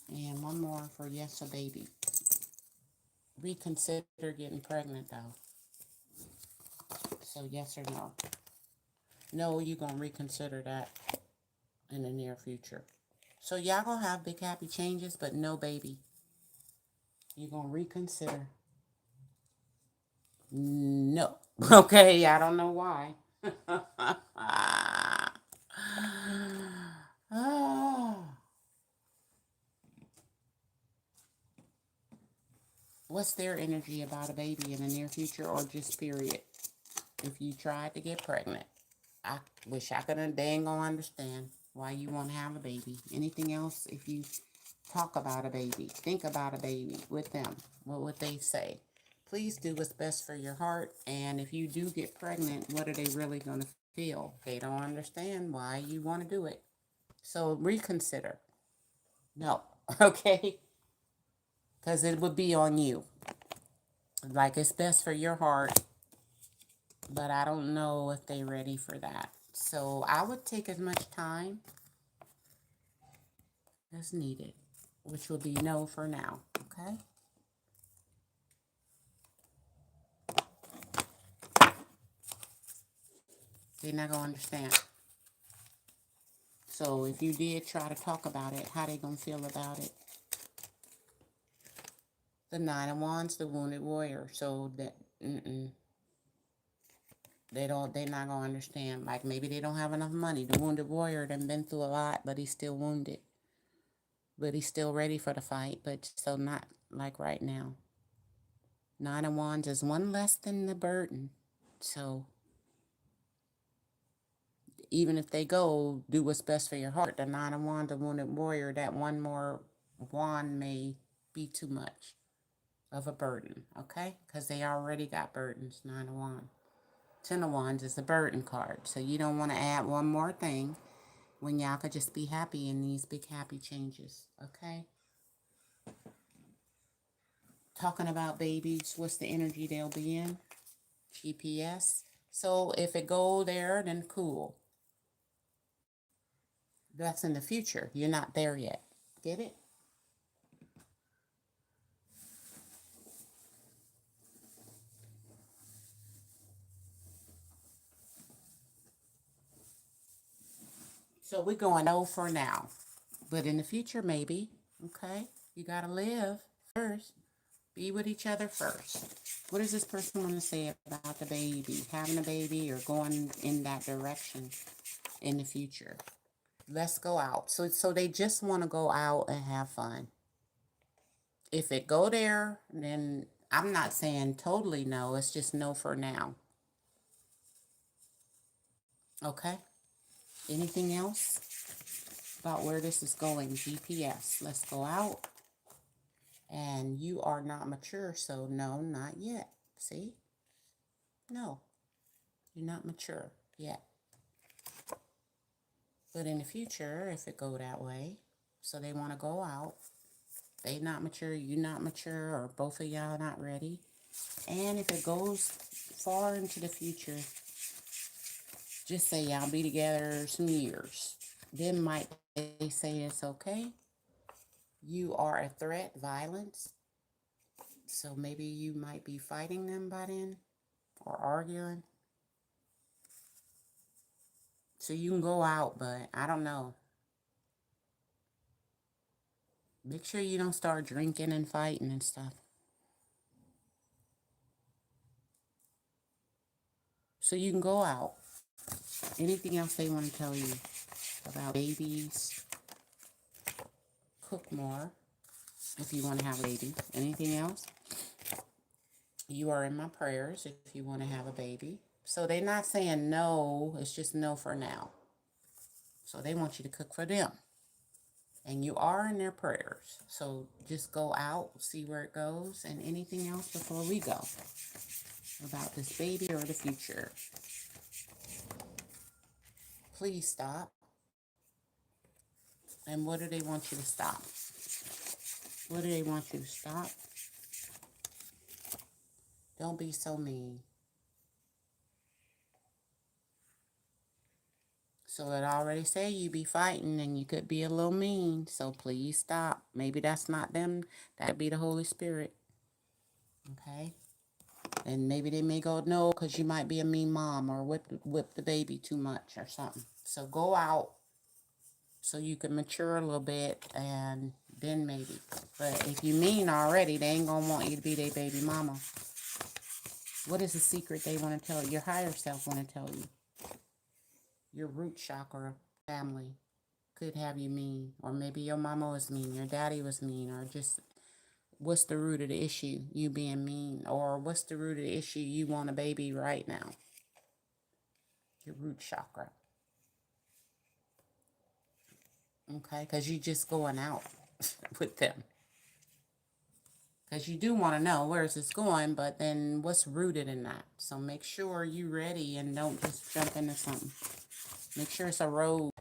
And one more for yes, a baby. Reconsider getting pregnant, though. So yes or no? No, you're going to reconsider that in the near future. So y'all going to have big happy changes, but no baby. You're going to reconsider. No. Okay, I don't know why. Ah. What's their energy about a baby in the near future or just period? If you tried to get pregnant, I wish I could. They ain't gonna understand why you want to have a baby. Anything else? If you talk about a baby, think about a baby with them, what would they say? Please do what's best for your heart. And if you do get pregnant, what are they really gonna feel? They don't understand why you want to do it. So reconsider. No, okay, because it would be on you. Like it's best for your heart, but I don't know if they're ready for that. So I would take as much time as needed, which will be no for now, okay? They're not going to understand. So if you did try to talk about it, how they going to feel about it? The Nine of Wands, the Wounded Warrior. So that, they're not going to understand. Like maybe they don't have enough money. The Wounded Warrior done been through a lot, but he's still wounded. But he's still ready for the fight, but so not like right now. Nine of Wands is one less than the burden. So even if they go, do what's best for your heart. The Nine of Wands, the Wounded Warrior, that one more wand may be too much of a burden, okay? Because they already got burdens, Nine of Wands. Ten of Wands is the burden card. So you don't want to add one more thing when y'all could just be happy in these big happy changes, okay? Talking about babies, what's the energy they'll be in? GPS. So if it go there, then cool. That's in the future. You're not there yet. Get it? So we're going no for now. But in the future, maybe. Okay? You got to live first. Be with each other first. What does this person want to say about the baby? Having a baby or going in that direction in the future? Let's go out. So they just want to go out and have fun. If it go there, then I'm not saying totally no. It's just no for now. Okay? Anything else about where this is going? GPS. Let's go out. And you are not mature, so no, not yet. See? No, you're not mature yet. But in the future, if it go that way, so they want to go out, they not mature, you not mature, or both of y'all not ready. And if it goes far into the future, just say y'all be together some years. Then might they say it's okay? You are a threat, violence. So maybe you might be fighting them by then or arguing. So you can go out, but I don't know. Make sure you don't start drinking and fighting and stuff. So you can go out. Anything else they want to tell you about babies? Cook more if you want to have a baby. Anything else? You are in my prayers if you want to have a baby. So they're not saying no, it's just no for now. So they want you to cook for them. And you are in their prayers. So just go out, see where it goes, and anything else before we go about this baby or the future. Please stop. And what do they want you to stop? What do they want you to stop? Don't be so mean. So it already say you be fighting and you could be a little mean. So please stop. Maybe that's not them. That'd be the Holy Spirit. Okay? And maybe they may go, no, because you might be a mean mom or whip the baby too much or something. So go out so you can mature a little bit and then maybe. But if you mean already, they ain't going to want you to be their baby mama. What is the secret they want to tell you? Your higher self want to tell you. Your root chakra family could have you mean. Or maybe your mama was mean, your daddy was mean, or just what's the root of the issue? You being mean. Or what's the root of the issue? You want a baby right now. Your root chakra. Okay, because you just going out with them. Because you do want to know where's this going, but then what's rooted in that? So make sure you're ready and don't just jump into something. Make sure it's a road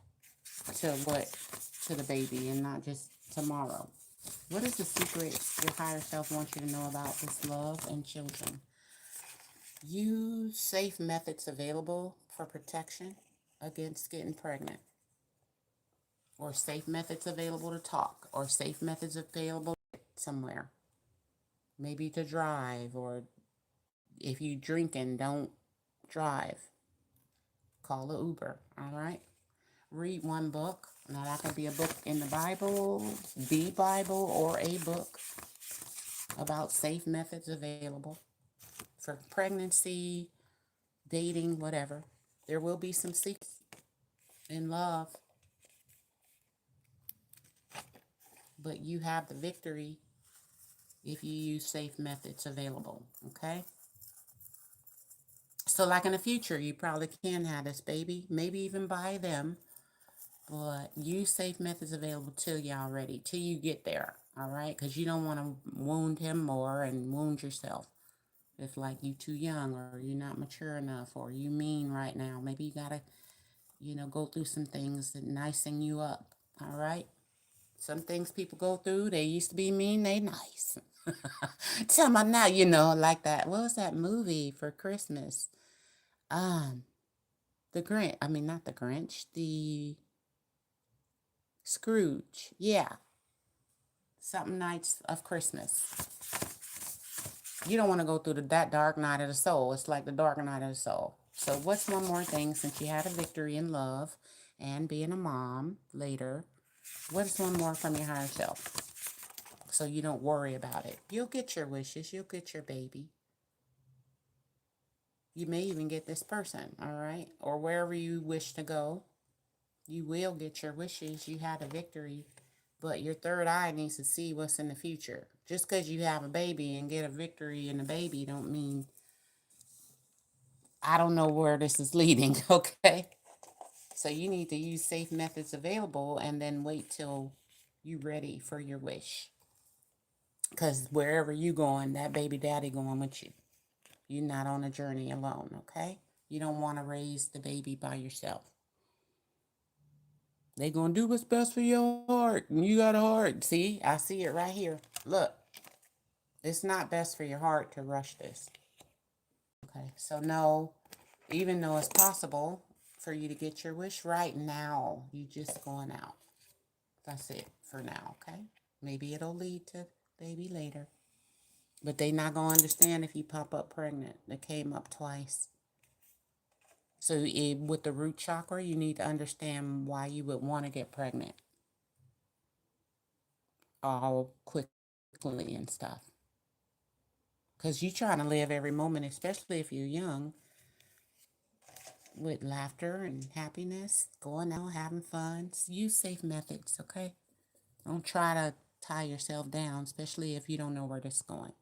to the baby and not just tomorrow. What is the secret your higher self wants you to know about this love and children? Use safe methods available for protection against getting pregnant. Or safe methods available to talk. Or safe methods available somewhere. Maybe to drive, or if you drinking, don't drive. Call an Uber, all right? Read one book. Now that could be a book in the Bible, or a book about safe methods available for pregnancy, dating, whatever. There will be some secrets in love, but you have the victory if you use safe methods available, okay? So like in the future, you probably can have this baby, maybe even buy them, but use safe methods available till y'all ready, till you get there, all right? Because you don't want to wound him more and wound yourself. If like you too young or you're not mature enough or you mean right now, maybe you got to, go through some things that nicen you up, all right? Some things people go through, they used to be mean, they nice. Tell me now, like that. What was that movie for Christmas? The Grinch. I mean, not the Grinch. The Scrooge. Yeah. Something Nights of Christmas. You don't want to go through that dark night of the soul. It's like the dark night of the soul. So what's one more thing, since you had a victory in love and being a mom later, what's one more from your higher self? So you don't worry about it. You'll get your wishes. You'll get your baby. You may even get this person, all right? Or wherever you wish to go, you will get your wishes. You had a victory, but your third eye needs to see what's in the future. Just because you have a baby and get a victory in the baby don't mean I don't know where this is leading, okay? So you need to use safe methods available and then wait till you're ready for your wish. Because wherever you going, that baby daddy going with you. You're not on a journey alone, okay? You don't want to raise the baby by yourself. They going to do what's best for your heart. And you got a heart. See? I see it right here. Look. It's not best for your heart to rush this. Okay? So no, even though it's possible for you to get your wish right now, you just going out. That's it for now, okay? Maybe it'll lead to baby later. But they not going to understand if you pop up pregnant. They came up twice. So with the root chakra, you need to understand why you would want to get pregnant. all quickly and stuff. Because you're trying to live every moment, especially if you're young, with laughter and happiness, going out, having fun. Use safe methods, okay? Don't try to tie yourself down, especially if you don't know where this is going.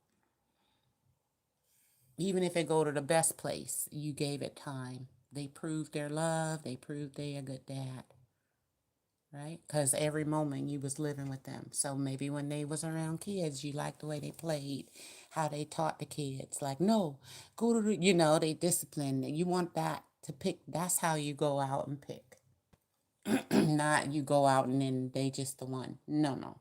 Even if it go to the best place, you gave it time. They proved their love. They proved they a good dad, right? Because every moment you was living with them. So maybe when they was around kids, you liked the way they played, how they taught the kids. Like, no, go to the, they discipline. You want that to pick. That's how you go out and pick. Not you go out and then they just the one. No, no.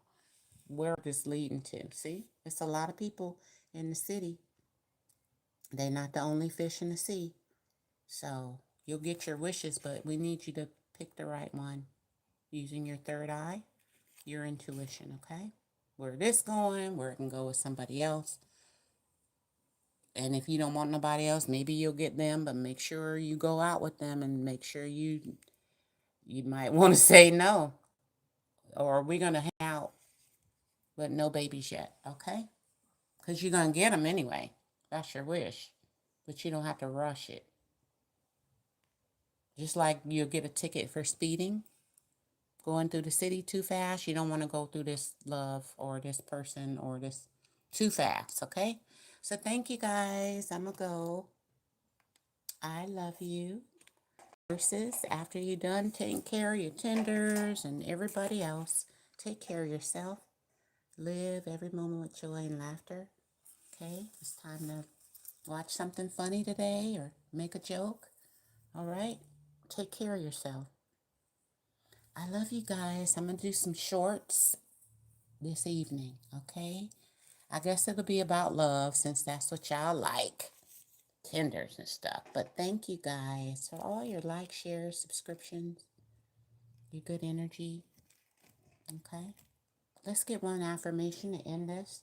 Where this leading to? See, it's a lot of people in the city. They're not the only fish in the sea. So you'll get your wishes, but we need you to pick the right one using your third eye, your intuition, okay? Where this going, where it can go with somebody else. And if you don't want nobody else, maybe you'll get them, but make sure you go out with them and make sure you might want to say no. Or we're going to hang out, but no babies yet, okay? Because you're going to get them anyway. That's your wish. But you don't have to rush it. Just like you'll get a ticket for speeding, going through the city too fast. You don't want to go through this love or this person or this too fast, okay? So thank you guys. I'm going to go. I love you. Versus after you're done taking care of your tenders and everybody else, take care of yourself. Live every moment with joy and laughter. Okay? It's time to watch something funny today or make a joke. All right? Take care of yourself. I love you guys. I'm going to do some shorts this evening, okay? I guess it'll be about love since that's what y'all like. Tenders and stuff. But thank you guys for all your likes, shares, subscriptions, your good energy, okay? Let's get one affirmation to end this.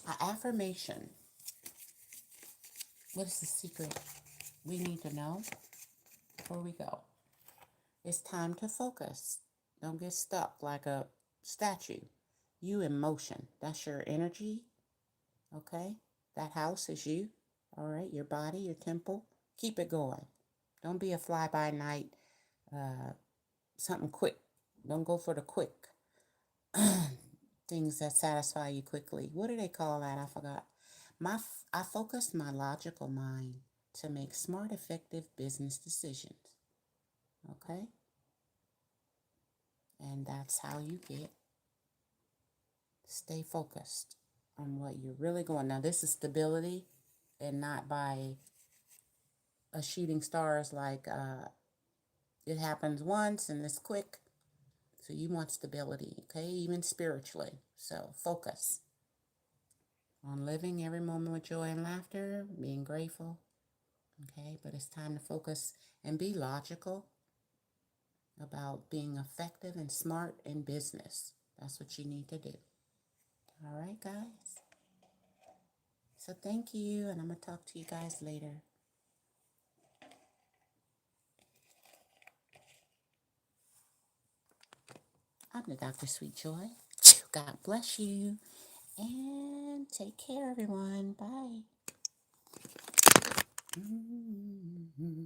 An affirmation. What is the secret we need to know before we go? It's time to focus. Don't get stuck like a statue. You in motion. That's your energy. Okay? That house is you. All right? Your body, your temple. Keep it going. Don't be a fly-by-night, something quick. Don't go for the quick things that satisfy you quickly. What do they call that? I forgot. I focused my logical mind to make smart, effective business decisions. Okay? And that's how you stay focused on what you're really going. Now, this is stability and not by a shooting stars like it happens once and it's quick. So you want stability, okay? Even spiritually. So focus on living every moment with joy and laughter, being grateful, okay? But it's time to focus and be logical about being effective and smart in business. That's what you need to do. All right, guys? So thank you, and I'm going to talk to you guys later. I'm the Dr. Sweet Joy. God bless you, and take care, everyone. Bye. Mm-hmm.